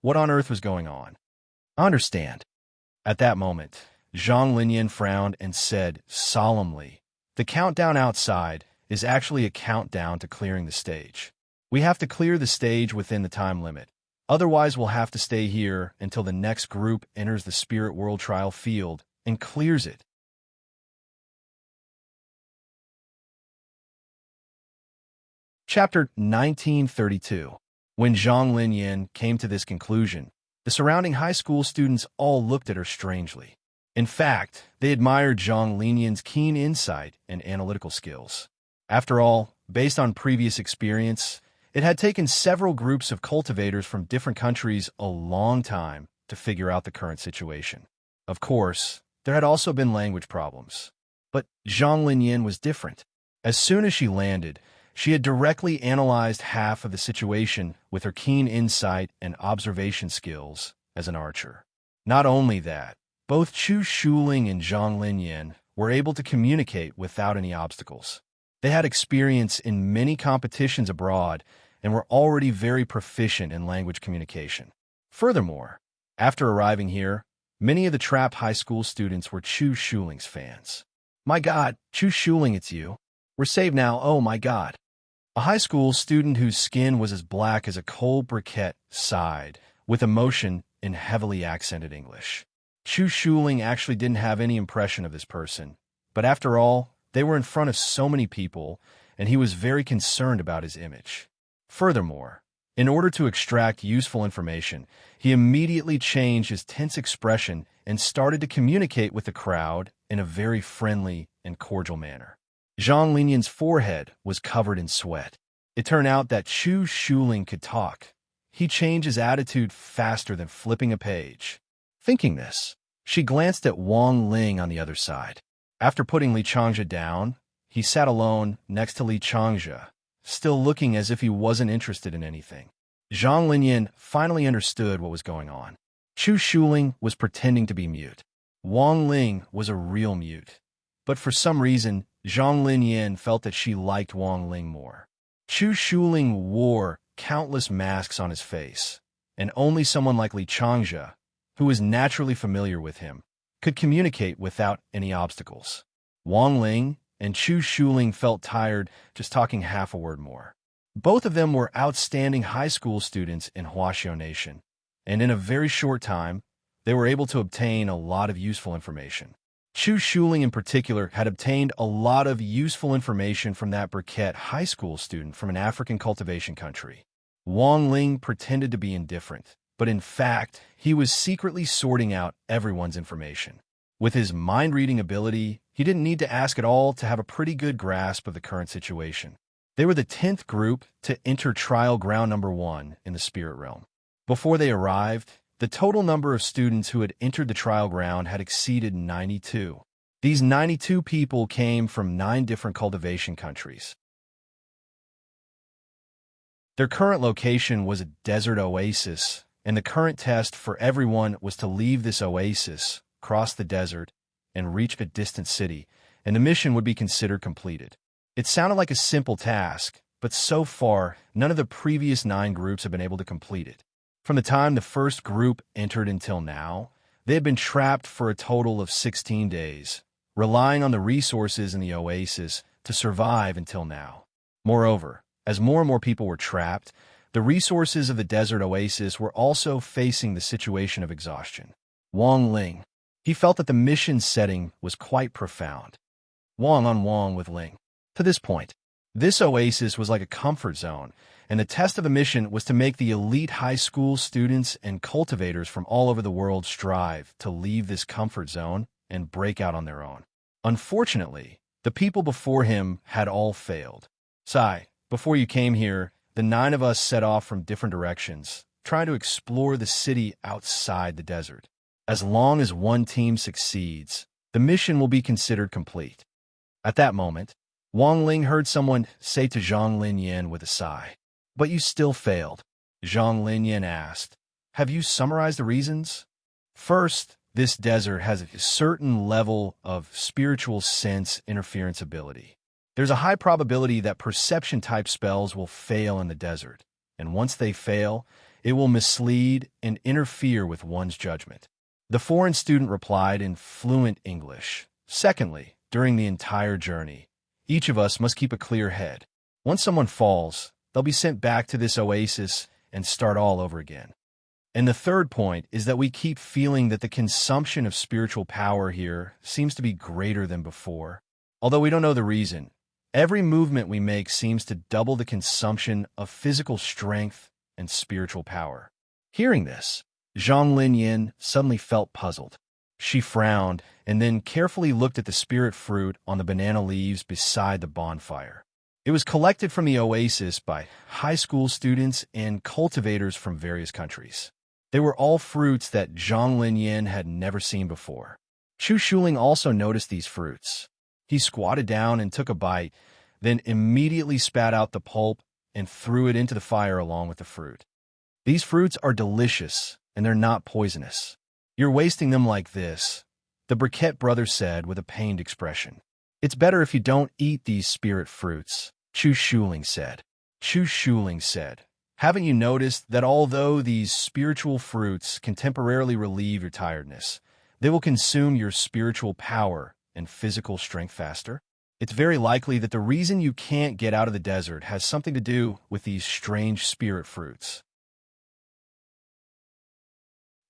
What on earth was going on? "I understand." At that moment, Zhang Linyan frowned and said solemnly, "The countdown outside is actually a countdown to clearing the stage. We have to clear the stage within the time limit. Otherwise, we'll have to stay here until the next group enters the Spirit World Trial Field and clears it." Chapter 1932. When Zhang Linyan came to this conclusion, the surrounding high school students all looked at her strangely. In fact, they admired Zhang Linyan's keen insight and analytical skills. After all, based on previous experience, it had taken several groups of cultivators from different countries a long time to figure out the current situation. Of course, there had also been language problems. But Zhang Linyan was different. As soon as she landed, she had directly analyzed half of the situation with her keen insight and observation skills as an archer. Not only that, both Chu Shuling and Zhang Linyan were able to communicate without any obstacles. They had experience in many competitions abroad and were already very proficient in language communication. Furthermore, after arriving here, many of the trapped high school students were Chu Shuling's fans. "My God, Chu Shuling, it's you. We're saved now, oh my God." A high school student whose skin was as black as a cold briquette sighed, with emotion in heavily accented English. Chu Shuling actually didn't have any impression of this person, but after all, they were in front of so many people, and he was very concerned about his image. Furthermore, in order to extract useful information, he immediately changed his tense expression and started to communicate with the crowd in a very friendly and cordial manner. Zhang Linyan's forehead was covered in sweat. It turned out that Chu Shuling could talk. He changed his attitude faster than flipping a page. Thinking this, she glanced at Wang Ling on the other side. After putting Li Changzhe down, he sat alone next to Li Changzhe, still looking as if he wasn't interested in anything. Zhang Linyan finally understood what was going on. Chu Shuling was pretending to be mute. Wang Ling was a real mute. But for some reason, Zhang Linyan felt that she liked Wang Ling more. Chu Shuling wore countless masks on his face, and only someone like Li Changzhe, who was naturally familiar with him, could communicate without any obstacles. Wang Ling and Chu Shuling felt tired just talking half a word more. Both of them were outstanding high school students in Huaxiao Nation, and in a very short time, they were able to obtain a lot of useful information. Chu Shuling in particular had obtained a lot of useful information from that Briquette high school student from an African cultivation country. Wang Ling pretended to be indifferent, but in fact, he was secretly sorting out everyone's information. With his mind-reading ability, he didn't need to ask at all to have a pretty good grasp of the current situation. They were the 10th group to enter trial ground number 1 in the spirit realm. Before they arrived, the total number of students who had entered the trial ground had exceeded 92. These 92 people came from 9 different cultivation countries. Their current location was a desert oasis, and the current test for everyone was to leave this oasis, cross the desert, and reach a distant city, and the mission would be considered completed. It sounded like a simple task, but so far, none of the previous 9 groups have been able to complete it. From the time the first group entered until now, they had been trapped for a total of 16 days, relying on the resources in the oasis to survive until now. Moreover, as more and more people were trapped, the resources of the desert oasis were also facing the situation of exhaustion. Wang Ling. He felt that the mission setting was quite profound. Wang on Wang with Ling. To this point, this oasis was like a comfort zone, and the test of the mission was to make the elite high school students and cultivators from all over the world strive to leave this comfort zone and break out on their own. Unfortunately, the people before him had all failed. Sai, before you came here, the 9 of us set off from different directions, trying to explore the city outside the desert. As long as one team succeeds, the mission will be considered complete. At that moment, Wang Ling heard someone say to Zhang Linyan with a sigh, "But you still failed." Zhang Linyan asked, "Have you summarized the reasons?" First, this desert has a certain level of spiritual sense interference ability. There's a high probability that perception-type spells will fail in the desert, and once they fail, it will mislead and interfere with one's judgment. The foreign student replied in fluent English. Secondly, during the entire journey, each of us must keep a clear head. Once someone falls, they'll be sent back to this oasis and start all over again. And the third point is that we keep feeling that the consumption of spiritual power here seems to be greater than before. Although we don't know the reason, every movement we make seems to double the consumption of physical strength and spiritual power. Hearing this, Zhang Linyan suddenly felt puzzled. She frowned and then carefully looked at the spirit fruit on the banana leaves beside the bonfire. It was collected from the oasis by high school students and cultivators from various countries. They were all fruits that Zhang Linyan had never seen before. Chu Shuling also noticed these fruits. He squatted down and took a bite, then immediately spat out the pulp and threw it into the fire along with the fruit. These fruits are delicious, and they're not poisonous. You're wasting them like this, the Briquette brother said with a pained expression. It's better if you don't eat these spirit fruits, Chu Shuling said. Chu Shuling said, haven't you noticed that although these spiritual fruits can temporarily relieve your tiredness, they will consume your spiritual power and physical strength faster? It's very likely that the reason you can't get out of the desert has something to do with these strange spirit fruits.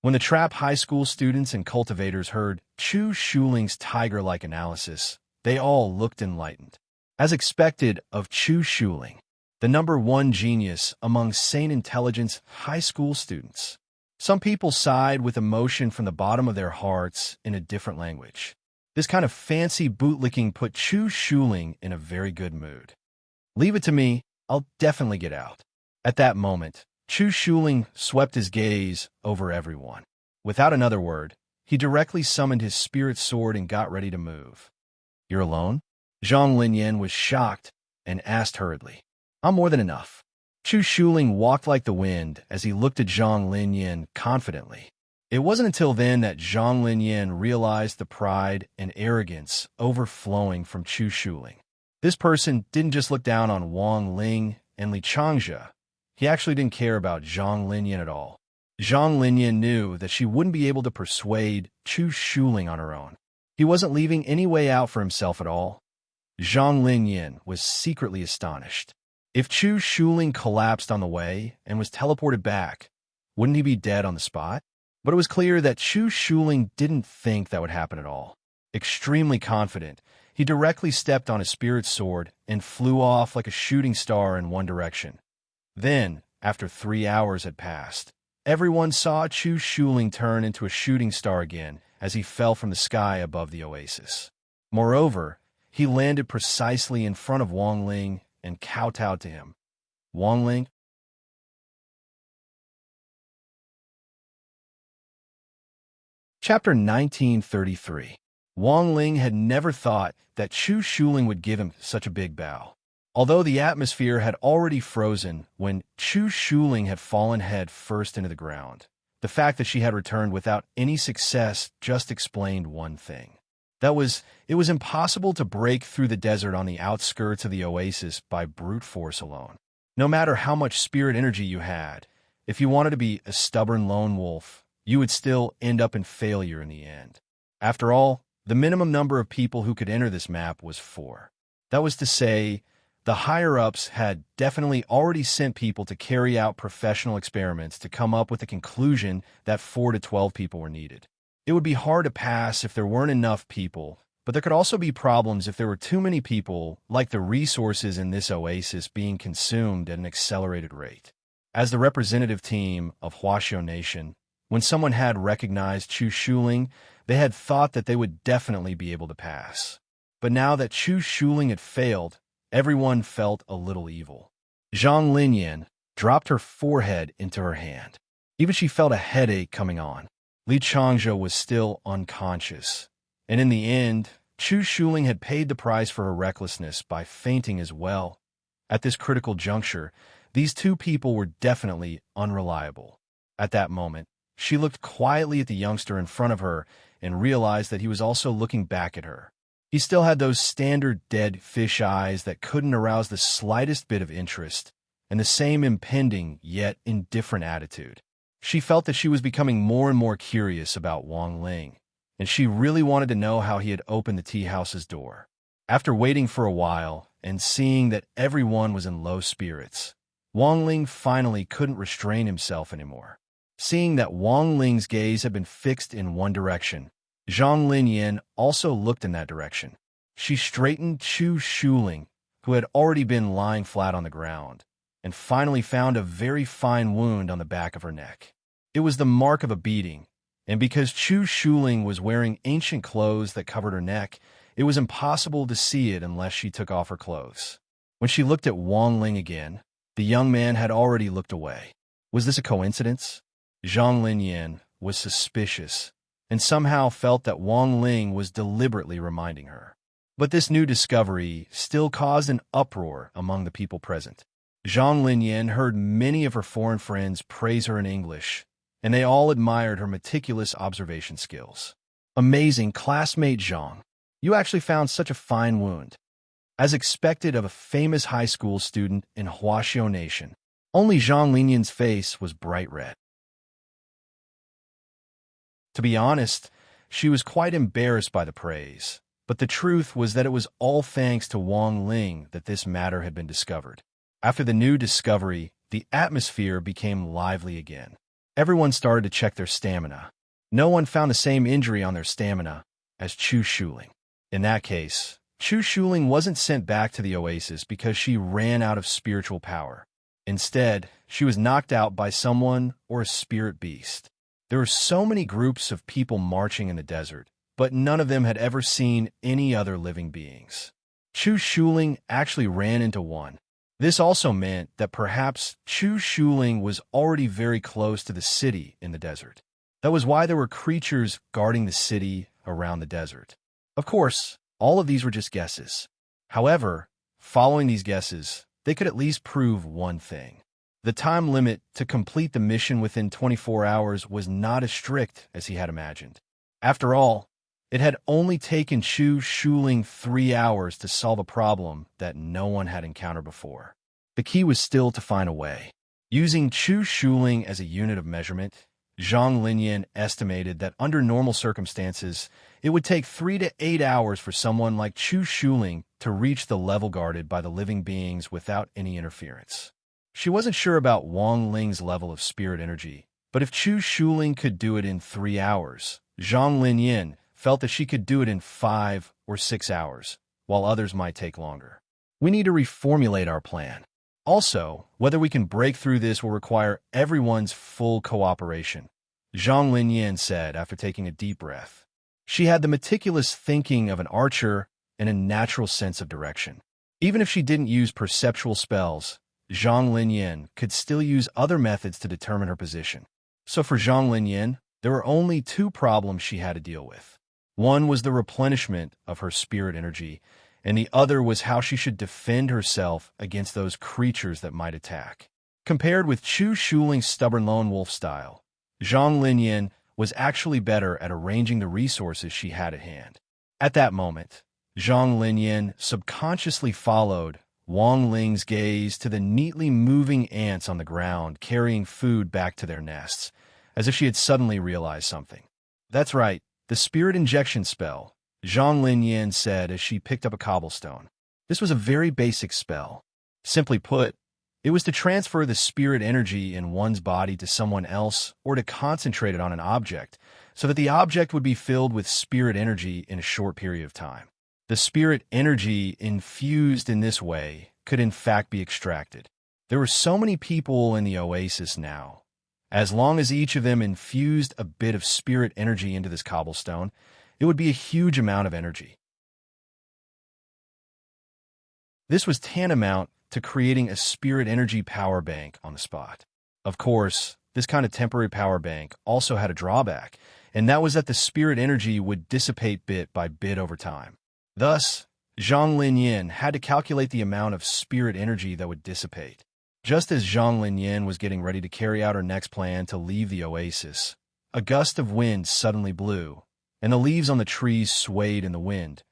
When the trapped high school students and cultivators heard Chu Shuling's tiger-like analysis, they all looked enlightened. As expected of Chu Shuling, the #1 genius among sane intelligence high school students. Some people sighed with emotion from the bottom of their hearts in a different language. This kind of fancy bootlicking put Chu Shuling in a very good mood. Leave it to me, I'll definitely get out. At that moment, Chu Shuling swept his gaze over everyone. Without another word, he directly summoned his spirit sword and got ready to move. You're alone? Zhang Linyan was shocked and asked hurriedly. I'm more than enough. Chu Shuling walked like the wind as he looked at Zhang Linyan confidently. It wasn't until then that Zhang Linyan realized the pride and arrogance overflowing from Chu Shuling. This person didn't just look down on Wang Ling and Li Changjia. He actually didn't care about Zhang Linyan at all. Zhang Linyan knew that she wouldn't be able to persuade Chu Shuling on her own. He wasn't leaving any way out for himself at all. Zhang Linyan was secretly astonished. If Chu Shuling collapsed on the way and was teleported back, wouldn't he be dead on the spot? But it was clear that Chu Shuling didn't think that would happen at all. Extremely confident, he directly stepped on his spirit sword and flew off like a shooting star in one direction. Then, after 3 hours had passed, everyone saw Chu Shuling turn into a shooting star again as he fell from the sky above the oasis. Moreover, he landed precisely in front of Wang Ling and kowtowed to him. Wang Ling? Chapter 1933. Wang Ling had never thought that Chu Shuling would give him such a big bow. Although the atmosphere had already frozen when Chu Shuling had fallen head first into the ground, the fact that she had returned without any success just explained one thing. It was impossible to break through the desert on the outskirts of the oasis by brute force alone. No matter how much spirit energy you had, if you wanted to be a stubborn lone wolf, you would still end up in failure in the end. After all, the minimum number of people who could enter this map was 4. That was to say, the higher-ups had definitely already sent people to carry out professional experiments to come up with the conclusion that 4 to 12 people were needed. It would be hard to pass if there weren't enough people, but there could also be problems if there were too many people, like the resources in this oasis being consumed at an accelerated rate. As the representative team of Huaxiao Nation, when someone had recognized Chu Shuling, they had thought that they would definitely be able to pass. But now that Chu Shuling had failed, everyone felt a little evil. Zhang Linyan dropped her forehead into her hand. Even she felt a headache coming on. Li Changjia was still unconscious. And in the end, Chu Shuling had paid the price for her recklessness by fainting as well. At this critical juncture, these two people were definitely unreliable. At that moment, she looked quietly at the youngster in front of her and realized that he was also looking back at her. He still had those standard dead fish eyes that couldn't arouse the slightest bit of interest, and the same impending yet indifferent attitude. She felt that she was becoming more and more curious about Wang Ling, and she really wanted to know how he had opened the tea house's door. After waiting for a while and seeing that everyone was in low spirits, Wang Ling finally couldn't restrain himself anymore. Seeing that Wang Ling's gaze had been fixed in one direction, Zhang Linyan also looked in that direction. She straightened Chu Shuling, who had already been lying flat on the ground, and finally found a very fine wound on the back of her neck. It was the mark of a beating, and because Chu Shuling was wearing ancient clothes that covered her neck, it was impossible to see it unless she took off her clothes. When she looked at Wang Ling again, the young man had already looked away. Was this a coincidence? Zhang Linyan was suspicious, and somehow felt that Wang Ling was deliberately reminding her. But this new discovery still caused an uproar among the people present. Zhang Linyan heard many of her foreign friends praise her in English, and they all admired her meticulous observation skills. Amazing, classmate Zhang. You actually found such a fine wound. As expected of a famous high school student in Huaxiao Nation, only Zhang Linyan's face was bright red. To be honest, she was quite embarrassed by the praise, but the truth was that it was all thanks to Wang Ling that this matter had been discovered. After the new discovery, the atmosphere became lively again. Everyone started to check their stamina. No one found the same injury on their stamina as Chu Shuling. In that case, Chu Shuling wasn't sent back to the oasis because she ran out of spiritual power. Instead, she was knocked out by someone or a spirit beast. There were so many groups of people marching in the desert, but none of them had ever seen any other living beings. Chu Shuling actually ran into one. This also meant that perhaps Chu Shuling was already very close to the city in the desert. That was why there were creatures guarding the city around the desert. Of course, all of these were just guesses. However, following these guesses, they could at least prove one thing. The time limit to complete the mission within 24 hours was not as strict as he had imagined. After all, it had only taken Chu Shuling 3 hours to solve a problem that no one had encountered before. The key was still to find a way. Using Chu Shuling as a unit of measurement, Zhang Linyan estimated that under normal circumstances, it would take 3 to 8 hours for someone like Chu Shuling to reach the level guarded by the living beings without any interference. She wasn't sure about Wang Ling's level of spirit energy, but if Chu Shuling could do it in 3 hours, Zhang Linyan felt that she could do it in 5 or 6 hours, while others might take longer. We need to reformulate our plan. Also, whether we can break through this will require everyone's full cooperation, Zhang Linyan said after taking a deep breath. She had the meticulous thinking of an archer and a natural sense of direction. Even if she didn't use perceptual spells, Zhang Linyan could still use other methods to determine her position. So for Zhang Linyan, there were only 2 problems she had to deal with. One was the replenishment of her spirit energy, and the other was how she should defend herself against those creatures that might attack. Compared with Chu Shuling's stubborn lone wolf style, Zhang Linyan was actually better at arranging the resources she had at hand. At that moment, Zhang Linyan subconsciously followed Wang Ling's gaze to the neatly moving ants on the ground carrying food back to their nests, as if she had suddenly realized something. That's right, the spirit injection spell, Zhang Linyan said as she picked up a cobblestone. This was a very basic spell. Simply put, it was to transfer the spirit energy in one's body to someone else or to concentrate it on an object so that the object would be filled with spirit energy in a short period of time. The spirit energy infused in this way could in fact be extracted. There were so many people in the oasis now. As long as each of them infused a bit of spirit energy into this cobblestone, it would be a huge amount of energy. This was tantamount to creating a spirit energy power bank on the spot. Of course, this kind of temporary power bank also had a drawback, and that was that the spirit energy would dissipate bit by bit over time. Thus, Zhang Linyan had to calculate the amount of spirit energy that would dissipate. Just as Zhang Linyan was getting ready to carry out her next plan to leave the oasis, a gust of wind suddenly blew, and the leaves on the trees swayed in the wind.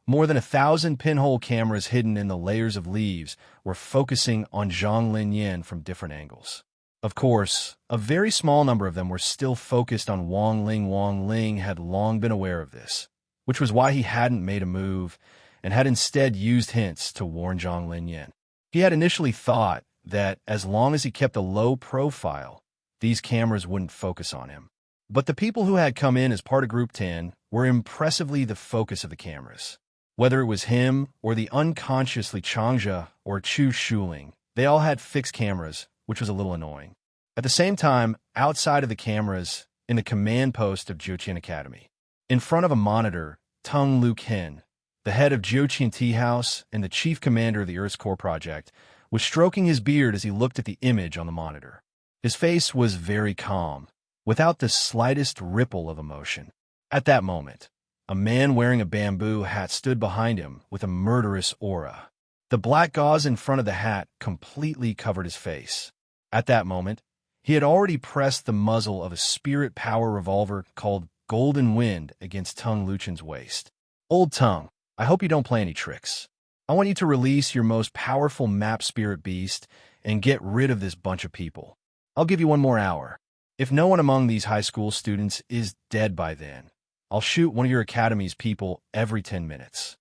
More than 1,000 pinhole cameras hidden in the layers of leaves were focusing on Zhang Linyan from different angles. Of course, a very small number of them were still focused on Wang Ling. Wang Ling had long been aware of this, which was why he hadn't made a move and had instead used hints to warn Zhang Linyan. He had initially thought that as long as he kept a low profile, these cameras wouldn't focus on him. But the people who had come in as part of Group 10 were impressively the focus of the cameras. Whether it was him or the unconsciously Changzhe or Chu Shuling, they all had fixed cameras, which was a little annoying. At the same time, outside of the cameras, in the command post of Jiuqian Academy, in front of a monitor, Tung Lu Ken, the head of Jiuqian Tea House and the chief commander of the Earth's Core Project, was stroking his beard as he looked at the image on the monitor. His face was very calm, without the slightest ripple of emotion. At that moment, a man wearing a bamboo hat stood behind him with a murderous aura. The black gauze in front of the hat completely covered his face. At that moment, he had already pressed the muzzle of a spirit power revolver called Golden Wind against Tung Luchen's waist. Old Tung, I hope you don't play any tricks. I want you to release your most powerful map spirit beast and get rid of this bunch of people. I'll give you 1 more hour. If no one among these high school students is dead by then, I'll shoot one of your academy's people every 10 minutes.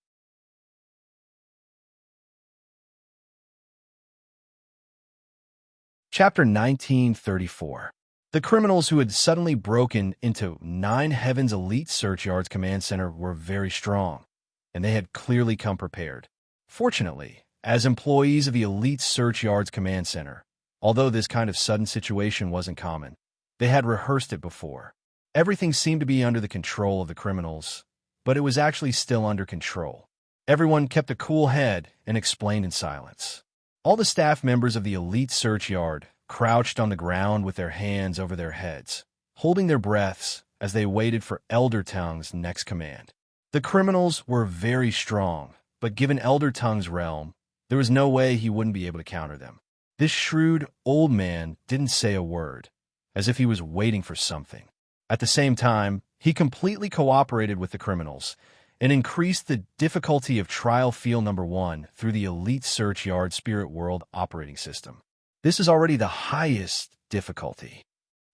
Chapter 1934. The criminals who had suddenly broken into 9 Heaven's Elite Search Yard's command center were very strong. and they had clearly come prepared. Fortunately, as employees of the Elite Search Yard's command center, although this kind of sudden situation wasn't common, they had rehearsed it before. Everything seemed to be under the control of the criminals, but it was actually still under control. Everyone kept a cool head and explained in silence. All the staff members of the Elite Search Yard crouched on the ground with their hands over their heads, holding their breaths as they waited for Elder Tongue's next command. The criminals were very strong, but given Elder Tongue's realm, there was no way he wouldn't be able to counter them. This shrewd old man didn't say a word, as if he was waiting for something. At the same time, he completely cooperated with the criminals and increased the difficulty of Trial Field Number 1 through the Elite Search Yard Spirit World operating system. This is already the highest difficulty.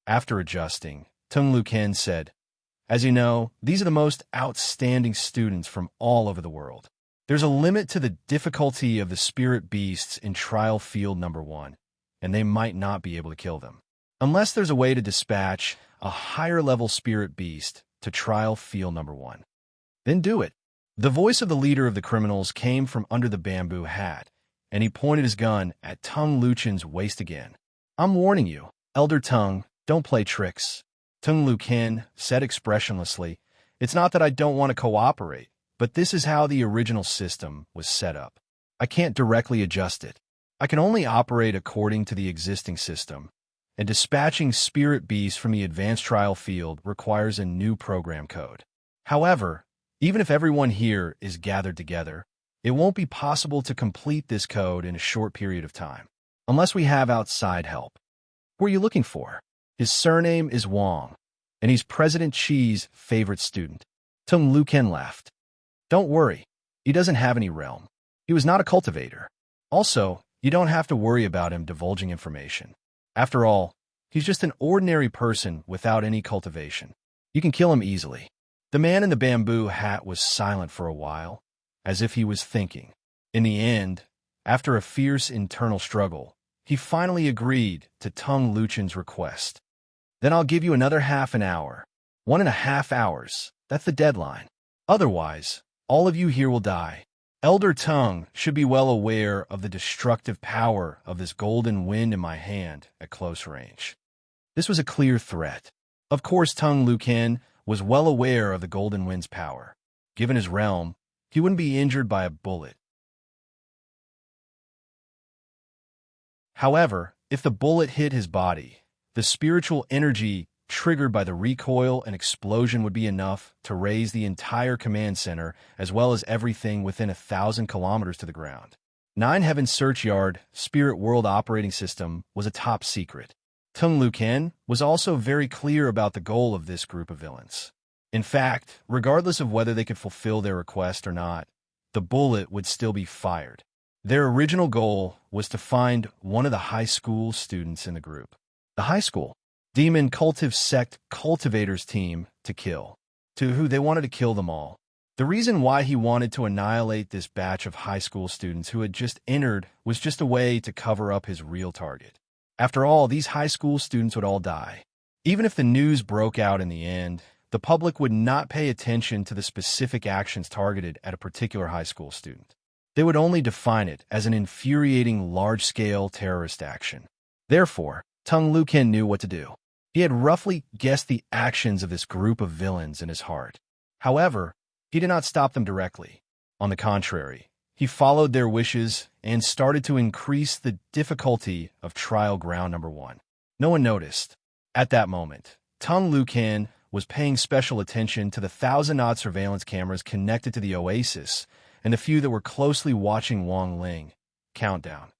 After adjusting, Tung Luken said, "As you know, these are the most outstanding students from all over the world. There's a limit to the difficulty of the spirit beasts in Trial Field Number 1, and they might not be able to kill them. Unless there's a way to dispatch a higher-level spirit beast to Trial Field Number 1. Then do it." The voice of the leader of the criminals came from under the bamboo hat, and he pointed his gun at Tung Luchen's waist again. "I'm warning you, Elder Tung, don't play tricks." Tung Luken said expressionlessly, "It's not that I don't want to cooperate, but this is how the original system was set up. I can't directly adjust it. I can only operate according to the existing system, and dispatching spirit beasts from the advanced trial field requires a new program code. However, even if everyone here is gathered together, it won't be possible to complete this code in a short period of time, unless we have outside help. Who are you looking for?" His surname is Wang, and he's President Qi's favorite student. Tung Luken laughed. "Don't worry, he doesn't have any realm. He was not a cultivator. Also, you don't have to worry about him divulging information. After all, he's just an ordinary person without any cultivation. You can kill him easily." The man in the bamboo hat was silent for a while, as if he was thinking. In the end, after a fierce internal struggle, he finally agreed to Tung Luchen's request. "Then I'll give you another half an hour. 1.5 hours. That's the deadline. Otherwise, all of you here will die. Elder Tung should be well aware of the destructive power of this golden wind in my hand at close range." This was a clear threat. Of course, Tung Luken was well aware of the golden wind's power. Given his realm, he wouldn't be injured by a bullet. However, if the bullet hit his body, the spiritual energy triggered by the recoil and explosion would be enough to raise the entire command center as well as everything within 1,000 kilometers to the ground. Nine Heaven Search Yard Spirit World operating system was a top secret. Tung Luken was also very clear about the goal of this group of villains. In fact, regardless of whether they could fulfill their request or not, the bullet would still be fired. Their original goal was to find one of the high school students in the group. The high school demon cultive sect cultivators team to kill, to who they wanted to kill them all. The reason why he wanted to annihilate this batch of high school students who had just entered was just a way to cover up his real target. After all, these high school students would all die. Even if the news broke out in the end, the public would not pay attention to the specific actions targeted at a particular high school student. They would only define it as an infuriating large-scale terrorist action. Therefore, Tung Luken knew what to do. He had roughly guessed the actions of this group of villains in his heart. However, he did not stop them directly. On the contrary, he followed their wishes and started to increase the difficulty of Trial Ground Number 1. No one noticed. At that moment, Tung Luken was paying special attention to the 1,000-odd surveillance cameras connected to the Oasis and the few that were closely watching Wang Ling. Countdown.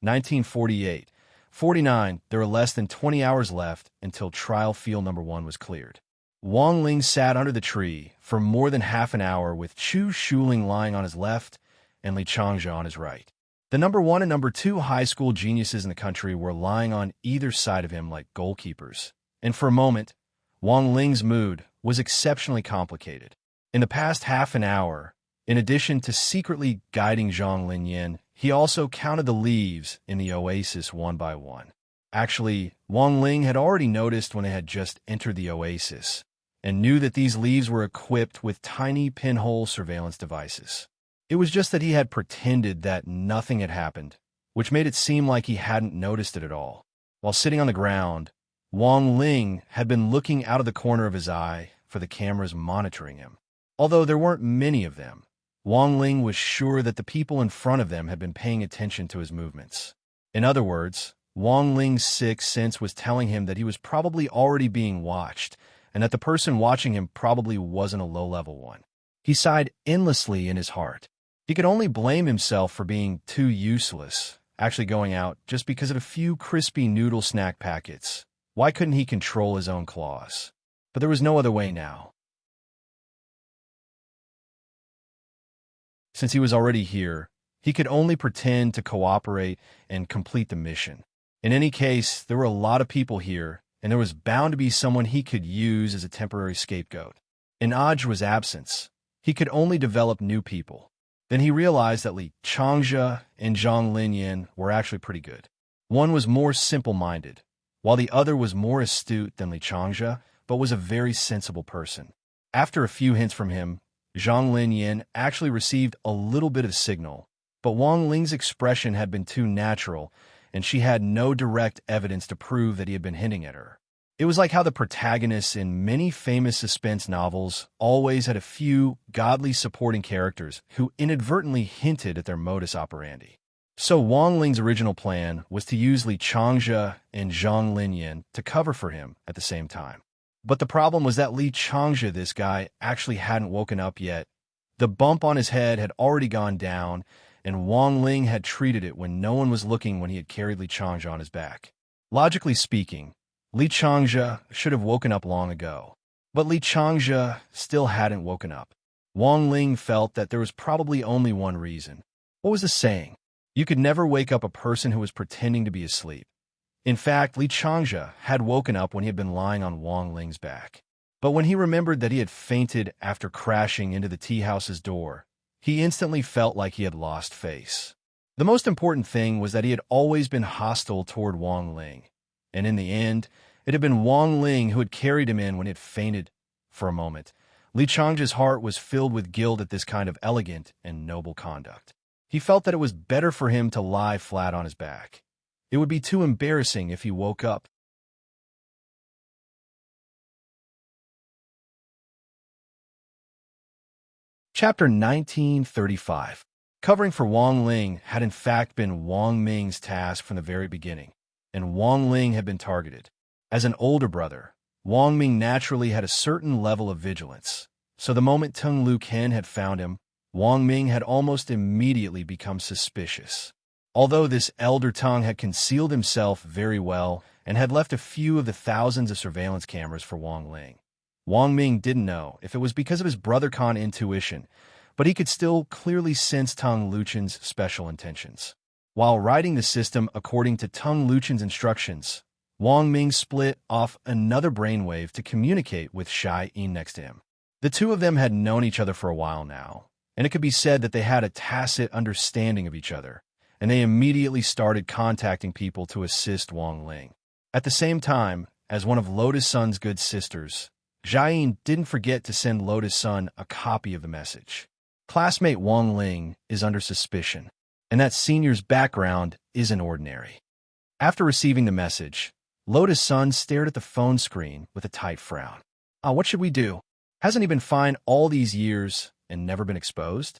1948. 49. There were less than 20 hours left until Trial Field Number 1 was cleared. Wang Ling sat under the tree for more than half an hour with Chu Shuling lying on his left and Li Changjia on his right. The number 1 and number 2 high school geniuses in the country were lying on either side of him like goalkeepers. And for a moment, Wang Ling's mood was exceptionally complicated. In the past half an hour, in addition to secretly guiding Zhang Linyan, he also counted the leaves in the oasis one by one. Actually, Wang Ling had already noticed when they had just entered the oasis, and knew that these leaves were equipped with tiny pinhole surveillance devices. It was just that he had pretended that nothing had happened, which made it seem like he hadn't noticed it at all. While sitting on the ground, Wang Ling had been looking out of the corner of his eye for the cameras monitoring him. Although there weren't many of them, Wang Ling was sure that the people in front of them had been paying attention to his movements. In other words, Wang Ling's sixth sense was telling him that he was probably already being watched, and that the person watching him probably wasn't a low-level one. He sighed endlessly in his heart. He could only blame himself for being too useless, actually going out just because of a few crispy noodle snack packets. Why couldn't he control his own claws? But there was no other way now. Since he was already here, he could only pretend to cooperate and complete the mission. In any case, there were a lot of people here, and there was bound to be someone he could use as a temporary scapegoat. In Aj's absence, he could only develop new people. Then he realized that Li Changzhe and Zhang Linyan were actually pretty good. One was more simple-minded, while the other was more astute than Li Changzhe, but was a very sensible person. After a few hints from him, Zhang Linyan actually received a little bit of signal, but Wang Ling's expression had been too natural, and she had no direct evidence to prove that he had been hinting at her. It was like how the protagonists in many famous suspense novels always had a few godly supporting characters who inadvertently hinted at their modus operandi. So Wang Ling's original plan was to use Li Changzhe and Zhang Linyan to cover for him at the same time. But the problem was that Li Changzhe, this guy, actually hadn't woken up yet. The bump on his head had already gone down, and Wang Ling had treated it when no one was looking when he had carried Li Changzhe on his back. Logically speaking, Li Changzhe should have woken up long ago. But Li Changzhe still hadn't woken up. Wang Ling felt that there was probably only one reason. What was the saying? You could never wake up a person who was pretending to be asleep. In fact, Li Changzhe had woken up when he had been lying on Wang Ling's back. But when he remembered that he had fainted after crashing into the tea house's door, he instantly felt like he had lost face. The most important thing was that he had always been hostile toward Wang Ling, and in the end, it had been Wang Ling who had carried him in when he had fainted. For a moment, Li Changzhe's heart was filled with guilt at this kind of elegant and noble conduct. He felt that it was better for him to lie flat on his back. It would be too embarrassing if he woke up. Chapter 1935. Covering for Wang Ling had in fact been Wang Ming's task from the very beginning, and Wang Ling had been targeted. As an older brother, Wang Ming naturally had a certain level of vigilance, so the moment Tung Lu Ken had found him, Wang Ming had almost immediately become suspicious. Although this elder Tung had concealed himself very well and had left a few of the thousands of surveillance cameras for Wang Ling, Wang Ming didn't know if it was because of his brother Khan intuition, but he could still clearly sense Tung Luchen's special intentions. While writing the system according to Tung Luchen's instructions, Wang Ming split off another brainwave to communicate with Shai Yin next to him. The two of them had known each other for a while now, and it could be said that they had a tacit understanding of each other, and they immediately started contacting people to assist Wang Ling. At the same time, as one of Lotus Sun's good sisters, Shai Yin didn't forget to send Lotus Sun a copy of the message. Classmate Wang Ling is under suspicion, and that senior's background isn't ordinary. After receiving the message, Lotus Sun stared at the phone screen with a tight frown. What should we do? Hasn't he been fine all these years and never been exposed?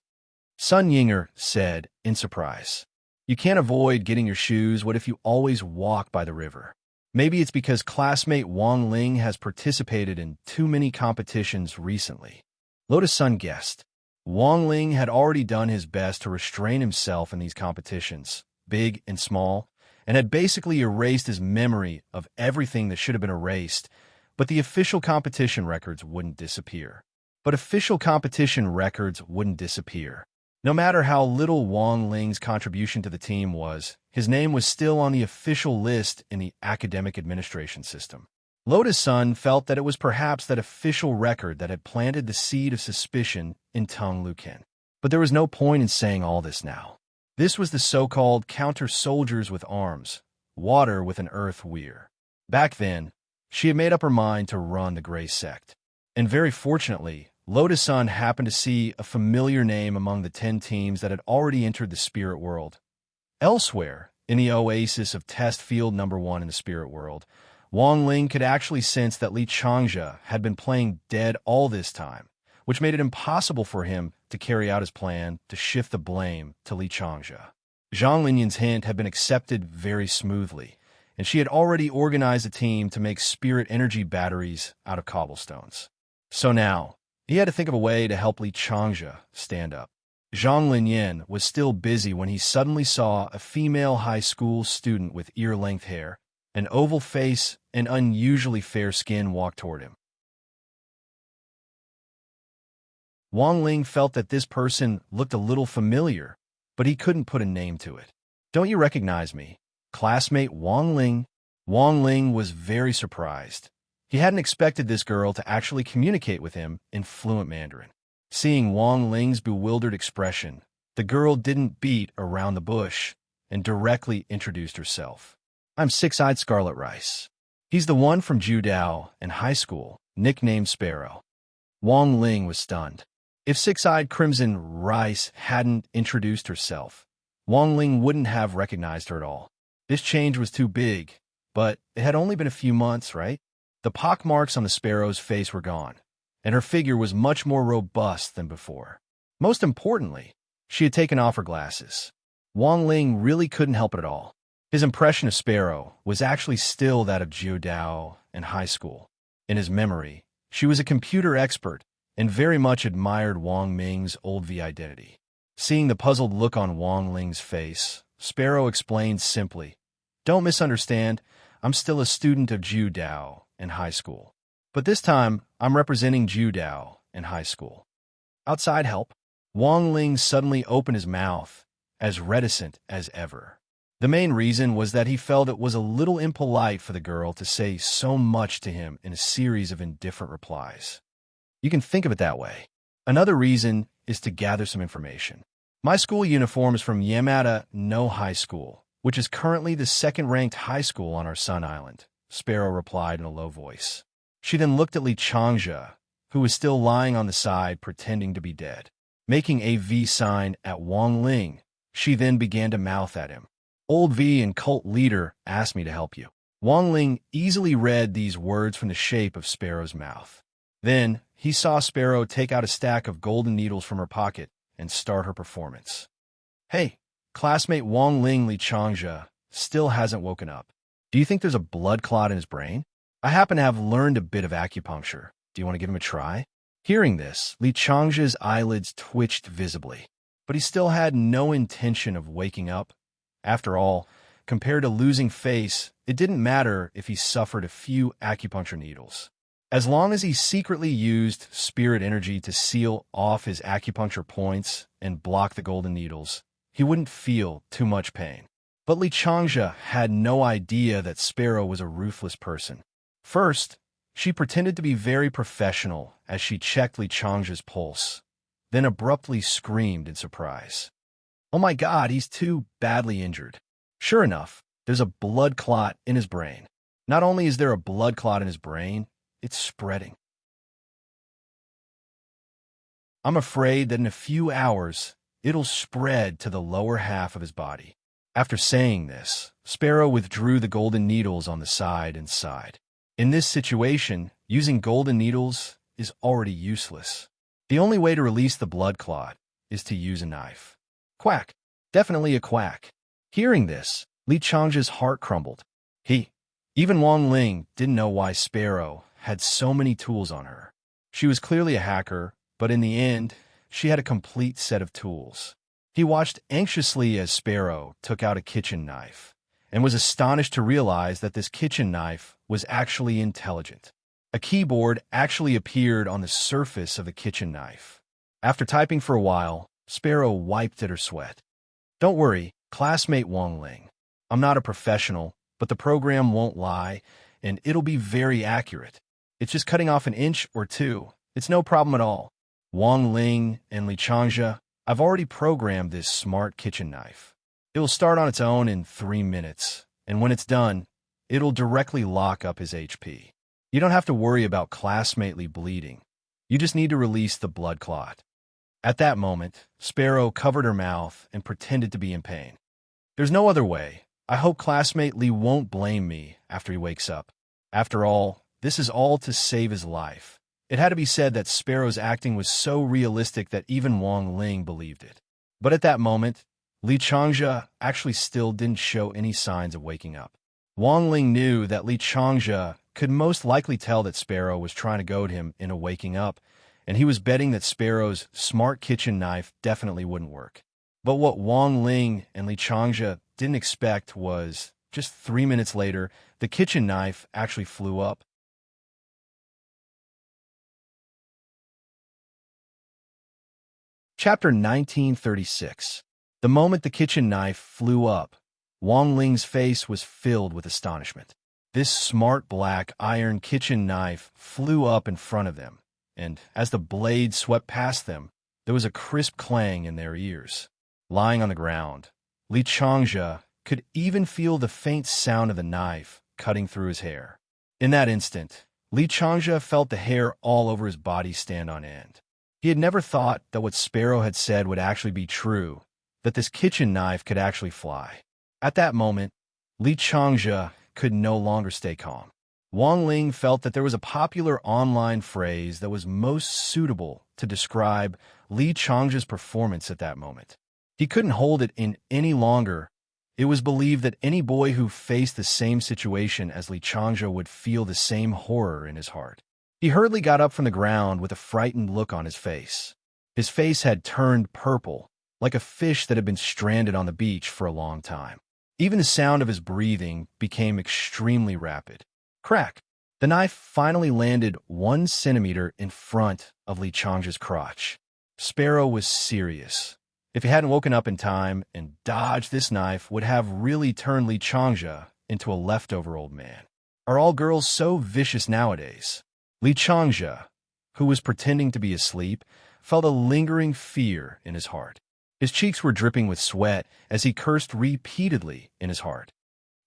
Sun Yinger said in surprise. You can't avoid getting your shoes. What if you always walk by the river? Maybe it's because classmate Wang Ling has participated in too many competitions recently. Lotus Sun guessed. Wang Ling had already done his best to restrain himself in these competitions, big and small, and had basically erased his memory of everything that should have been erased, but the official competition records wouldn't disappear. No matter how little Wang Ling's contribution to the team was, his name was still on the official list in the academic administration system. Lotus Sun felt that it was perhaps that official record that had planted the seed of suspicion in Tung Lu Ken. But there was no point in saying all this now. This was the so-called counter-soldiers with arms, water with an earth weir. Back then, she had made up her mind to run the Grey Sect. And very fortunately, Lotus-san happened to see a familiar name among the 10 teams that had already entered the spirit world. Elsewhere, in the oasis of Test Field Number 1 in the spirit world, Wang Ling could actually sense that Li Changjia had been playing dead all this time, which made it impossible for him to carry out his plan to shift the blame to Li Changjia. Zhang Linyan's hint had been accepted very smoothly, and she had already organized a team to make spirit energy batteries out of cobblestones. So now, he had to think of a way to help Li Changjia stand up. Zhang Linyan was still busy when he suddenly saw a female high school student with ear-length hair, an oval face, and unusually fair skin walk toward him. Wang Ling felt that this person looked a little familiar, but he couldn't put a name to it. "Don't you recognize me? Classmate Wang Ling?" Wang Ling was very surprised. He hadn't expected this girl to actually communicate with him in fluent Mandarin. Seeing Wang Ling's bewildered expression, the girl didn't beat around the bush and directly introduced herself. "I'm Six-Eyed Scarlet Rice. He's the one from Judao and high school, nicknamed Sparrow." Wang Ling was stunned. If Six-Eyed Crimson Rice hadn't introduced herself, Wang Ling wouldn't have recognized her at all. This change was too big, but it had only been a few months, right? The pockmarks on the Sparrow's face were gone, and her figure was much more robust than before. Most importantly, she had taken off her glasses. Wang Ling really couldn't help it at all. His impression of Sparrow was actually still that of Jiudao and high school. In his memory, she was a computer expert and very much admired Wang Ming's old V identity. Seeing the puzzled look on Wang Ling's face, Sparrow explained simply, "Don't misunderstand, I'm still a student of Judao and high school. But this time, I'm representing Judao and high school. Outside help?" Wang Ling suddenly opened his mouth, as reticent as ever. The main reason was that he felt it was a little impolite for the girl to say so much to him in a series of indifferent replies. You can think of it that way. Another reason is to gather some information. "My school uniform is from Yamada No High School, which is currently the second-ranked high school on our Sun Island," Sparrow replied in a low voice. She then looked at Li Changjia, who was still lying on the side pretending to be dead. Making a V sign at Wang Ling, she then began to mouth at him. "Old V and cult leader asked me to help you." Wang Ling easily read these words from the shape of Sparrow's mouth. Then, he saw Sparrow take out a stack of golden needles from her pocket and start her performance. "Hey, classmate Wang Ling Li Changjia still hasn't woken up. Do you think there's a blood clot in his brain? I happen to have learned a bit of acupuncture. Do you want to give him a try?" Hearing this, Li Changjia's eyelids twitched visibly, but he still had no intention of waking up. After all, compared to losing face, it didn't matter if he suffered a few acupuncture needles. As long as he secretly used spirit energy to seal off his acupuncture points and block the golden needles, he wouldn't feel too much pain. But Li Changjia had no idea that Sparrow was a ruthless person. First, she pretended to be very professional as she checked Li Changjia's pulse, then abruptly screamed in surprise. "Oh my God, he's too badly injured." Sure enough, there's a blood clot in his brain. Not only is there a blood clot in his brain, it's spreading. "I'm afraid that in a few hours, it'll spread to the lower half of his body." After saying this, Sparrow withdrew the golden needles on the side and sighed. In this situation, using golden needles is already useless. The only way to release the blood clot is to use a knife. Quack. Definitely a quack. Hearing this, Li Changjia's heart crumbled. Even Wang Ling didn't know why Sparrow had so many tools on her. She was clearly a hacker, but in the end, she had a complete set of tools. He watched anxiously as Sparrow took out a kitchen knife, and was astonished to realize that this kitchen knife was actually intelligent. A keyboard actually appeared on the surface of the kitchen knife. After typing for a while, Sparrow wiped at her sweat. "Don't worry, classmate Wang Ling. I'm not a professional, but the program won't lie, and it'll be very accurate. It's just cutting off an inch or two. It's no problem at all. Wang Ling and Li Changjia, I've already programmed this smart kitchen knife. It will start on its own in 3 minutes, and when it's done, it'll directly lock up his HP. You don't have to worry about classmate Li bleeding, You just need to release the blood clot. At that moment, Sparrow covered her mouth and pretended to be in pain. There's no other way. I hope classmate Lee won't blame me after he wakes up. After all, this is all to save his life. It had to be said that Sparrow's acting was so realistic that even Wang Ling believed it. But at that moment, Li Changjia actually still didn't show any signs of waking up. Wang Ling knew that Li Changjia could most likely tell that Sparrow was trying to goad him into waking up, and he was betting that Sparrow's smart kitchen knife definitely wouldn't work. But what Wang Ling and Li Changjia didn't expect was, just 3 minutes later, the kitchen knife actually flew up. Chapter 1936. The moment the kitchen knife flew up, Wang Ling's face was filled with astonishment. This smart black iron kitchen knife flew up in front of them, and as the blade swept past them, there was a crisp clang in their ears. Lying on the ground, Li Changjia could even feel the faint sound of the knife cutting through his hair. In that instant, Li Changjia felt the hair all over his body stand on end. He had never thought that what Sparrow had said would actually be true, that this kitchen knife could actually fly. At that moment, Li Changjia could no longer stay calm. Wang Ling felt that there was a popular online phrase that was most suitable to describe Li Changjia's performance at that moment. He couldn't hold it in any longer. It was believed that any boy who faced the same situation as Li Changjia would feel the same horror in his heart. He hurriedly got up from the ground with a frightened look on his face. His face had turned purple, like a fish that had been stranded on the beach for a long time. Even the sound of his breathing became extremely rapid. Crack! The knife finally landed 1 centimeter in front of Li Changjia's crotch. Sparrow was serious. If he hadn't woken up in time and dodged this knife, would have really turned Li Changjia into a leftover old man. Are all girls so vicious nowadays? Li Changjia, who was pretending to be asleep, felt a lingering fear in his heart. His cheeks were dripping with sweat as he cursed repeatedly in his heart.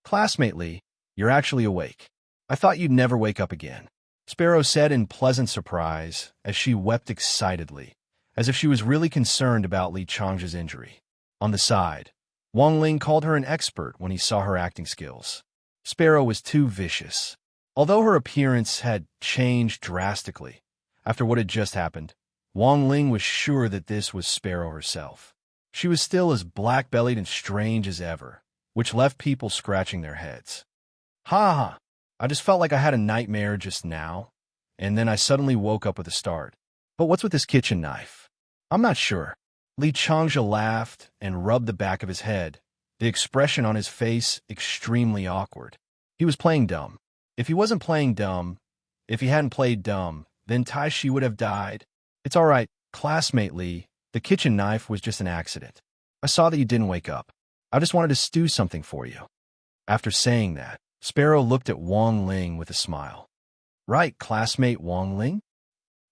Classmate Li, you're actually awake. I thought you'd never wake up again, Sparrow said in pleasant surprise as she wept excitedly, as if she was really concerned about Li Changjia's injury. On the side, Wang Ling called her an expert when he saw her acting skills. Sparrow was too vicious. Although her appearance had changed drastically after what had just happened, Wang Ling was sure that this was Sparrow herself. She was still as black-bellied and strange as ever, which left people scratching their heads. Ha ha! I just felt like I had a nightmare just now, and then I suddenly woke up with a start. But what's with this kitchen knife? I'm not sure. Li Changjia laughed and rubbed the back of his head, the expression on his face extremely awkward. He was playing dumb. If he wasn't playing dumb, if he hadn't played dumb, then Taishi would have died. It's all right, classmate Li. The kitchen knife was just an accident. I saw that you didn't wake up. I just wanted to stew something for you. After saying that, Sparrow looked at Wang Ling with a smile. Right, classmate Wang Ling?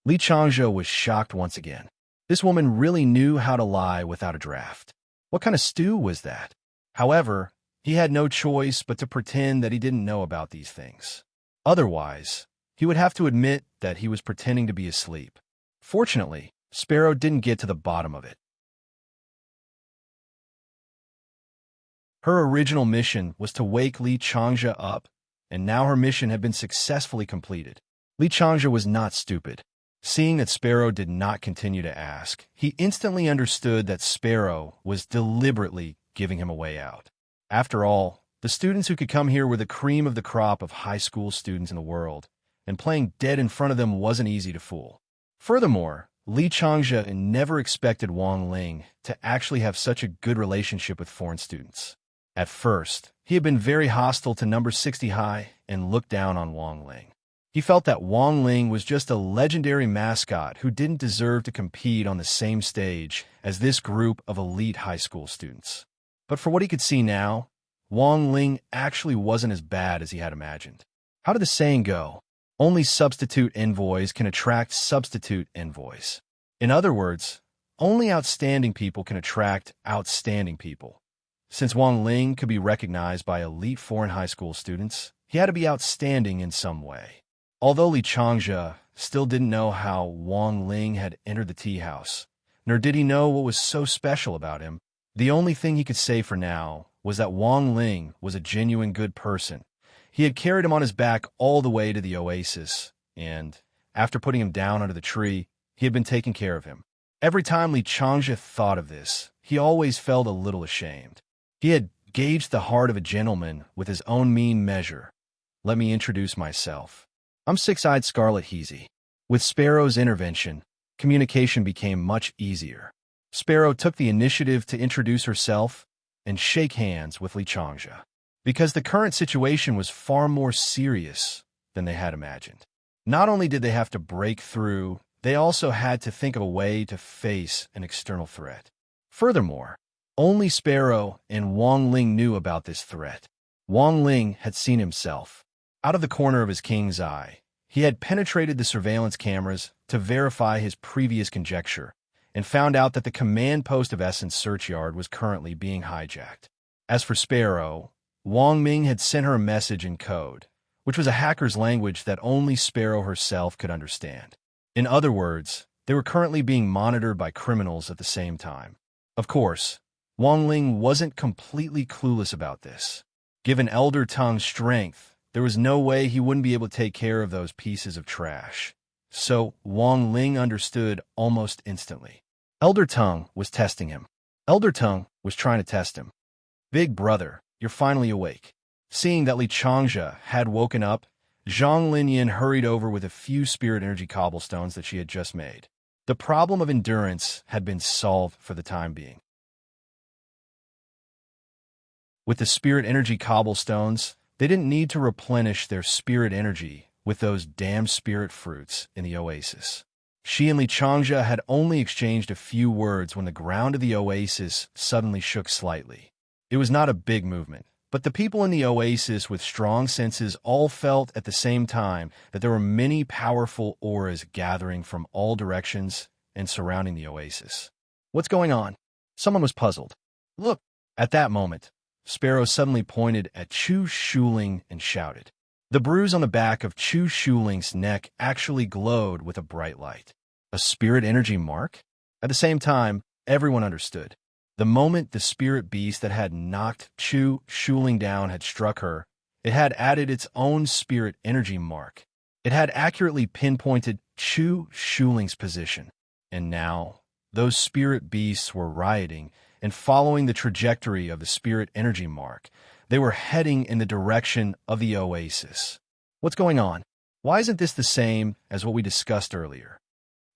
Li Changjia was shocked once again. This woman really knew how to lie without a draft. What kind of stew was that? However, he had no choice but to pretend that he didn't know about these things. Otherwise, he would have to admit that he was pretending to be asleep. Fortunately, Sparrow didn't get to the bottom of it. Her original mission was to wake Li Changjia up, and now her mission had been successfully completed. Li Changjia was not stupid. Seeing that Sparrow did not continue to ask, he instantly understood that Sparrow was deliberately giving him a way out. After all, the students who could come here were the cream of the crop of high school students in the world, and playing dead in front of them wasn't easy to fool. Furthermore, Li Changjia never expected Wang Ling to actually have such a good relationship with foreign students. At first, he had been very hostile to number 60 high and looked down on Wang Ling. He felt that Wang Ling was just a legendary mascot who didn't deserve to compete on the same stage as this group of elite high school students. But for what he could see now, Wang Ling actually wasn't as bad as he had imagined. How did the saying go? Only substitute envoys can attract substitute envoys. In other words, only outstanding people can attract outstanding people. Since Wang Ling could be recognized by elite foreign high school students, he had to be outstanding in some way. Although Li Changjia still didn't know how Wang Ling had entered the tea house, nor did he know what was so special about him. The only thing he could say for now was that Wang Ling was a genuine good person. He had carried him on his back all the way to the oasis, and, after putting him down under the tree, he had been taking care of him. Every time Li Changzhe thought of this, he always felt a little ashamed. He had gauged the heart of a gentleman with his own mean measure. Let me introduce myself. I'm Six-Eyed Scarlet Heezy. With Sparrow's intervention, communication became much easier. Sparrow took the initiative to introduce herself and shake hands with Li Changzhe, because the current situation was far more serious than they had imagined. Not only did they have to break through, they also had to think of a way to face an external threat. Furthermore, only Sparrow and Wang Ling knew about this threat. Wang Ling had seen himself. Out of the corner of his king's eye, he had penetrated the surveillance cameras to verify his previous conjecture and found out that the command post of Essence Search Yard was currently being hijacked. As for Sparrow, Wang Ming had sent her a message in code, which was a hacker's language that only Sparrow herself could understand. In other words, they were currently being monitored by criminals at the same time. Of course, Wang Ling wasn't completely clueless about this. Given Elder Tung's strength, there was no way he wouldn't be able to take care of those pieces of trash. So Wang Ling understood almost instantly. Elder Tung was testing him. Elder Tung was trying to test him. Big brother, you're finally awake. Seeing that Li Changzhe had woken up, Zhang Linyan hurried over with a few spirit energy cobblestones that she had just made. The problem of endurance had been solved for the time being. With the spirit energy cobblestones, they didn't need to replenish their spirit energy with those damn spirit fruits in the oasis. She and Li Changzhe had only exchanged a few words when the ground of the oasis suddenly shook slightly. It was not a big movement, but the people in the oasis with strong senses all felt at the same time that there were many powerful auras gathering from all directions and surrounding the oasis. What's going on? Someone was puzzled. Look! At that moment, Sparrow suddenly pointed at Chu Shuling and shouted. The bruise on the back of Chu Shuling's neck actually glowed with a bright light. A spirit energy mark? At the same time, everyone understood. The moment the spirit beast that had knocked Chu Shuling down had struck her, it had added its own spirit energy mark. It had accurately pinpointed Chu Shuling's position. And now, those spirit beasts were rioting and following the trajectory of the spirit energy mark. They were heading in the direction of the oasis. What's going on? Why isn't this the same as what we discussed earlier?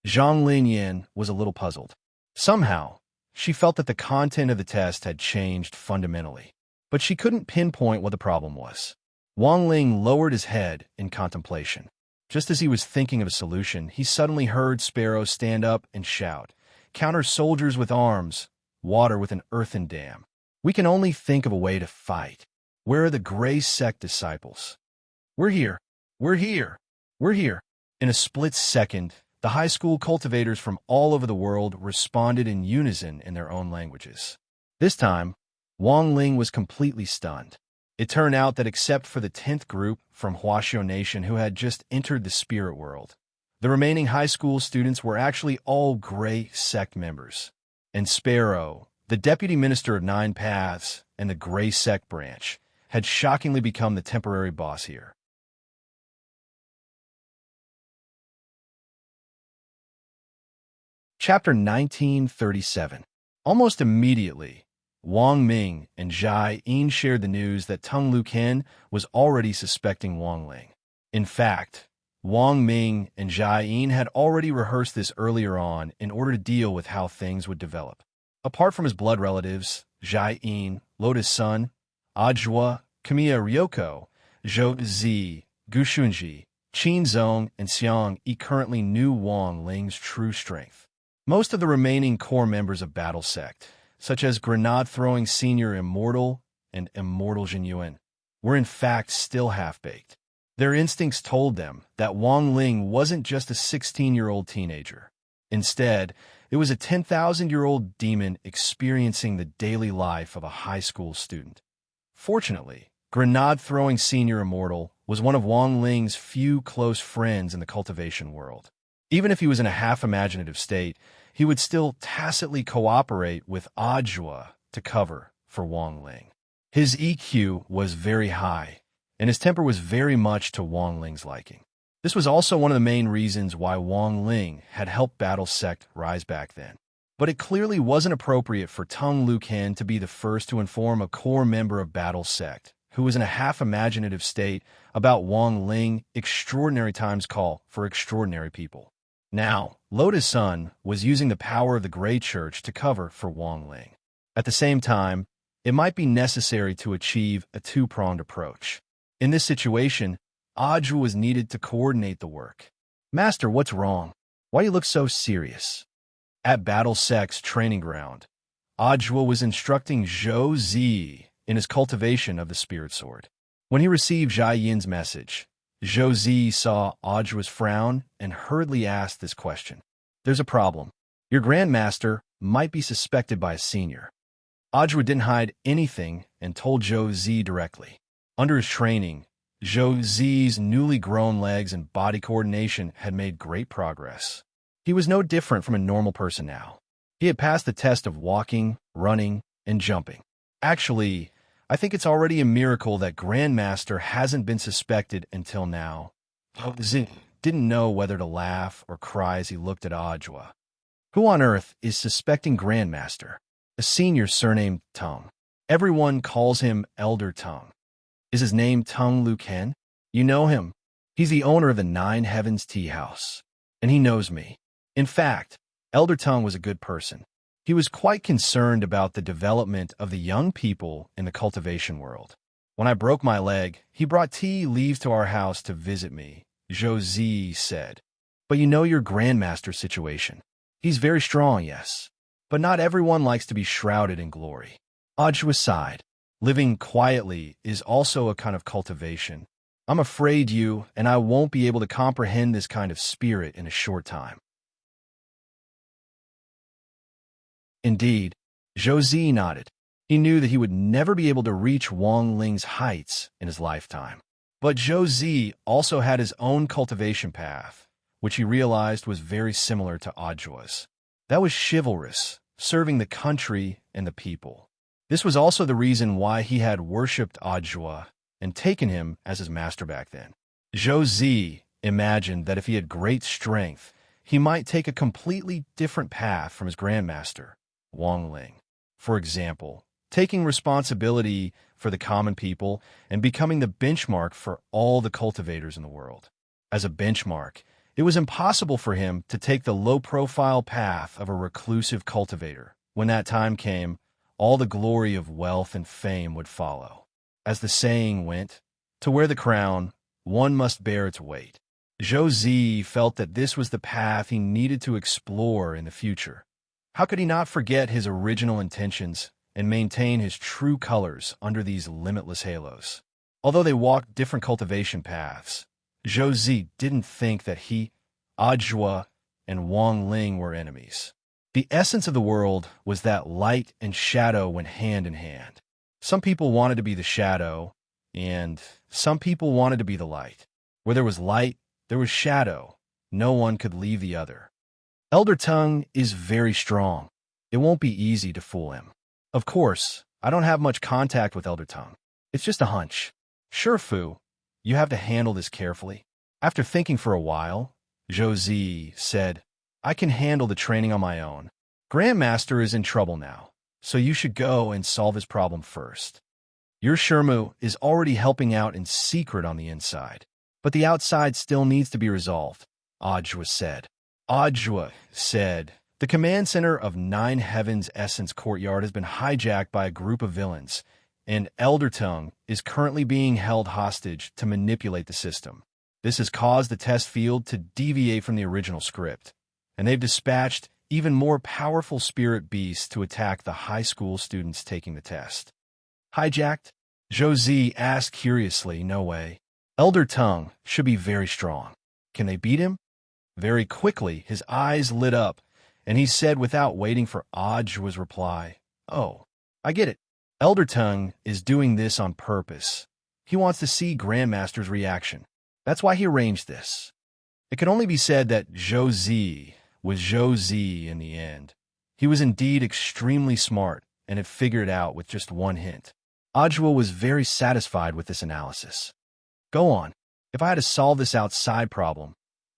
Zhang Linyan was a little puzzled. Somehow, she felt that the content of the test had changed fundamentally, but she couldn't pinpoint what the problem was. Wang Ling lowered his head in contemplation. Just as he was thinking of a solution, he suddenly heard Sparrow stand up and shout, "Counter soldiers with arms, water with an earthen dam. We can only think of a way to fight. Where are the Gray Sect disciples? We're here. We're here. We're here." In a split second, the high school cultivators from all over the world responded in unison in their own languages. This time, Wang Ling was completely stunned. It turned out that except for the 10th group from Huaxiao Nation who had just entered the spirit world, the remaining high school students were actually all Gray Sect members. And Sparrow, the deputy minister of 9 Paths and the Gray Sect branch, had shockingly become the temporary boss here. Chapter 1937. Almost immediately, Wang Ming and Zhai Yin shared the news that Tung Luken was already suspecting Wang Ling. In fact, Wang Ming and Zhai Yin had already rehearsed this earlier on in order to deal with how things would develop. Apart from his blood relatives, Zhai Yin, Lotus Sun, Ajua, Kamiya Ryoko, Zhou Zi, Gu Shunji, Qin Zong, and Xiang Yi currently knew Wang Ling's true strength. Most of the remaining core members of Battle Sect, such as Grenade-throwing Senior Immortal and Immortal Jinyuan, were in fact still half-baked. Their instincts told them that Wang Ling wasn't just a 16-year-old teenager. Instead, it was a 10,000-year-old demon experiencing the daily life of a high school student. Fortunately, Grenade-throwing Senior Immortal was one of Wang Ling's few close friends in the cultivation world. Even if he was in a half-imaginative state, he would still tacitly cooperate with Ajua to cover for Wang Ling. His EQ was very high, and his temper was very much to Wang Ling's liking. This was also one of the main reasons why Wang Ling had helped Battle Sect rise back then. But it clearly wasn't appropriate for Tung Lucan to be the first to inform a core member of Battle Sect, who was in a half-imaginative state, about Wang Ling. Extraordinary times call for extraordinary people. Now, Loda's son was using the power of the Grey Church to cover for Wang Ling. At the same time, it might be necessary to achieve a two-pronged approach. In this situation, Ajua was needed to coordinate the work. "Master, what's wrong? Why you look so serious?" At Battle Sect's training ground, Ajua was instructing Zhou Zi in his cultivation of the Spirit Sword. When he received Jia Yin's message, Zhou Zi saw Ajua's frown and hurriedly asked this question. "There's a problem. Your Grandmaster might be suspected by a senior." Ajua didn't hide anything and told Zhou Zi directly. Under his training, Zhou Zi's newly grown legs and body coordination had made great progress. He was no different from a normal person now. He had passed the test of walking, running, and jumping. Actually, I think it's already a miracle that Grandmaster hasn't been suspected until now. Zhou Zi didn't know whether to laugh or cry as he looked at Ajua. Who on earth is suspecting Grandmaster? A senior surnamed Tung. Everyone calls him Elder Tung. Is his name Tung Lucan? You know him. He's the owner of the Nine Heavens Tea House. And he knows me. In fact, Elder Tung was a good person. He was quite concerned about the development of the young people in the cultivation world. When I broke my leg, he brought tea leaves to our house to visit me, Zhou Zi said. But you know your Grandmaster situation. He's very strong, yes. But not everyone likes to be shrouded in glory. Ajua sighed. Living quietly is also a kind of cultivation. I'm afraid you and I won't be able to comprehend this kind of spirit in a short time. Indeed, Zhou Zi nodded. He knew that he would never be able to reach Wang Ling's heights in his lifetime. But Zhou Zi also had his own cultivation path, which he realized was very similar to Ajua's. That was chivalrous, serving the country and the people. This was also the reason why he had worshipped Ajua and taken him as his master back then. Zhou Zi imagined that if he had great strength, he might take a completely different path from his grandmaster, Wang Ling. For example, taking responsibility for the common people and becoming the benchmark for all the cultivators in the world. As a benchmark, it was impossible for him to take the low-profile path of a reclusive cultivator. When that time came, all the glory of wealth and fame would follow. As the saying went, to wear the crown, one must bear its weight. Zhou Zi felt that this was the path he needed to explore in the future. How could he not forget his original intentions and maintain his true colors under these limitless halos? Although they walked different cultivation paths, Zhou Zi didn't think that he, Ajua, and Wang Ling were enemies. The essence of the world was that light and shadow went hand in hand. Some people wanted to be the shadow, and some people wanted to be the light. Where there was light, there was shadow. No one could leave the other. Elder Tung is very strong. It won't be easy to fool him. Of course, I don't have much contact with Elder Tung. It's just a hunch. Sure, Fu, you have to handle this carefully. After thinking for a while, Zhou Zi said, I can handle the training on my own. Grandmaster is in trouble now, so you should go and solve his problem first. Your Shermu is already helping out in secret on the inside, but the outside still needs to be resolved, Ajua said. Ajua said, the command center of Nine Heavens Essence Courtyard has been hijacked by a group of villains, and Elder Tung is currently being held hostage to manipulate the system. This has caused the test field to deviate from the original script, and they've dispatched even more powerful spirit beasts to attack the high school students taking the test. Hijacked? Zhou Zi asked curiously. No way. Elder Tung should be very strong. Can they beat him? Very quickly, his eyes lit up, and he said without waiting for Ajua's reply, Oh, I get it. Elder Tung is doing this on purpose. He wants to see Grandmaster's reaction. That's why he arranged this. It can only be said that Zhou Zi was Zhou Zi in the end. He was indeed extremely smart and had figured it out with just one hint. Ajwa was very satisfied with this analysis. Go on. If I had to solve this outside problem,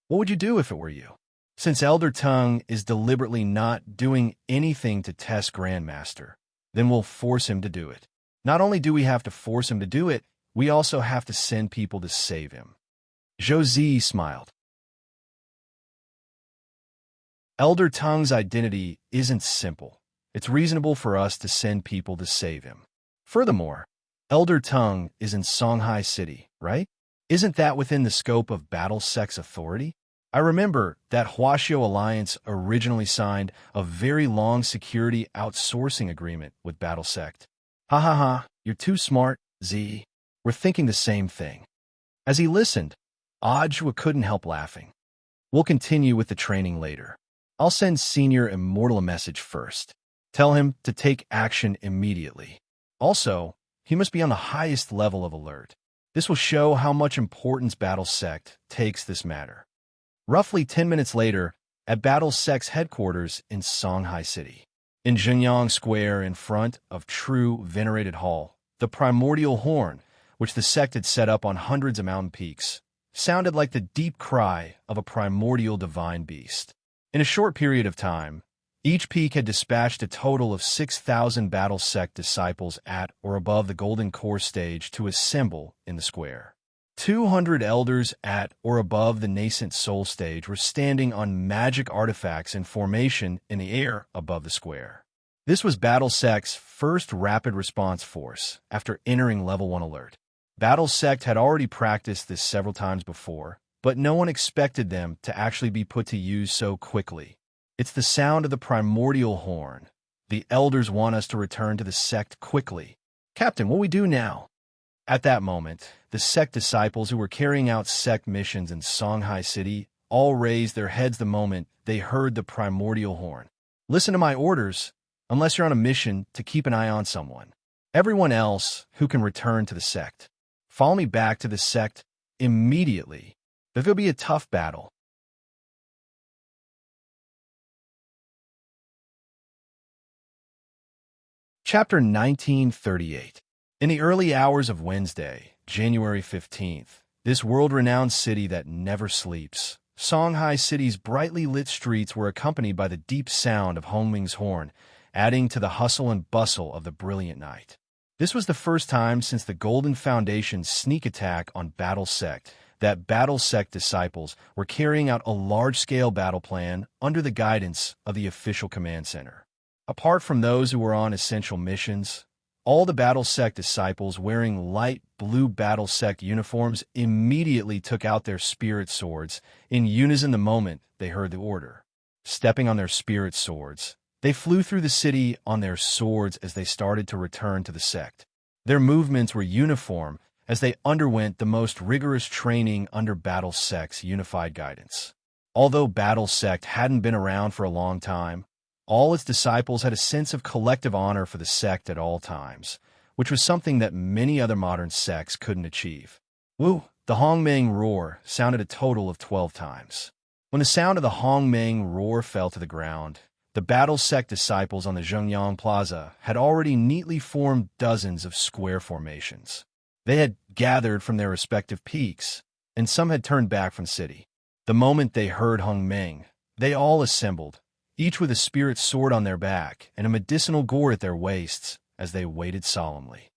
what would you do if it were you? Since Elder Tongue is deliberately not doing anything to test Grandmaster, then we'll force him to do it. Not only do we have to force him to do it, we also have to send people to save him. Zhou Zi smiled. Elder Tongue's identity isn't simple. It's reasonable for us to send people to save him. Furthermore, Elder Tongue is in Songhai City, right? Isn't that within the scope of Battle Sect's authority? I remember that Huaxiao Alliance originally signed a very long security outsourcing agreement with Battle Sect. Ha ha ha, you're too smart, Z. We're thinking the same thing. As he listened, Ajwa couldn't help laughing. We'll continue with the training later. I'll send Senior Immortal a message first. Tell him to take action immediately. Also, he must be on the highest level of alert. This will show how much importance Battle Sect takes this matter. Roughly 10 minutes later, at Battle Sect's headquarters in Songhai City. In Zhenyang Square in front of True Venerated Hall, the primordial horn, which the sect had set up on hundreds of mountain peaks, sounded like the deep cry of a primordial divine beast. In a short period of time, each peak had dispatched a total of 6,000 Battle Sect disciples at or above the Golden Core stage to assemble in the square. 200 elders at or above the nascent soul stage were standing on magic artifacts in formation in the air above the square. This was Battle Sect's first rapid response force after entering Level 1 alert. Battle Sect had already practiced this several times before, but no one expected them to actually be put to use so quickly. It's the sound of the primordial horn. The elders want us to return to the sect quickly. Captain, what do we do now? At that moment, the sect disciples who were carrying out sect missions in Songhai City all raised their heads the moment they heard the primordial horn. Listen to my orders, unless you're on a mission to keep an eye on someone. Everyone else who can return to the sect. Follow me back to the sect immediately. It'll be a tough battle. Chapter 1938. In the early hours of Wednesday, January 15th, this world-renowned city that never sleeps, Songhai City's brightly lit streets were accompanied by the deep sound of Hongming's horn, adding to the hustle and bustle of the brilliant night. This was the first time since the Golden Foundation's sneak attack on Battle Sect that Battle Sect disciples were carrying out a large-scale battle plan under the guidance of the official command center. Apart from those who were on essential missions, all the Battle Sect disciples wearing light blue Battle Sect uniforms immediately took out their spirit swords in unison the moment they heard the order. Stepping on their spirit swords, they flew through the city on their swords as they started to return to the sect. Their movements were uniform as they underwent the most rigorous training under Battle Sect's unified guidance. Although Battle Sect hadn't been around for a long time, all its disciples had a sense of collective honor for the sect at all times, which was something that many other modern sects couldn't achieve. Woo! The Hongmeng roar sounded a total of 12 times. When the sound of the Hongmeng roar fell to the ground, the Battle Sect disciples on the Zhengyang Plaza had already neatly formed dozens of square formations. They had gathered from their respective peaks, and some had turned back from the city. The moment they heard Hongmeng, they all assembled, each with a spirit sword on their back and a medicinal gourd at their waists, as they waited solemnly.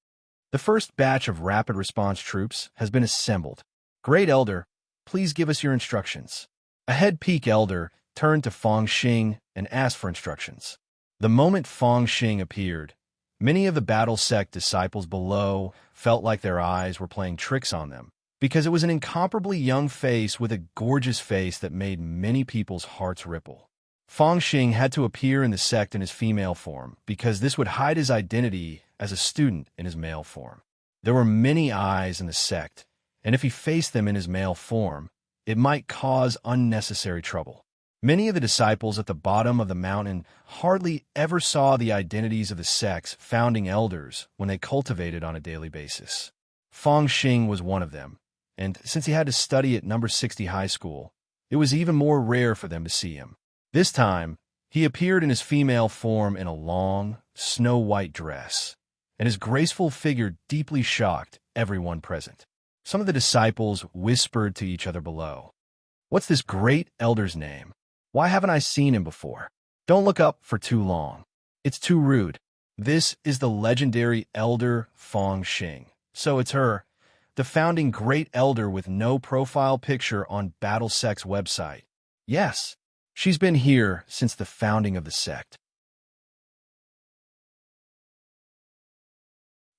The first batch of rapid response troops has been assembled. Great Elder, please give us your instructions. A head peak elder turned to Feng Xing and asked for instructions. The moment Feng Xing appeared, many of the Battle Sect disciples below felt like their eyes were playing tricks on them, because it was an incomparably young face with a gorgeous face that made many people's hearts ripple. Feng Xing had to appear in the sect in his female form, because this would hide his identity as a student in his male form. There were many eyes in the sect, and if he faced them in his male form, it might cause unnecessary trouble. Many of the disciples at the bottom of the mountain hardly ever saw the identities of the sect's founding elders when they cultivated on a daily basis. Fong Xing was one of them, and since he had to study at number 60 high school, it was even more rare for them to see him. This time, he appeared in his female form in a long, snow-white dress, and his graceful figure deeply shocked everyone present. Some of the disciples whispered to each other below, "What's this great elder's name? Why haven't I seen him before? Don't look up for too long. It's too rude." This is the legendary elder Fong Xing. So it's her, the founding great elder with no profile picture on BattleSect's website. Yes, she's been here since the founding of the sect.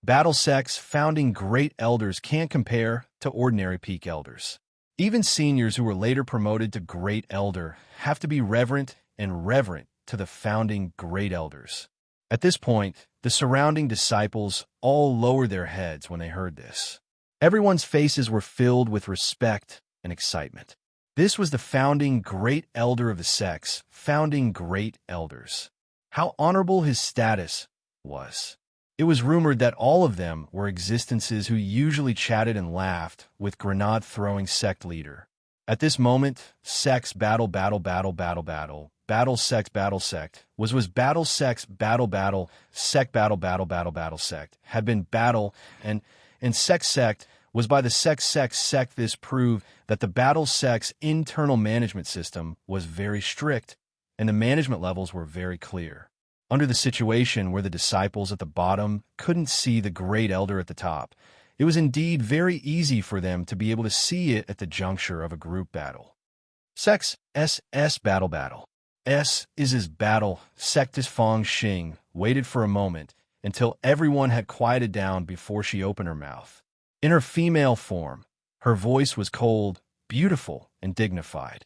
BattleSect's founding great elders can't compare to ordinary peak elders. Even seniors who were later promoted to great elder have to be reverent to the founding great elders. At this point, the surrounding disciples all lowered their heads when they heard this. Everyone's faces were filled with respect and excitement. This was the founding great elder of the sects, founding great elders. How honorable his status was. It was rumored that all of them were existences who usually chatted and laughed with grenade-throwing sect leader. At this moment, sects battle sect was battle sects battle sect had been battle and sect was by the sect. This proved that the battle sect's internal management system was very strict and the management levels were very clear. Under the situation where the disciples at the bottom couldn't see the great elder at the top, it was indeed very easy for them to be able to see it at the juncture of a group battle. Sects SS battle. S is his battle. Sectus Fong Xing waited for a moment until everyone had quieted down before she opened her mouth. In her female form, her voice was cold, beautiful, and dignified.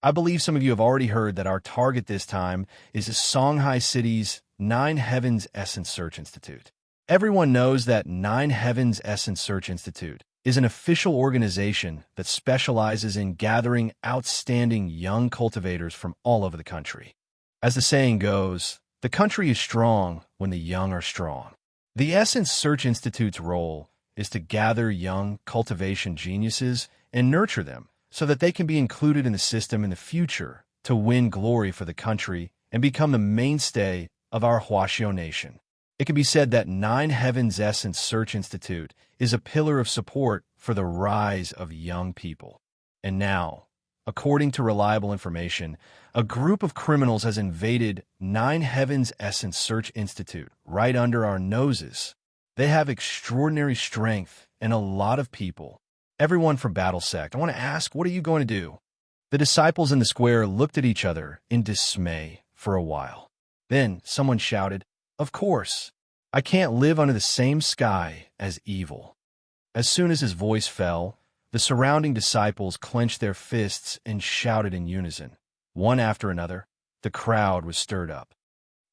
I believe some of you have already heard that our target this time is Songhai City's Nine Heavens Essence Search Institute. Everyone knows that Nine Heavens Essence Search Institute is an official organization that specializes in gathering outstanding young cultivators from all over the country. As the saying goes, the country is strong when the young are strong. The Essence Search Institute's role is to gather young cultivation geniuses and nurture them so that they can be included in the system in the future to win glory for the country and become the mainstay of our Huaxiao nation. It can be said that Nine Heavens Essence Search Institute is a pillar of support for the rise of young people. And now, according to reliable information, a group of criminals has invaded Nine Heavens Essence Search Institute right under our noses. They have extraordinary strength and a lot of people. Everyone from BattleSect, I want to ask, what are you going to do? The disciples in the square looked at each other in dismay for a while. Then someone shouted, "Of course, I can't live under the same sky as evil." As soon as his voice fell, the surrounding disciples clenched their fists and shouted in unison. One after another, the crowd was stirred up.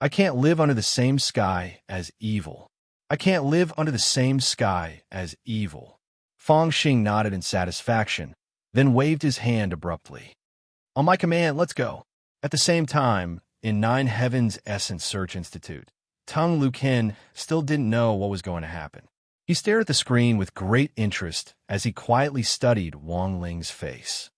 "I can't live under the same sky as evil. I can't live under the same sky as evil." Fong Xing nodded in satisfaction, then waved his hand abruptly. "On my command, let's go." At the same time, in Nine Heavens Essence Search Institute, Tung Luken still didn't know what was going to happen. He stared at the screen with great interest as he quietly studied Wang Ling's face.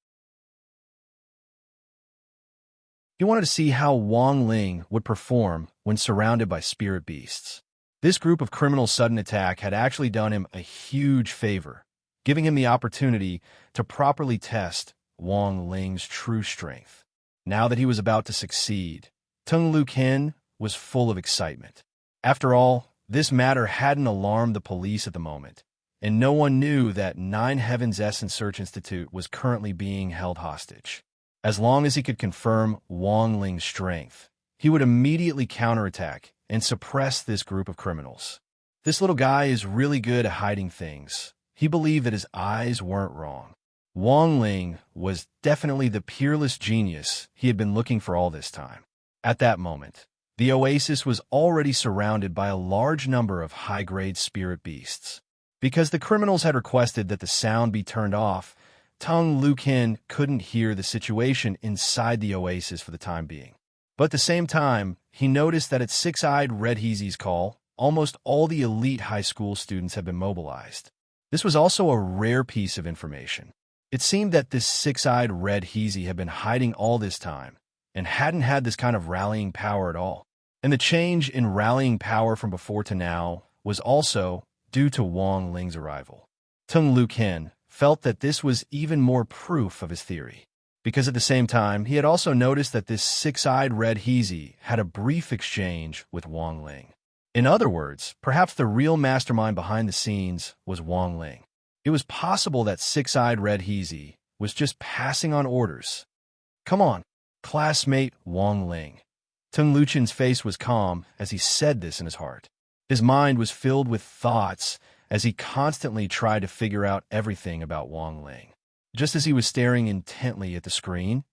He wanted to see how Wang Ling would perform when surrounded by spirit beasts. This group of criminals' sudden attack had actually done him a huge favor, giving him the opportunity to properly test Wang Ling's true strength. Now that he was about to succeed, Tung Luken was full of excitement. After all, this matter hadn't alarmed the police at the moment, and no one knew that Nine Heavens Essence Search Institute was currently being held hostage. As long as he could confirm Wang Ling's strength, he would immediately counterattack and suppress this group of criminals. This little guy is really good at hiding things. He believed that his eyes weren't wrong. Wang Ling was definitely the peerless genius he had been looking for all this time. At that moment, the oasis was already surrounded by a large number of high-grade spirit beasts. Because the criminals had requested that the sound be turned off, Tung Luken couldn't hear the situation inside the oasis for the time being. But at the same time, he noticed that at Six-Eyed Red Heezy's call, almost all the elite high school students had been mobilized. This was also a rare piece of information. It seemed that this six-eyed red Heezy had been hiding all this time and hadn't had this kind of rallying power at all. And the change in rallying power from before to now was also due to Wang Ling's arrival. Tung Luqian felt that this was even more proof of his theory, because at the same time, he had also noticed that this six-eyed red Heezy had a brief exchange with Wang Ling. In other words, perhaps the real mastermind behind the scenes was Wang Ling. It was possible that six-eyed red Heezy was just passing on orders. Come on, classmate Wang Ling. Tung Luqian's face was calm as he said this in his heart. His mind was filled with thoughts as he constantly tried to figure out everything about Wang Ling. Just as he was staring intently at the screen,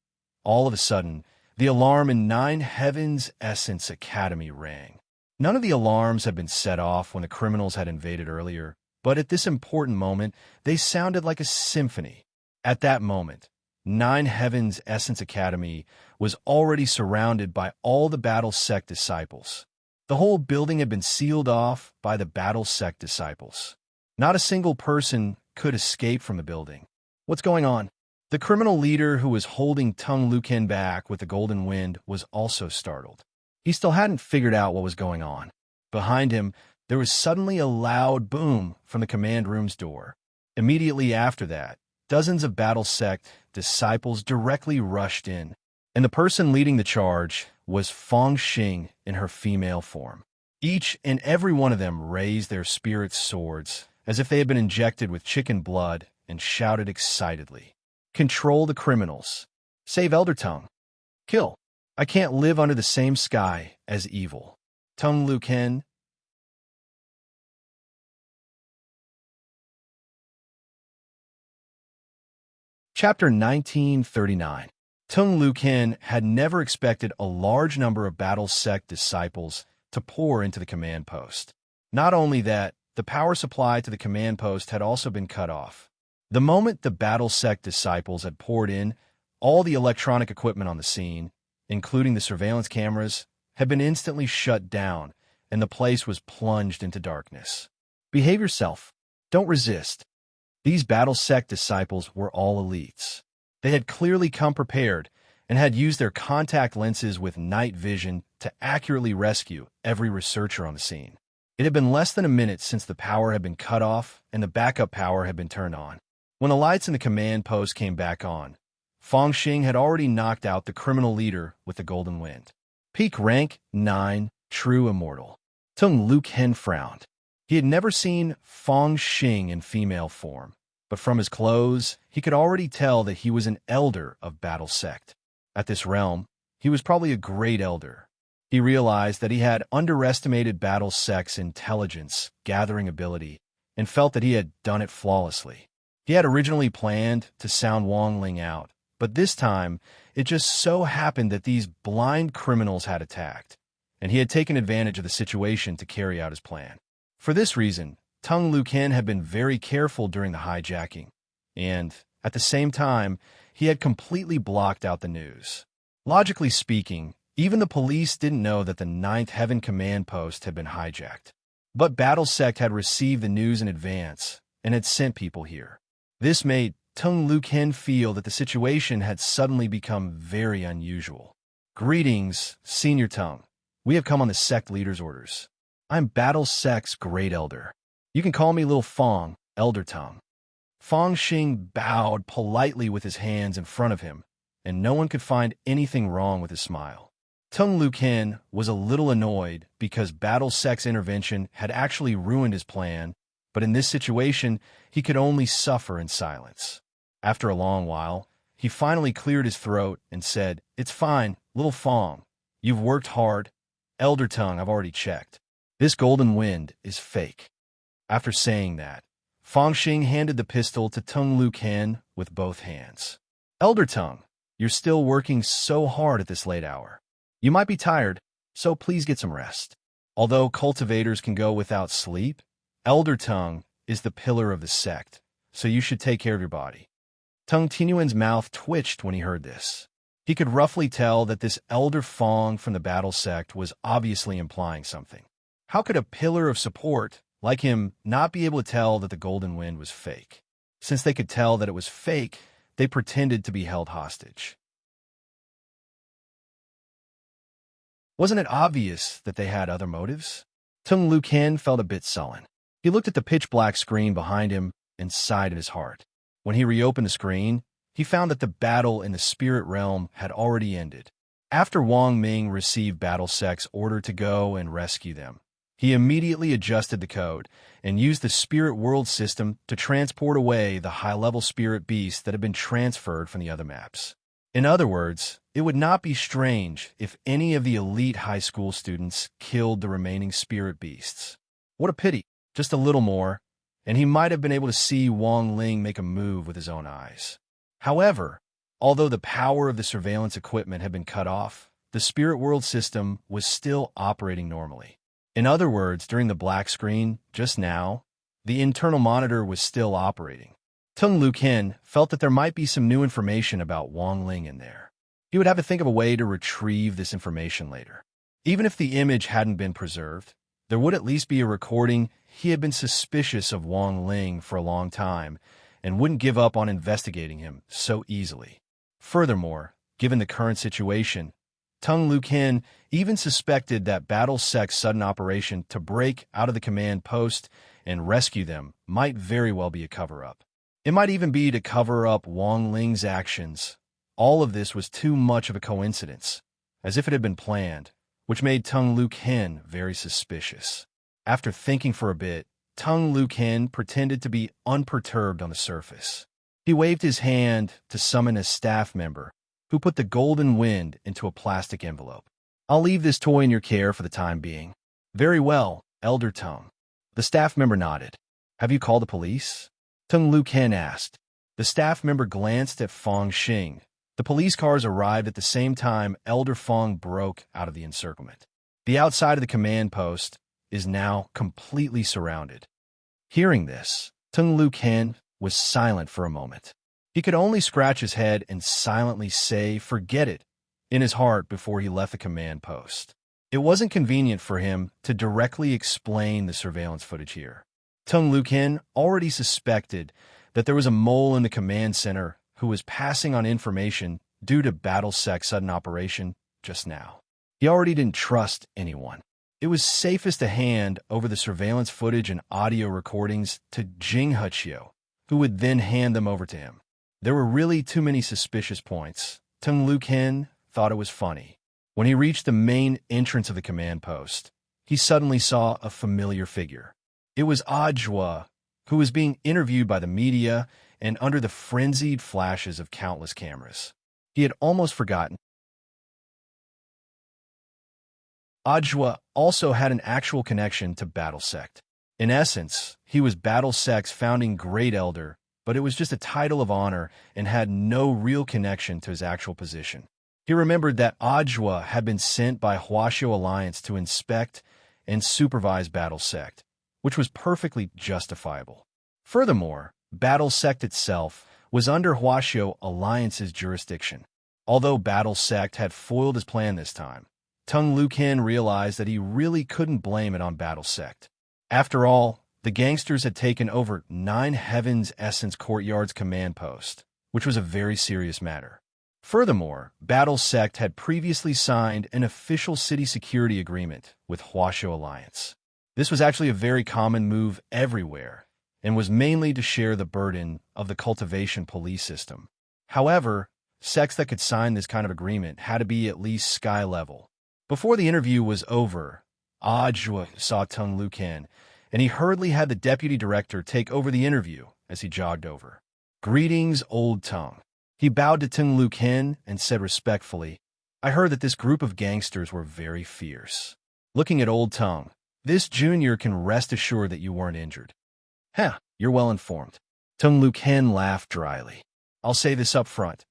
all of a sudden, the alarm in Nine Heavens Essence Academy rang. None of the alarms had been set off when the criminals had invaded earlier, but at this important moment, they sounded like a symphony. At that moment, Nine Heavens Essence Academy was already surrounded by all the Battle Sect disciples. The whole building had been sealed off by the Battle Sect disciples. Not a single person could escape from the building. What's going on? The criminal leader who was holding Tung Luqian back with the golden wind was also startled. He still hadn't figured out what was going on. Behind him, there was suddenly a loud boom from the command room's door. Immediately after that, dozens of Battle Sect disciples directly rushed in, and the person leading the charge was Fang Xing in her female form. Each and every one of them raised their spirit swords as if they had been injected with chicken blood and shouted excitedly, "Control the criminals. Save Elder Tung. Kill. I can't live under the same sky as evil. Tung Luqian." Chapter 1939. Tung Luqian had never expected a large number of Battle Sect disciples to pour into the command post. Not only that, the power supply to the command post had also been cut off. The moment the Battle Sect disciples had poured in, all the electronic equipment on the scene, including the surveillance cameras, had been instantly shut down, and the place was plunged into darkness. Behave yourself. Don't resist. These Battle Sect disciples were all elites. They had clearly come prepared and had used their contact lenses with night vision to accurately rescue every researcher on the scene. It had been less than a minute since the power had been cut off and the backup power had been turned on. When the lights in the command post came back on, Fang Xing had already knocked out the criminal leader with the golden wind. Peak rank 9, true immortal. Tung Luqian frowned. He had never seen Fang Xing in female form, but from his clothes, he could already tell that he was an elder of Battle Sect. At this realm, he was probably a great elder. He realized that he had underestimated Battle Sect's intelligence, gathering ability, and felt that he had done it flawlessly. He had originally planned to sound Wang Ling out, but this time, it just so happened that these blind criminals had attacked, and he had taken advantage of the situation to carry out his plan. For this reason, Tung Luqian had been very careful during the hijacking, and, at the same time, he had completely blocked out the news. Logically speaking, even the police didn't know that the Ninth Heaven Command Post had been hijacked. But Battle Sect had received the news in advance and had sent people here. This made Tung Luqian feel that the situation had suddenly become very unusual. "Greetings, Senior Tung. We have come on the sect leader's orders. I'm Battle Sect's Great Elder. You can call me Little Fang, Elder Tung." Fang Xing bowed politely with his hands in front of him, and no one could find anything wrong with his smile. Tung Luqian was a little annoyed because Battle Sect's intervention had actually ruined his plan, but in this situation, he could only suffer in silence. After a long while, he finally cleared his throat and said, "It's fine, Little Fang. You've worked hard. Elder Tung, I've already checked. This golden wind is fake." After saying that, Fang Xing handed the pistol to Tung Luqian with both hands. "Elder Tung, you're still working so hard at this late hour. You might be tired, so please get some rest. Although cultivators can go without sleep, Elder Tung is the pillar of the sect, so you should take care of your body." Tung Tinyuan's mouth twitched when he heard this. He could roughly tell that this Elder Fang from the Battle Sect was obviously implying something. How could a pillar of support like him, not be able to tell that the golden wind was fake. Since they could tell that it was fake, they pretended to be held hostage. Wasn't it obvious that they had other motives? Tung Lu Ken felt a bit sullen. He looked at the pitch-black screen behind him and sighed in his heart. When he reopened the screen, he found that the battle in the spirit realm had already ended. After Wang Ming received BattleSec's order to go and rescue them, he immediately adjusted the code and used the spirit world system to transport away the high-level spirit beasts that had been transferred from the other maps. In other words, it would not be strange if any of the elite high school students killed the remaining spirit beasts. What a pity, just a little more, and he might have been able to see Wang Ling make a move with his own eyes. However, although the power of the surveillance equipment had been cut off, the spirit world system was still operating normally. In other words, during the black screen, just now, the internal monitor was still operating. Tung Lu Ken felt that there might be some new information about Wang Ling in there. He would have to think of a way to retrieve this information later. Even if the image hadn't been preserved, there would at least be a recording. He had been suspicious of Wang Ling for a long time and wouldn't give up on investigating him so easily. Furthermore, given the current situation, Tung Lu Ken even suspected that BattleSec's sudden operation to break out of the command post and rescue them might very well be a cover-up. It might even be to cover up Wang Ling's actions. All of this was too much of a coincidence, as if it had been planned, which made Tung Lu Ken very suspicious. After thinking for a bit, Tung Lu Ken pretended to be unperturbed on the surface. He waved his hand to summon a staff member, who put the golden wind into a plastic envelope. "I'll leave this toy in your care for the time being." "Very well, Elder Tung." The staff member nodded. "Have you called the police?" Tung Lu Ken asked. The staff member glanced at Fong Xing. The police cars arrived at the same time Elder Fong broke out of the encirclement. The outside of the command post is now completely surrounded. Hearing this, Tung Lu Ken was silent for a moment. He could only scratch his head and silently say, "Forget it," in his heart before he left the command post. It wasn't convenient for him to directly explain the surveillance footage here. Tung Lu Ken already suspected that there was a mole in the command center who was passing on information due to BattleSec's sudden operation just now. He already didn't trust anyone. It was safest to hand over the surveillance footage and audio recordings to Jing Huqiu, who would then hand them over to him. There were really too many suspicious points. Tung Lu Ken thought it was funny. When he reached the main entrance of the command post, he suddenly saw a familiar figure. It was Ajwa, who was being interviewed by the media and under the frenzied flashes of countless cameras. He had almost forgotten. Ajwa also had an actual connection to BattleSec. In essence, he was BattleSec's founding Great Elder, but it was just a title of honor and had no real connection to his actual position. He remembered that Ajwa had been sent by Huaxiu Alliance to inspect and supervise BattleSec, which was perfectly justifiable. Furthermore, BattleSec itself was under Huaxiu Alliance's jurisdiction. Although BattleSec had foiled his plan this time, Tung Lu Ken realized that he really couldn't blame it on BattleSec. After all, the gangsters had taken over 9 Heaven's Essence Courtyard's command post, which was a very serious matter. Furthermore, BattleSec had previously signed an official city security agreement with Huaxiu Alliance. This was actually a very common move everywhere, and was mainly to share the burden of the cultivation police system. However, sects that could sign this kind of agreement had to be at least sky level. Before the interview was over, Ajwa saw Tung Lu Ken, and he hurriedly had the deputy director take over the interview as he jogged over. "Greetings, Old Tung." He bowed to Tung Lu Ken and said respectfully, "I heard that this group of gangsters were very fierce." Looking at Old Tung, "This junior can rest assured that you weren't injured." You're well informed." Tung Lu Ken laughed dryly. "I'll say this up front.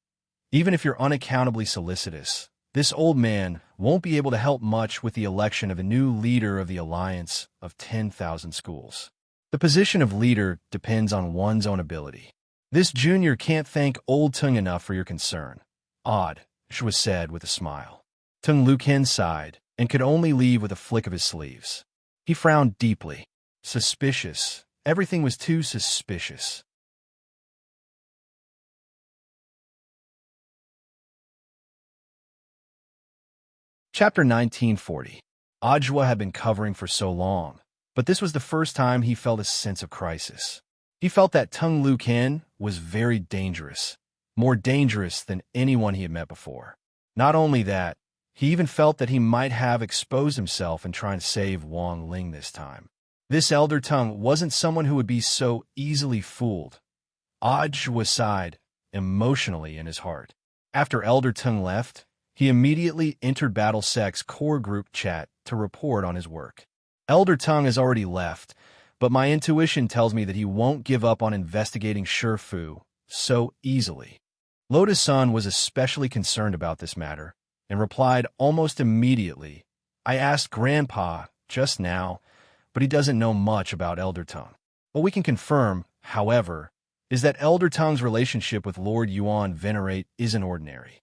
Even if you're unaccountably solicitous, this old man won't be able to help much with the election of a new leader of the Alliance of 10,000 Schools. The position of leader depends on one's own ability. This junior can't thank Old Tung enough for your concern." "Odd," Shua said with a smile. Tung Lu Ken sighed and could only leave with a flick of his sleeves. He frowned deeply. Suspicious. Everything was too suspicious. Chapter 1940. Ajwa had been covering for so long, but this was the first time he felt a sense of crisis. He felt that Tung Lu Ken was very dangerous, more dangerous than anyone he had met before. Not only that, he even felt that he might have exposed himself in trying to save Wang Ling this time. This elder Tung wasn't someone who would be so easily fooled. Ajwa sighed emotionally in his heart. After Elder Tung left, he immediately entered Battle Sec's core group chat to report on his work. Elder Tung has already left, but my intuition tells me that he won't give up on investigating Shifu so easily. Lotus Sun was especially concerned about this matter and replied almost immediately. I asked Grandpa just now, but he doesn't know much about Elder Tung. What we can confirm, however, is that Elder Tung's relationship with Lord Yuan Venerate isn't ordinary.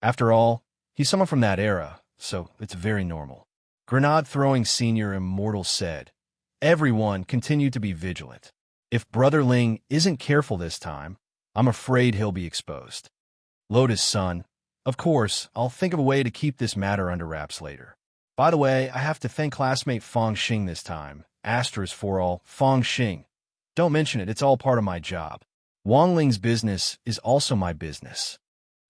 After all, he's someone from that era, so it's very normal. Grenade-throwing Senior Immortal said. Everyone continued to be vigilant. If Brother Ling isn't careful this time, I'm afraid he'll be exposed. Lotus Sun, of course, I'll think of a way to keep this matter under wraps later. By the way, I have to thank classmate Fong Xing this time. Asterisk for all, Fong Xing. Don't mention it, it's all part of my job. Wang Ling's business is also my business.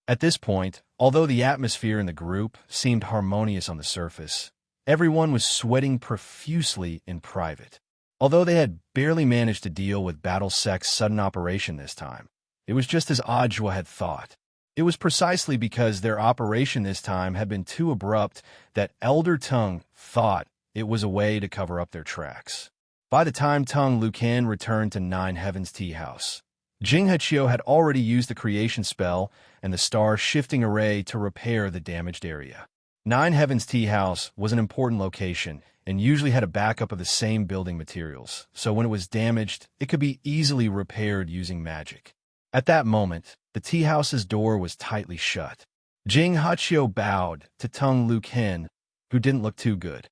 At this point, although the atmosphere in the group seemed harmonious on the surface, everyone was sweating profusely in private. Although they had barely managed to deal with Battle Sec's sudden operation this time, it was just as Ajwa had thought. It was precisely because their operation this time had been too abrupt that Elder Tung thought it was a way to cover up their tracks. By the time Tung Lucan returned to Nine Heavens Tea House, Jing Hechio had already used the creation spell and the star shifting array to repair the damaged area. Nine Heavens Tea House was an important location and usually had a backup of the same building materials, so when it was damaged, it could be easily repaired using magic. At that moment, the tea house's door was tightly shut. Jing Hechio bowed to Tung Lucan, who didn't look too good.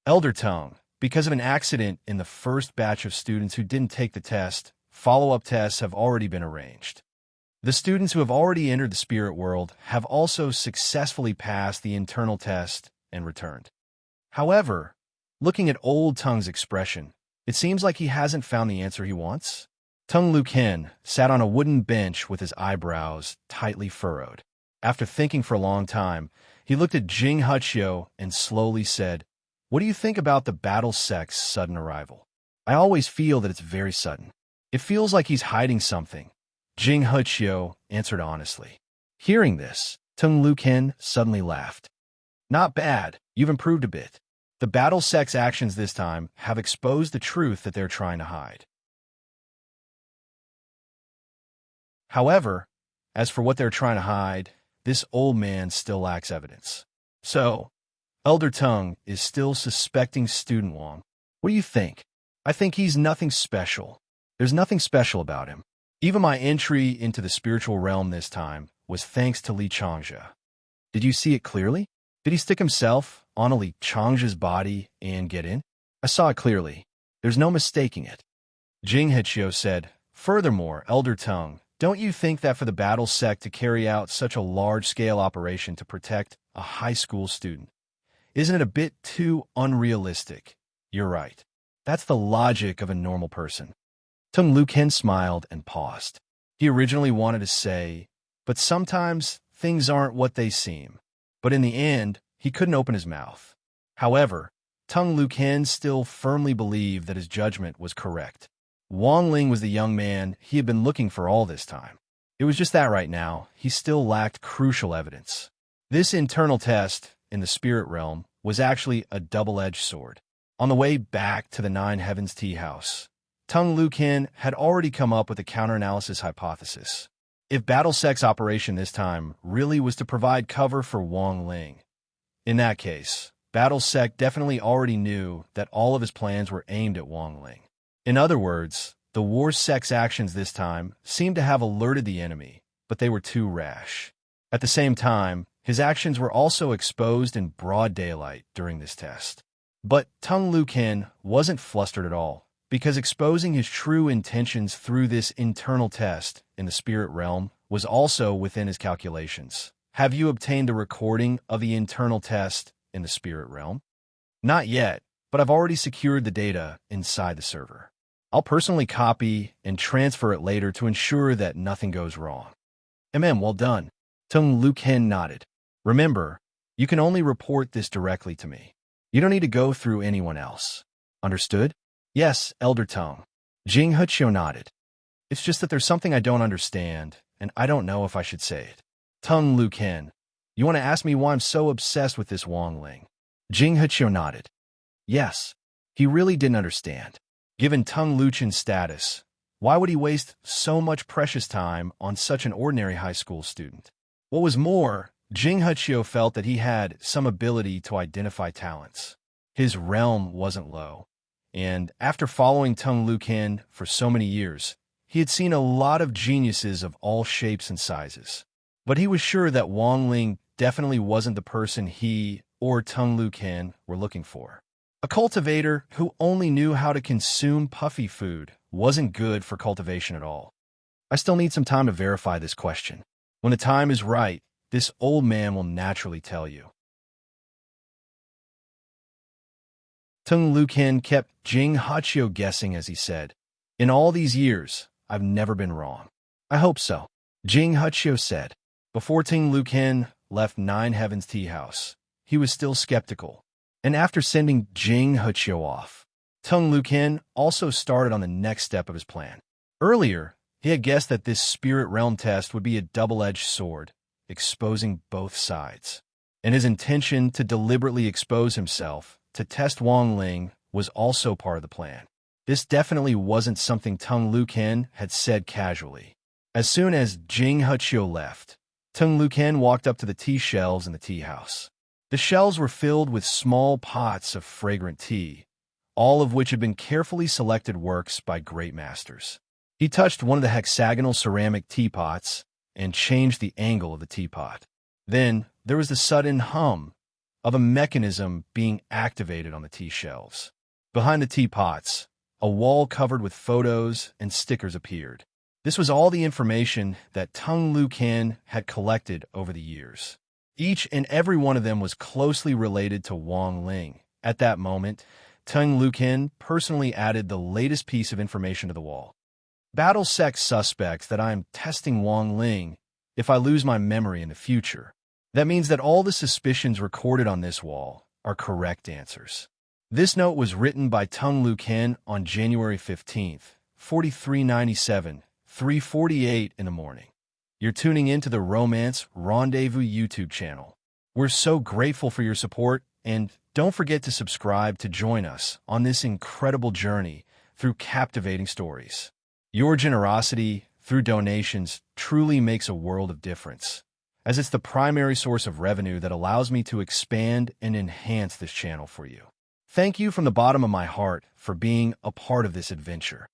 Elder Tung, because of an accident in the first batch of students who didn't take the test, follow-up tests have already been arranged. The students who have already entered the spirit world have also successfully passed the internal test and returned. However, looking at old Tung's expression, it seems like he hasn't found the answer he wants. Tung Lucan sat on a wooden bench with his eyebrows tightly furrowed. After thinking for a long time, he looked at Jing Hechio and slowly said, "What do you think about the Battle Sec's sudden arrival?" "I always feel that it's very sudden. It feels like he's hiding something," Jing Hechio answered honestly. Hearing this, Tung Lucan suddenly laughed. "Not bad, you've improved a bit. The Battle Sec's actions this time have exposed the truth that they're trying to hide. However, as for what they're trying to hide, this old man still lacks evidence. So, Elder Tung is still suspecting Student Wang. What do you think?" "I think he's nothing special. There's nothing special about him. Even my entry into the spiritual realm this time was thanks to Li Changzhe." "Did you see it clearly? Did he stick himself on Li Changzhe's body and get in?" "I saw it clearly. There's no mistaking it." Jing Hechio said, "Furthermore, Elder Tung, don't you think that for the Battle Sect to carry out such a large-scale operation to protect a high school student, isn't it a bit too unrealistic?" "You're right. That's the logic of a normal person." Tung Lucan smiled and paused. He originally wanted to say, "But sometimes things aren't what they seem." But in the end, he couldn't open his mouth. However, Tung Lucan still firmly believed that his judgment was correct. Wang Ling was the young man he had been looking for all this time. It was just that right now, he still lacked crucial evidence. This internal test in the spirit realm was actually a double-edged sword. On the way back to the Nine Heavens Tea House, Tung Lucan had already come up with a counter-analysis hypothesis. If Battle Sec's operation this time really was to provide cover for Wang Ling, in that case, Battle Sec definitely already knew that all of his plans were aimed at Wang Ling. In other words, the War Sec's actions this time seemed to have alerted the enemy, but they were too rash. At the same time, his actions were also exposed in broad daylight during this test. But Tung Lucan wasn't flustered at all. because exposing his true intentions through this internal test in the spirit realm was also within his calculations. Have you obtained a recording of the internal test in the spirit realm? Not yet, but I've already secured the data inside the server. I'll personally copy and transfer it later to ensure that nothing goes wrong. Well done. Tung Luken nodded. Remember, you can only report this directly to me. You don't need to go through anyone else. Understood? Yes, Elder Tung. Jing Huqiu nodded. It's just that there's something I don't understand, and I don't know if I should say it. Tung Luken, you want to ask me why I'm so obsessed with this Wang Ling? Jing Huqiu nodded. Yes, he really didn't understand. Given Tung Luchen's status, why would he waste so much precious time on such an ordinary high school student? What was more, Jing Huqiu felt that he had some ability to identify talents. His realm wasn't low, and after following Tung Luken for so many years, he had seen a lot of geniuses of all shapes and sizes. But he was sure that Wang Ling definitely wasn't the person he or Tung Luken were looking for. A cultivator who only knew how to consume puffy food wasn't good for cultivation at all. I still need some time to verify this question. When the time is right, this old man will naturally tell you. Tung Luken kept Jing Huqiu guessing as he said, In all these years, I've never been wrong. I hope so, Jing Huqiu said. Before Tung Luken left Nine Heavens Tea House, he was still skeptical. And after sending Jing Huqiu off, Tung Luken also started on the next step of his plan. Earlier, he had guessed that this spirit realm test would be a double-edged sword, exposing both sides. And his intention to deliberately expose himself to test Wang Ling was also part of the plan. This definitely wasn't something Tung Luken had said casually. As soon as Jing Huqiu left, Tung Luken walked up to the tea shelves in the tea house. The shelves were filled with small pots of fragrant tea, all of which had been carefully selected works by great masters. He touched one of the hexagonal ceramic teapots and changed the angle of the teapot. Then there was the sudden hum of a mechanism being activated on the tea shelves. Behind the teapots, a wall covered with photos and stickers appeared. This was all the information that Tung Luken had collected over the years. Each and every one of them was closely related to Wang Ling. At that moment, Tung Luken personally added the latest piece of information to the wall. Battle Sec suspects that I am testing Wang Ling if I lose my memory in the future. That means that all the suspicions recorded on this wall are correct answers. This note was written by Tung Luken on January 15th, 4397, 3:48 in the morning. You're tuning into the Romance Rendezvous YouTube channel. We're so grateful for your support, and don't forget to subscribe to join us on this incredible journey through captivating stories. Your generosity through donations truly makes a world of difference, as it's the primary source of revenue that allows me to expand and enhance this channel for you. Thank you from the bottom of my heart for being a part of this adventure.